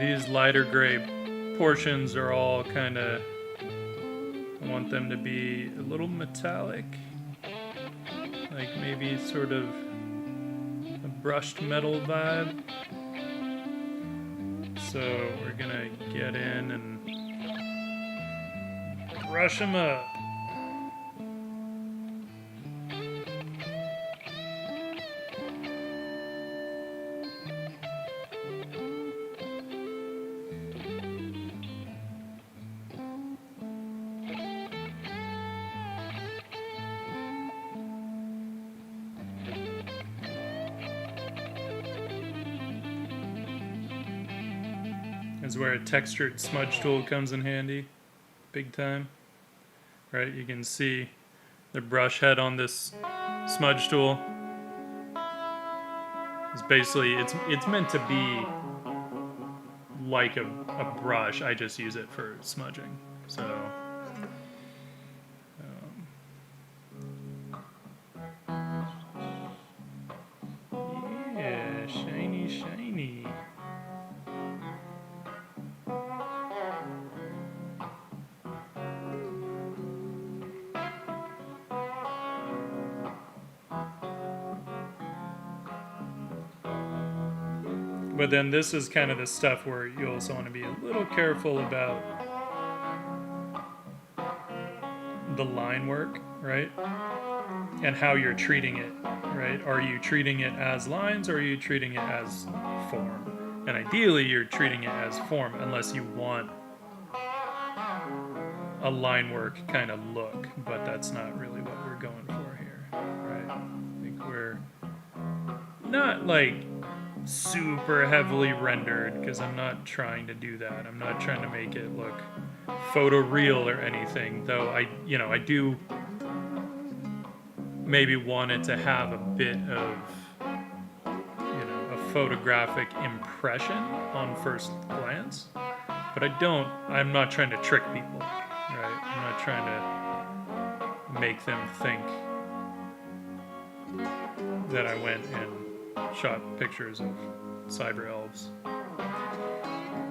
these lighter gray portions are all kind of, I want them to be a little metallic, like maybe sort of a brushed metal vibe. So we're gonna get in and brush them up. Is where a textured smudge tool comes in handy, big time. Right, you can see the brush head on this smudge tool. It's basically, it's meant to be like a brush. I just use it for smudging. So shiny. But then this is kind of the stuff where you also want to be a little careful about the line work, right? And how you're treating it, right? Are you treating it as lines or are you treating it as form? And ideally you're treating it as form unless you want a line work kind of look, but that's not really what we're going for here, right? I think we're not like super heavily rendered because I'm not trying to do that. I'm not trying to make it look photoreal or anything, though I do maybe want it to have a bit of a photographic impression on first glance, but I'm not trying to trick people, right? I'm not trying to make them think that I went and shot pictures of Cyber Elves.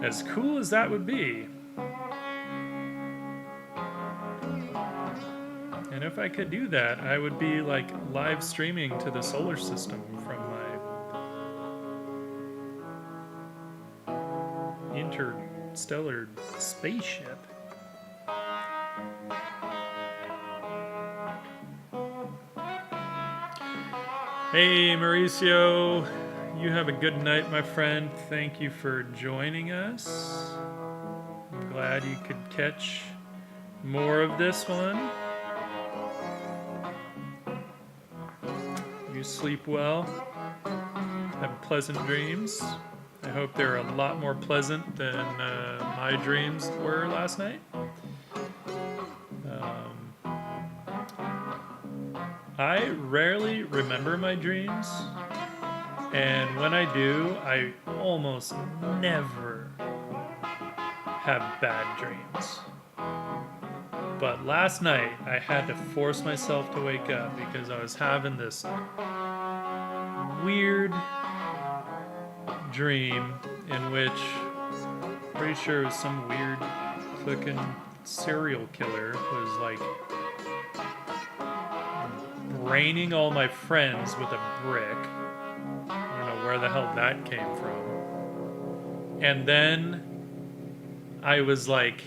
As cool as that would be. And if I could do that, I would be like live streaming to the solar system from my interstellar spaceship. Hey Mauricio, you have a good night, my friend. Thank you for joining us. I'm glad you could catch more of this one. You sleep well, have pleasant dreams. I hope they're a lot more pleasant than my dreams were last night. I rarely remember my dreams, and when I do, I almost never have bad dreams. But last night, I had to force myself to wake up because I was having this weird dream in which I'm pretty sure it was some weird fucking serial killer was like braining all my friends with a brick. I don't know where the hell that came from. And then I was like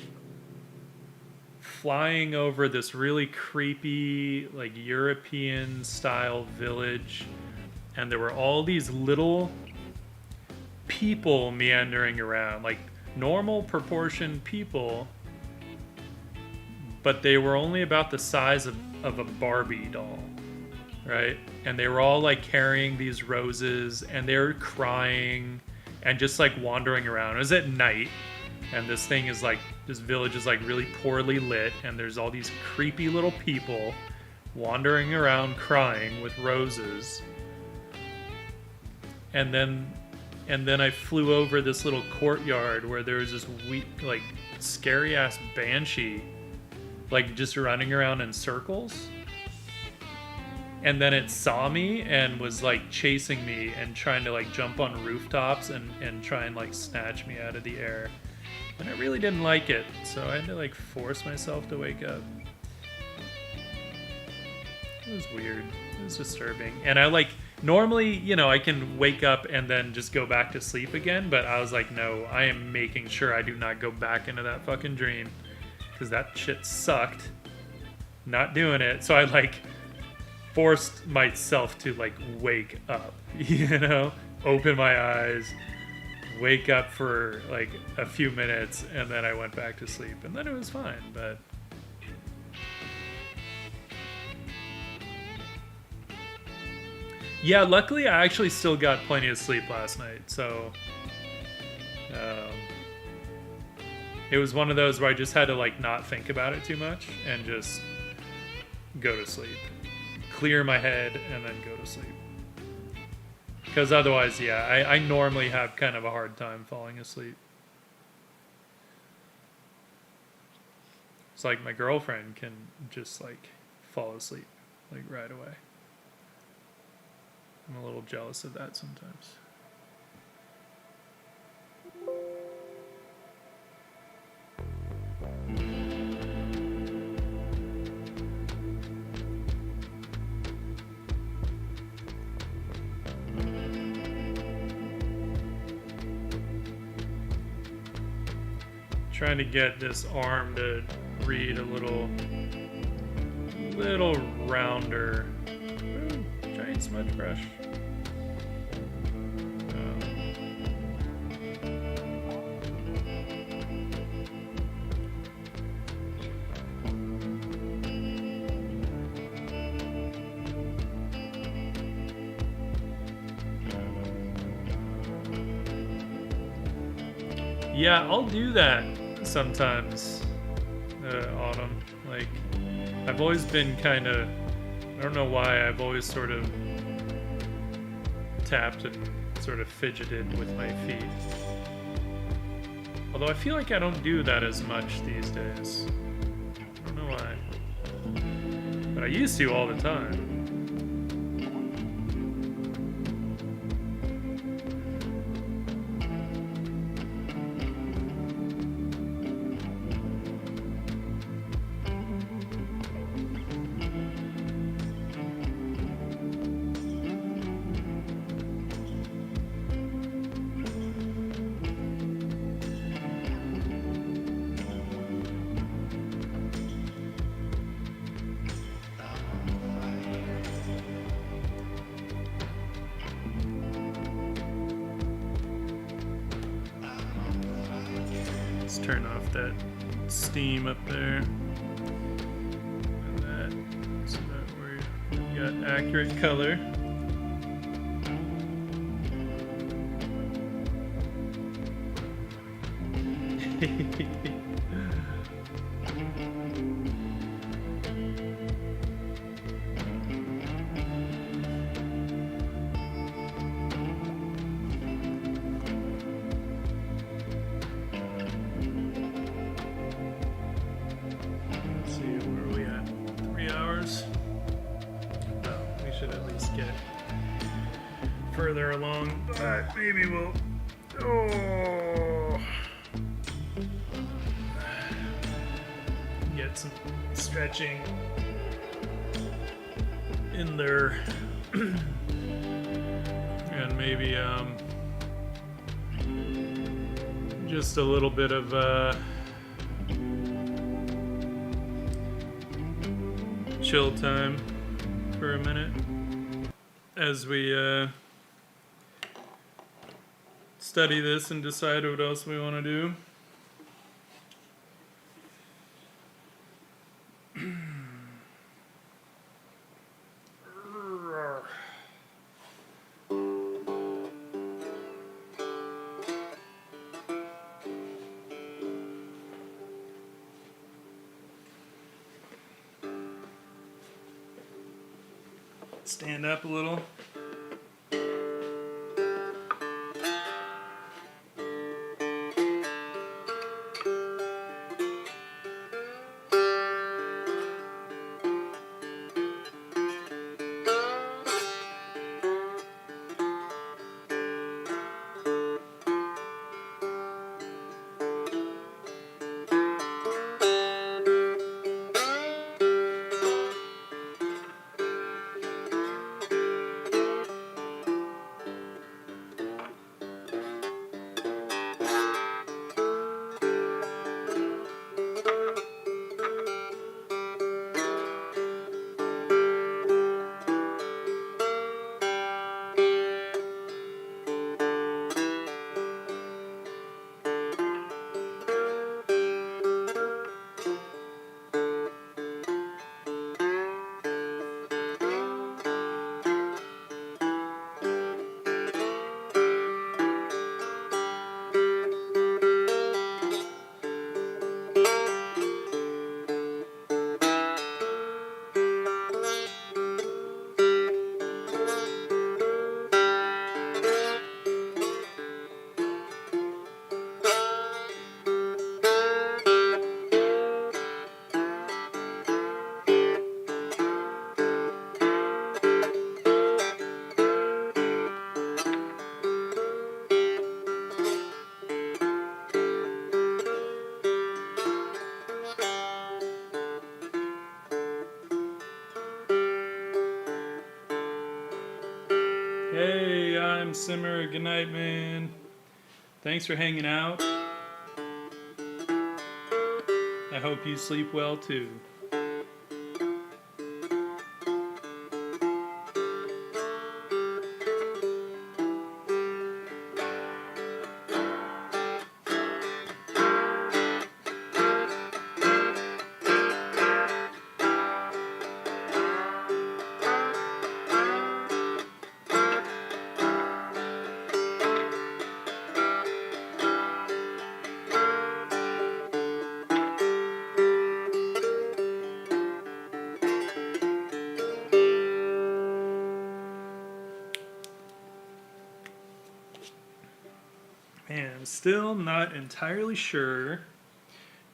flying over this really creepy, like European style village, and there were all these little people meandering around, like normal proportioned people, but they were only about the size of a Barbie doll, right? And they were all like carrying these roses, and they were crying and just like wandering around. It was at night, and this village is like really poorly lit, and there's all these creepy little people wandering around crying with roses. And then I flew over this little courtyard where there was this like scary ass banshee, like just running around in circles. And then it saw me and was like chasing me and trying to like jump on rooftops and try and like snatch me out of the air. And I really didn't like it, so I had to like force myself to wake up. It was weird. It was disturbing. And I like, normally, I can wake up and then just go back to sleep again, but I was like, no, I am making sure I do not go back into that fucking dream, because that shit sucked. Not doing it. So I like forced myself to like wake up, open my eyes, wake up for like a few minutes, and then I went back to sleep, and then it was fine. But yeah, luckily I actually still got plenty of sleep last night, so it was one of those where I just had to like not think about it too much and just go to sleep, clear my head, and then go to sleep. Because otherwise, yeah, I normally have kind of a hard time falling asleep. It's like my girlfriend can just like fall asleep like right away. I'm a little jealous of that sometimes. trying to get this arm to read a little rounder. Ooh, giant smudge brush. Yeah, I'll do that sometimes, Autumn. Like, I've always been kind of, I don't know why, I've always sort of tapped and sort of fidgeted with my feet. Although I feel like I don't do that as much these days. I don't know why. But I used to all the time. Turn off that steam up there, and that, so that we got accurate color. Further along, but maybe we'll get some stretching in there, and maybe just a little bit of chill time for a minute as we study this and decide what else we want to do. Stand up a little. Hey, I'm Simmer. Good night, man. Thanks for hanging out. hope you sleep well too. Man, I'm still not entirely sure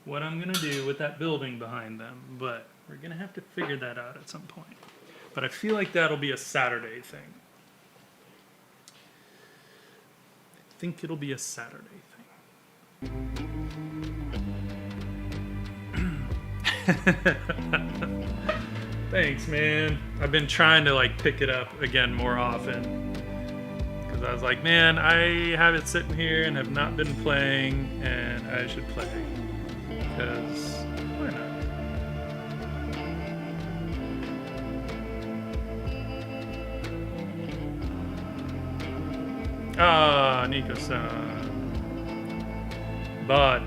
what I'm going to do with that building behind them, but we're going to have to figure that out at some point. But I feel like that'll be a Saturday thing. I think it'll be a Saturday thing. Thanks, man. I've been trying to like pick it up again more often. I was like, man, I have it sitting here and have not been playing, and I should play. Because, why not? Ah, Nico-san. But,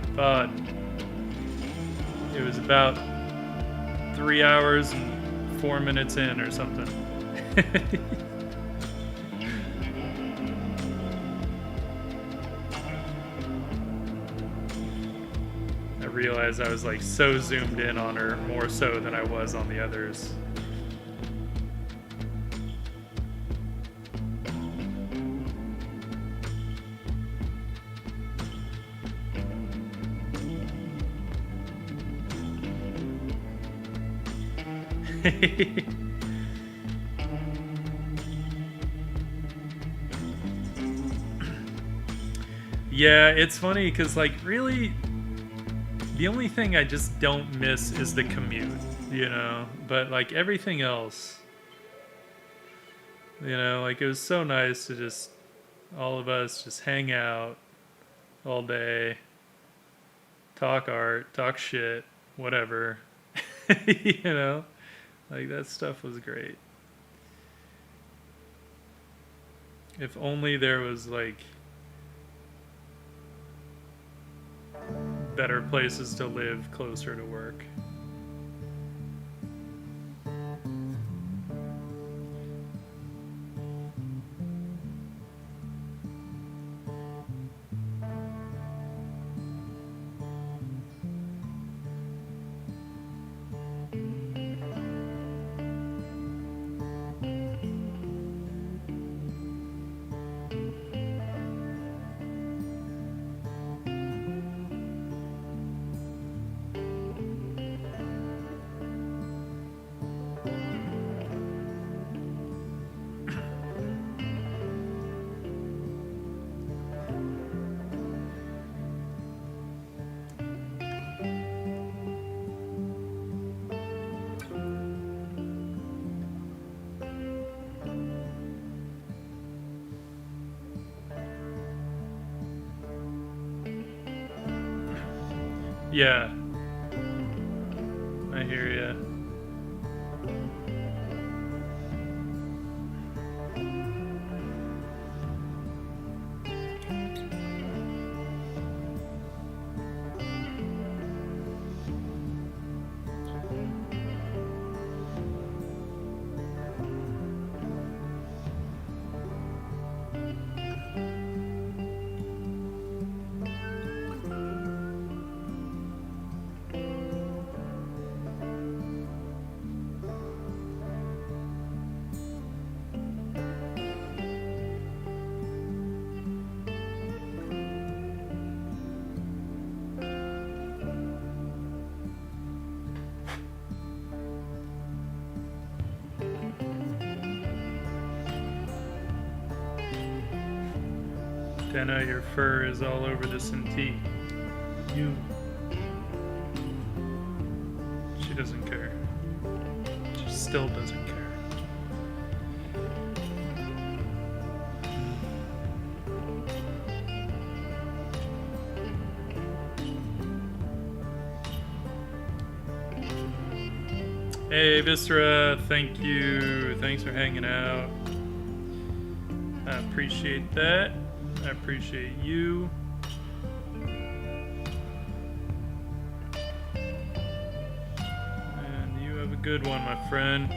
it was about 3 hours and 4 minutes in or something. Realized I was like so zoomed in on her, more so than I was on the others. Yeah, it's funny because like really the only thing I just don't miss is the commute, you know, but like everything else, you know, like it was so nice to just, all of us just hang out all day, talk art, talk shit, whatever, you know, like that stuff was great. If only there was like better places to live closer to work. Yeah, I hear ya. Denna, your fur is all over the Cinti. You. She doesn't care. She still doesn't care. Hey, Viscera, thank you. Thanks for hanging out. I appreciate that. I appreciate you. And you have a good one, my friend.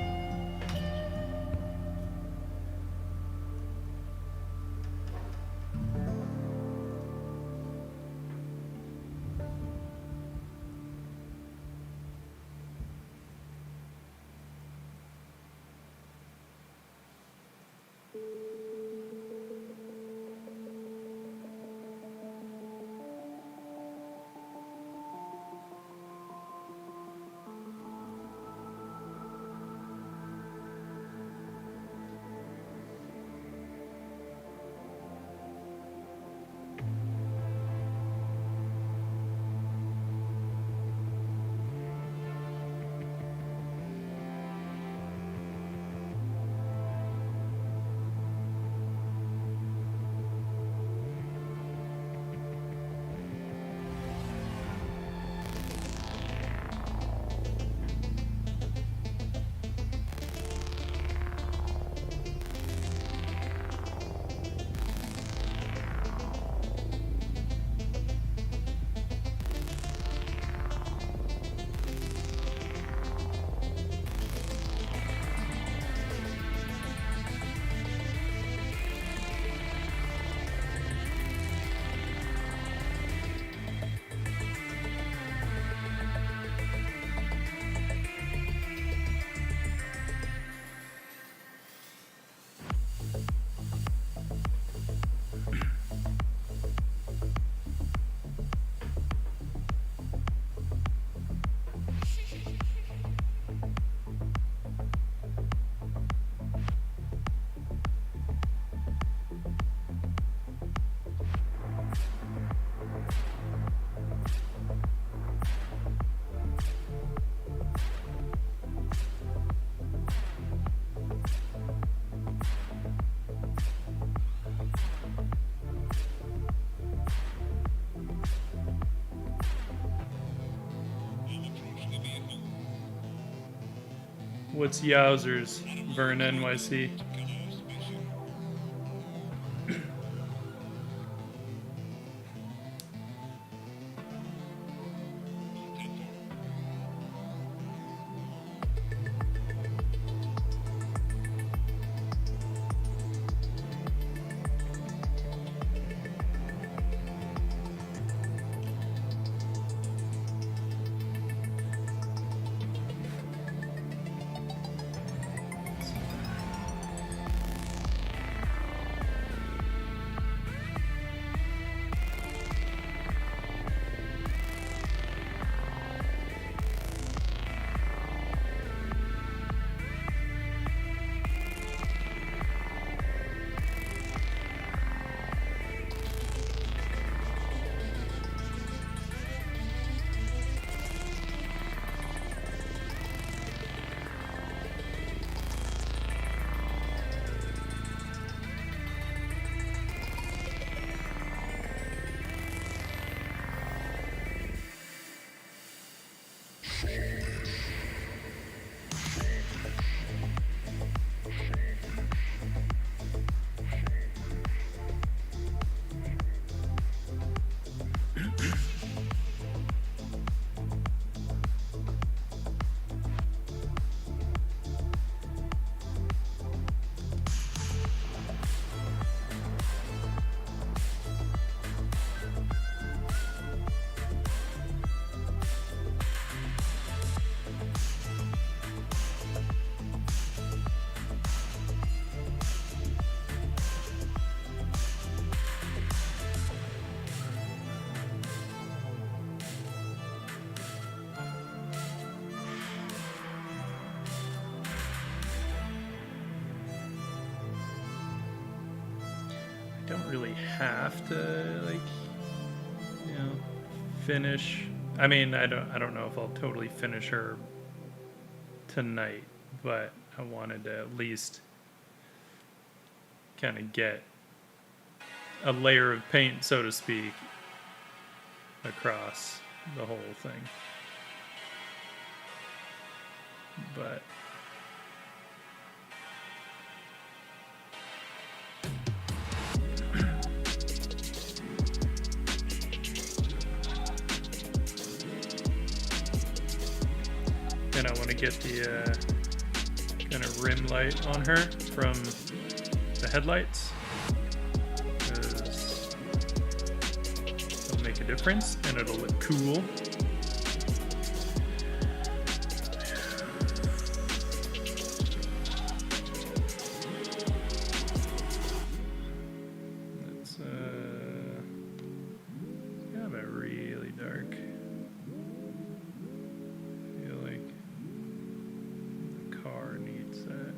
What's Yowzers, Vern NYC? Don't really have to, like, you know, finish. I mean, I don't know if I'll totally finish her tonight, but I wanted to at least kind of get a layer of paint, so to speak, across the whole thing. but and I want to get the kind of rim light on her from the headlights, because it'll make a difference and it'll look cool. It's kind of really dark. I feel like the car needs that.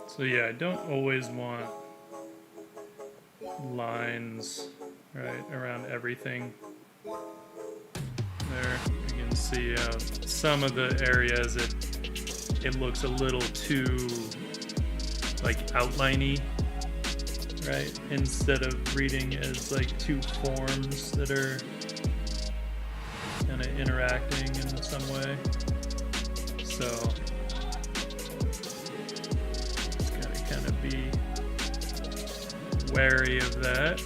So yeah, I don't always want lines right around everything. There, you can see some of the areas it looks a little too like outliney, right? Instead of reading as like two forms that are kind of interacting in some way. So be wary of that.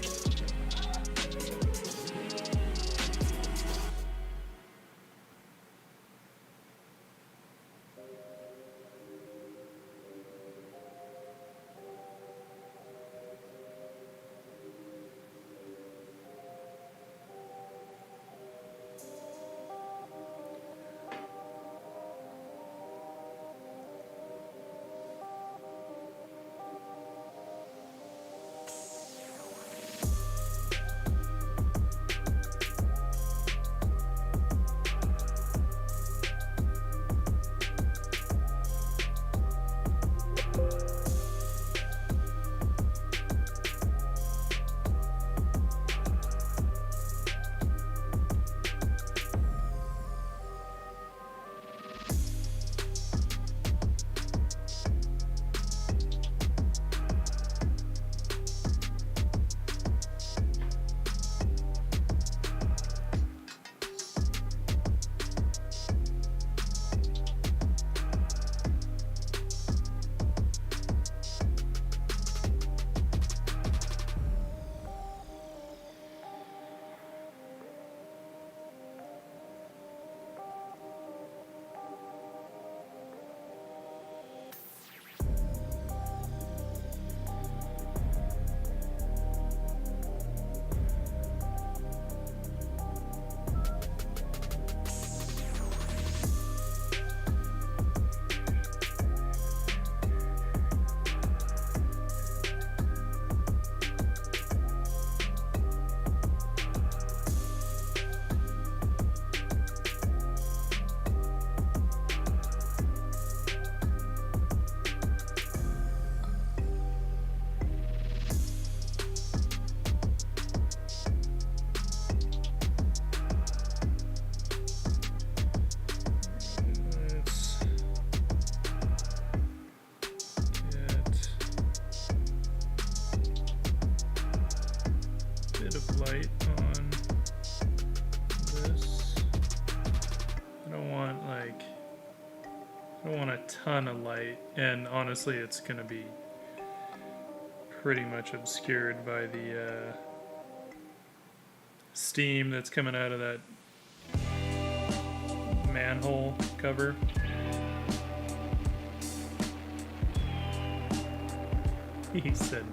bit of light on this. I don't want a ton of light, and honestly it's gonna be pretty much obscured by the steam that's coming out of that manhole cover. He said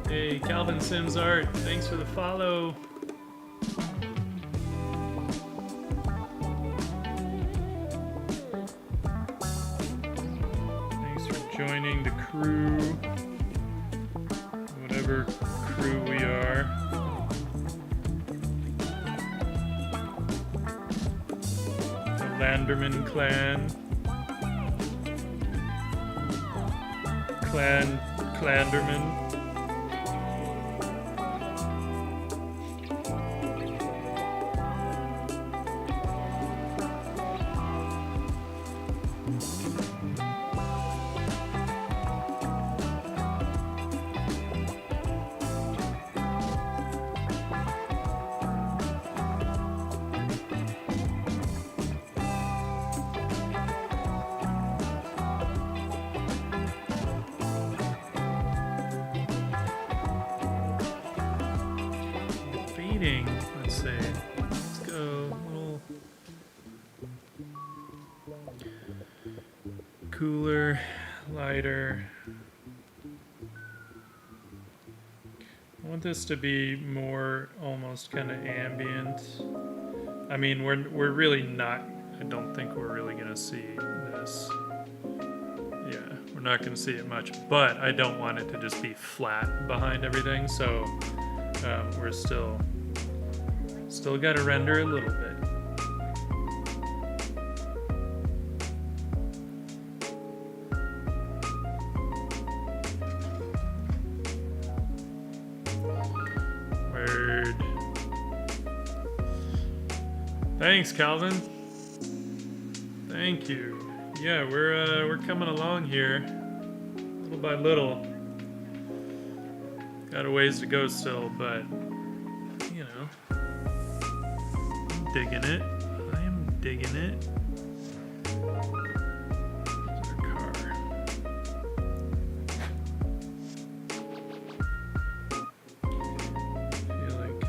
Hey, Calvin Sims Art, thanks for the follow. Thanks for joining the crew, whatever crew we are. The Landerman clan. Clanderman. Let's see. Let's go a little cooler, lighter. I want this to be more almost kind of ambient. I mean, we're really not. I don't think we're really gonna see this. Yeah, we're not gonna see it much. But I don't want it to just be flat behind everything. So we're still got to render a little bit. Word. Thanks, Calvin. Thank you. Yeah, we're coming along here, little by little. Got a ways to go still, but you know. Digging it. I am digging it. There's our car. I feel like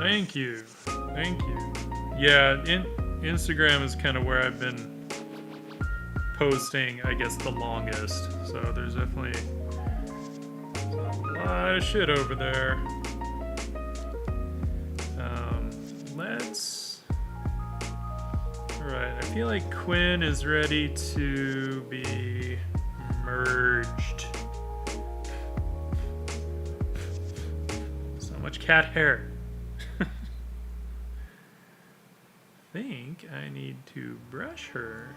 Thank you. Thank you. Yeah, Instagram is kind of where I've been posting, I guess, the longest. So there's definitely a lot of shit over there. Alright, I feel like Quinn is ready to be merged. So much cat hair. I think I need to brush her.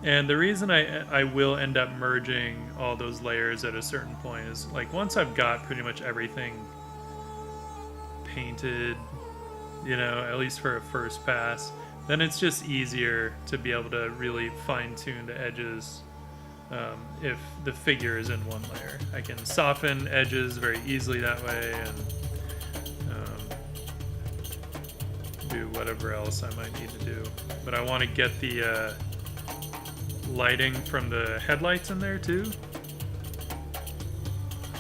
And the reason I will end up merging all those layers at a certain point is, like, once I've got pretty much everything painted, you know, at least for a first pass, then it's just easier to be able to really fine-tune the edges if the figure is in one layer. I can soften edges very easily that way, and do whatever else I might need to do. But I want to get the lighting from the headlights in there too,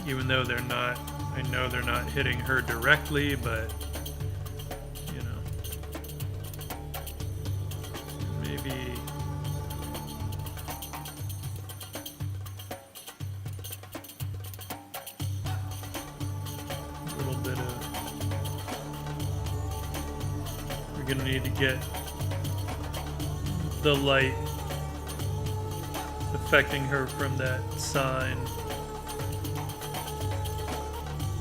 even though they're not, I know they're not hitting her directly, but you know, maybe a little bit of, we're gonna need to get the light affecting her from that sign.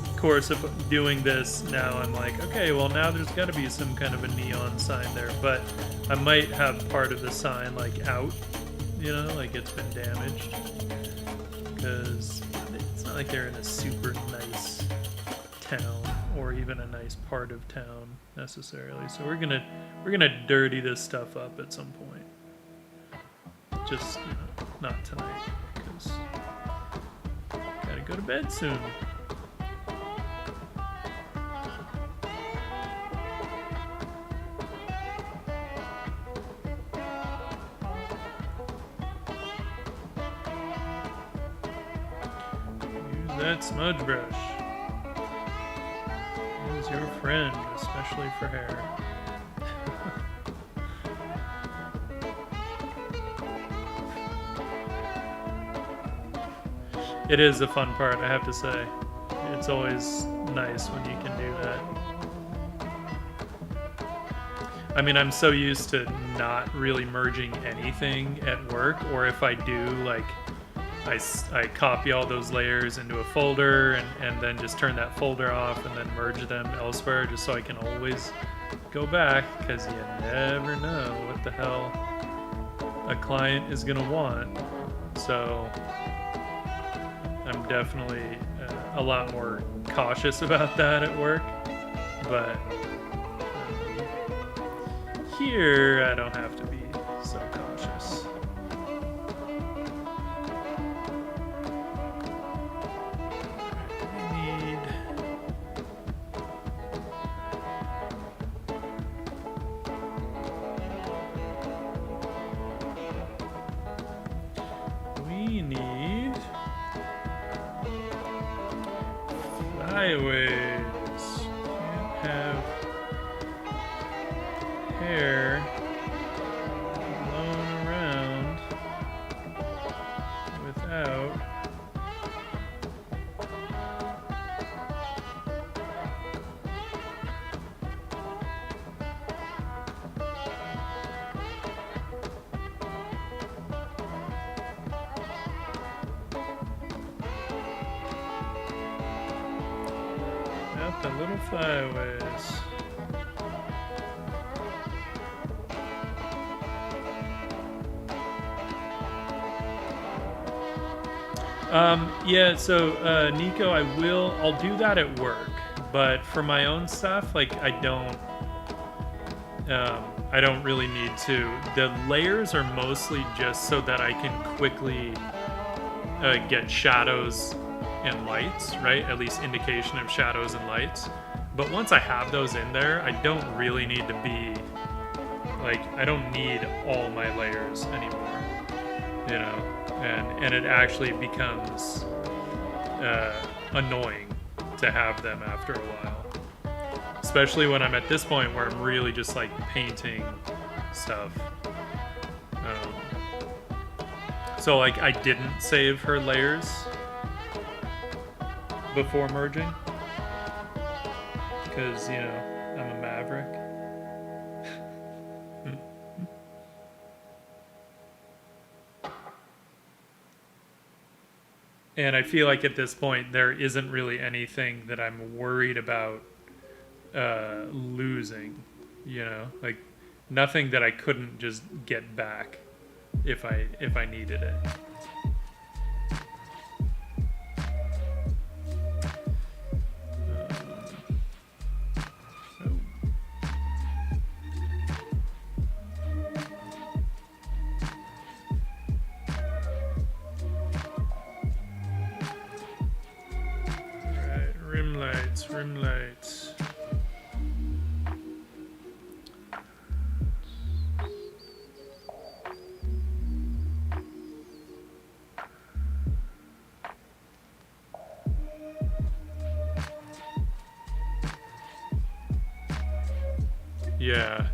Of course, if I'm doing this now, I'm like, okay, well now there's got to be some kind of a neon sign there, but I might have part of the sign like out, you know, like it's been damaged, because it's not like they're in a super nice town or even a nice part of town necessarily. So we're gonna dirty this stuff up at some point. Just, you know, not tonight, because gotta go to bed soon. Use that smudge brush. It is your friend, especially for hair. It is a fun part, I have to say. It's always nice when you can do that. I mean, I'm so used to not really merging anything at work, or if I do, like, I copy all those layers into a folder and then just turn that folder off and then merge them elsewhere, just so I can always go back, because you never know what the hell a client is gonna want. So I'm definitely a lot more cautious about that at work, but here I don't have to be so cautious. We need flyaways. Can't have hair blown around without the little flyaways. Yeah, so Nico, I'll do that at work, but for my own stuff, like I don't really need to. The layers are mostly just so that I can quickly get shadows and lights, right? At least indication of shadows and lights. But once I have those in there, I don't really need to be, like, I don't need all my layers anymore, you know? And it actually becomes annoying to have them after a while. Especially when I'm at this point where I'm really just like painting stuff. So like I didn't save her layers before merging. Because, you know, I'm a maverick. And I feel like at this point there isn't really anything that I'm worried about losing, you know, like nothing that I couldn't just get back if I needed it. Rim lights. Yeah.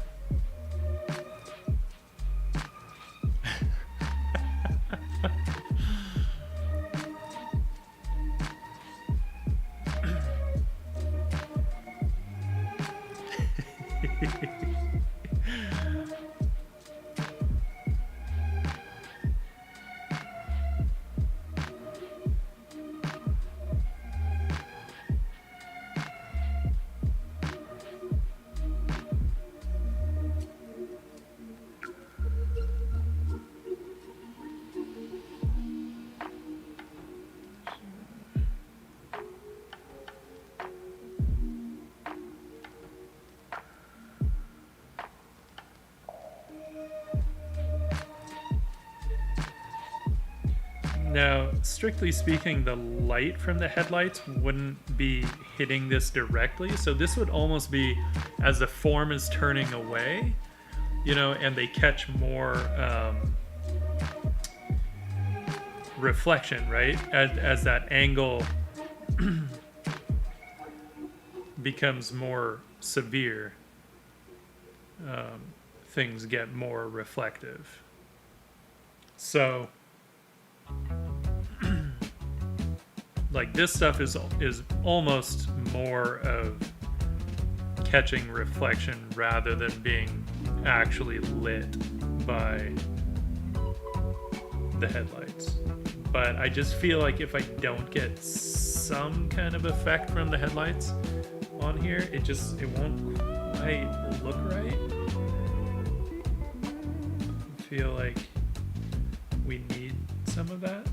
Now, strictly speaking, the light from the headlights wouldn't be hitting this directly, so this would almost be as the form is turning away, you know, and they catch more reflection, right? As that angle becomes more severe, things get more reflective. So like this stuff is almost more of catching reflection rather than being actually lit by the headlights. But I just feel like if I don't get some kind of effect from the headlights on here, it won't quite look right. I feel like we need some of that.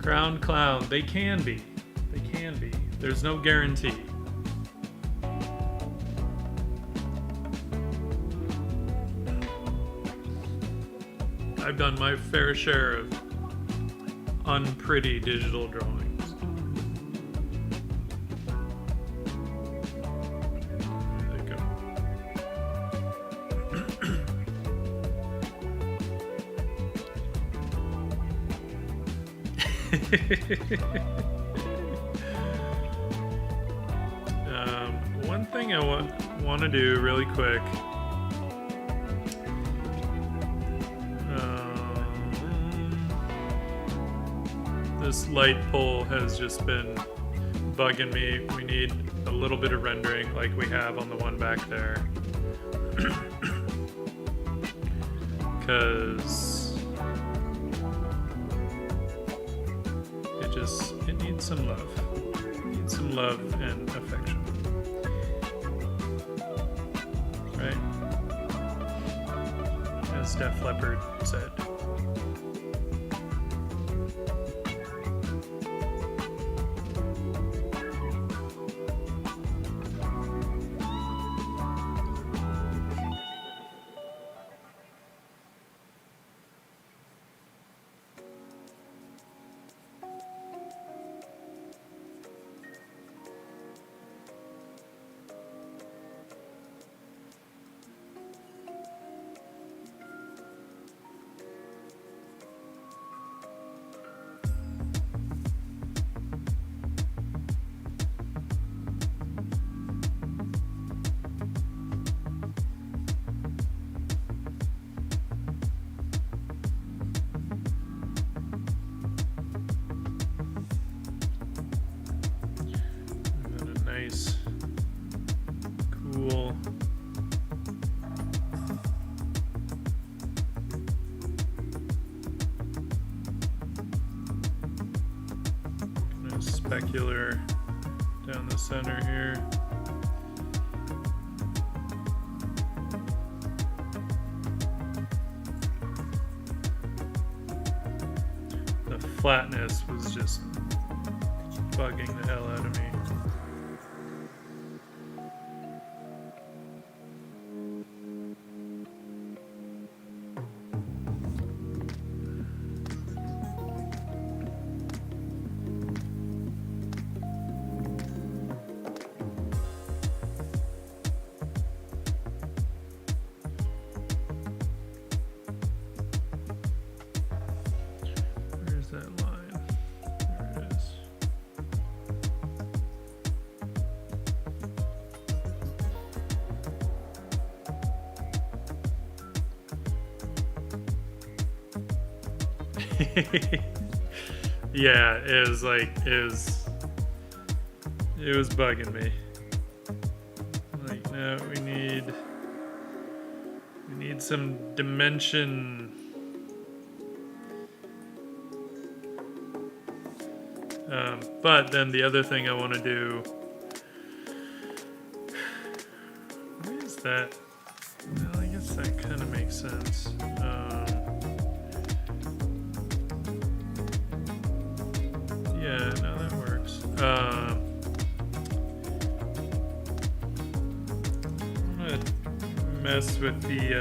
Crown clown, they can be. They can be. There's no guarantee. I've done my fair share of unpretty digital drawings. One thing I want to do really quick. This light pole has just been bugging me. We need a little bit of rendering like we have on the one back there. Because it needs some love. It needs some love and affection. Right? As Def Leppard said. Nice, cool. Kind of specular down the center here. The flatness was just bugging the hell out of me. That line. There it is. Yeah, it was bugging me. Like, no, we need some dimension. But then the other thing I want to do, what is that? Well, I guess that kind of makes sense. Yeah, no, that works. I'm gonna mess with the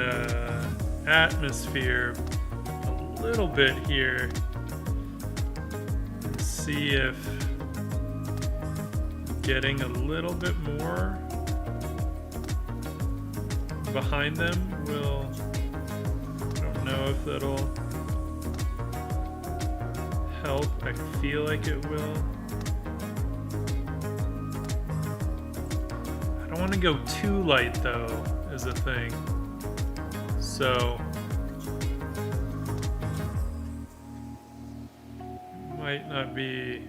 atmosphere a little bit here. See if getting a little bit more behind them will, I don't know if that'll help. I feel like it will. I don't want to go too light though, is a thing. So might not be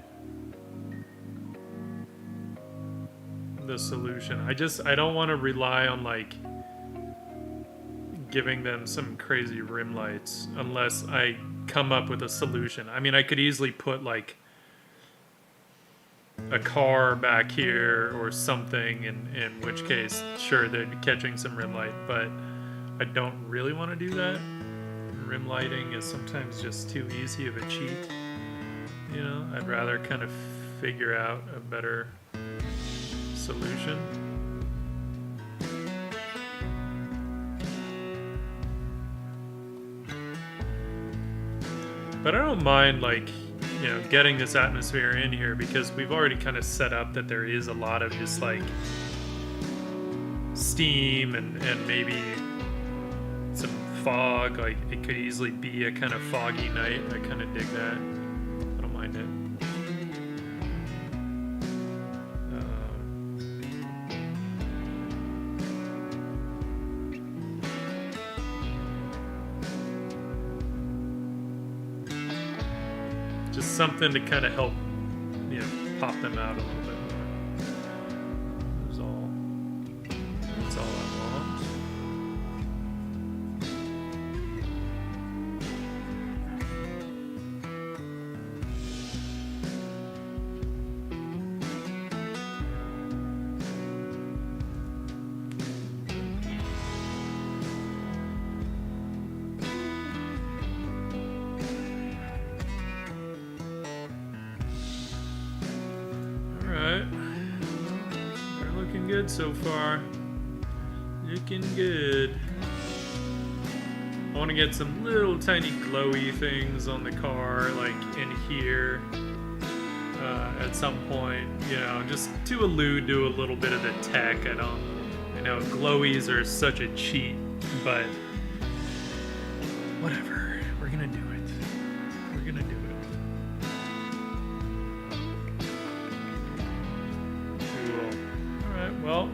the solution. I don't want to rely on like giving them some crazy rim lights unless I come up with a solution. I mean, I could easily put like a car back here or something, in which case, sure, they'd be catching some rim light, but I don't really want to do that. Rim lighting is sometimes just too easy of a cheat. You know, I'd rather kind of figure out a better solution. But I don't mind, like, you know, getting this atmosphere in here because we've already kind of set up that there is a lot of just like steam and maybe some fog. Like, it could easily be a kind of foggy night. I kind of dig that. I don't mind it. Just something to kind of help, you know, pop them out a little bit more. looking good so far. Looking good. I want to get some little tiny glowy things on the car, like in here, at some point, you know, just to allude to a little bit of the tech. I know glowies are such a cheat, but whatever. We're gonna do it. We're gonna do it. Cool. Alright, well,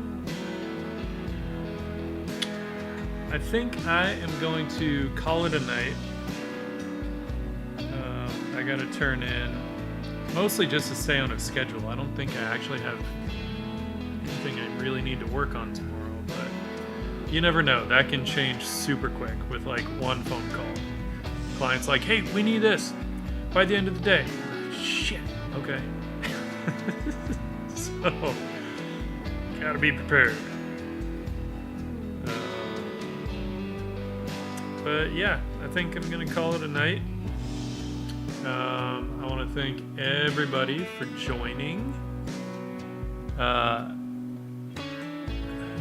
I think I am going to call it a night. I gotta turn in, mostly just to stay on a schedule. I don't think I actually have anything I really need to work on tomorrow, but you never know. That can change super quick with like one phone call. Client's like, hey, we need this by the end of the day. Shit, okay. So, gotta be prepared. But yeah, I think I'm gonna call it a night. I want to thank everybody for joining. Alright,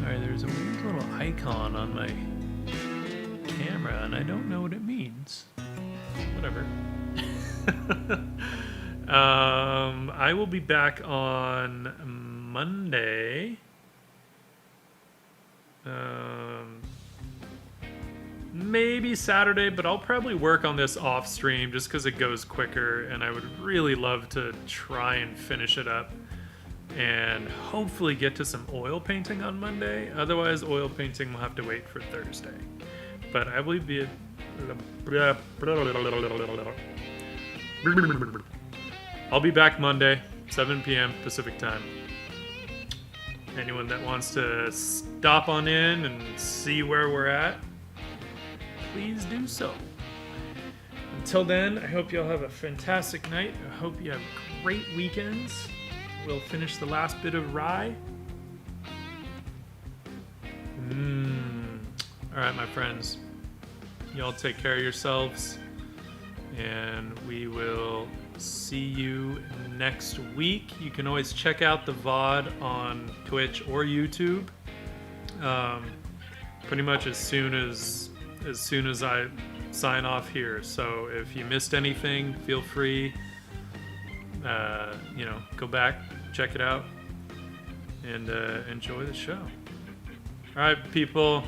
there's a weird little icon on my camera, and I don't know what it means. Whatever. I will be back on Monday. Maybe Saturday, but I'll probably work on this off stream just because it goes quicker, and I would really love to try and finish it up and hopefully get to some oil painting on Monday. Otherwise, oil painting will have to wait for Thursday. But I will be... I'll be back Monday, 7 p.m. Pacific time. Anyone that wants to stop on in and see where we're at, please do so. Until then, I hope y'all have a fantastic night. I hope you have great weekends. We'll finish the last bit of rye. Alright, my friends. Y'all take care of yourselves. And we will see you next week. You can always check out the VOD on Twitch or YouTube. Pretty much as soon as I sign off here. So if you missed anything, feel free, go back, check it out, and enjoy the show. All right, people.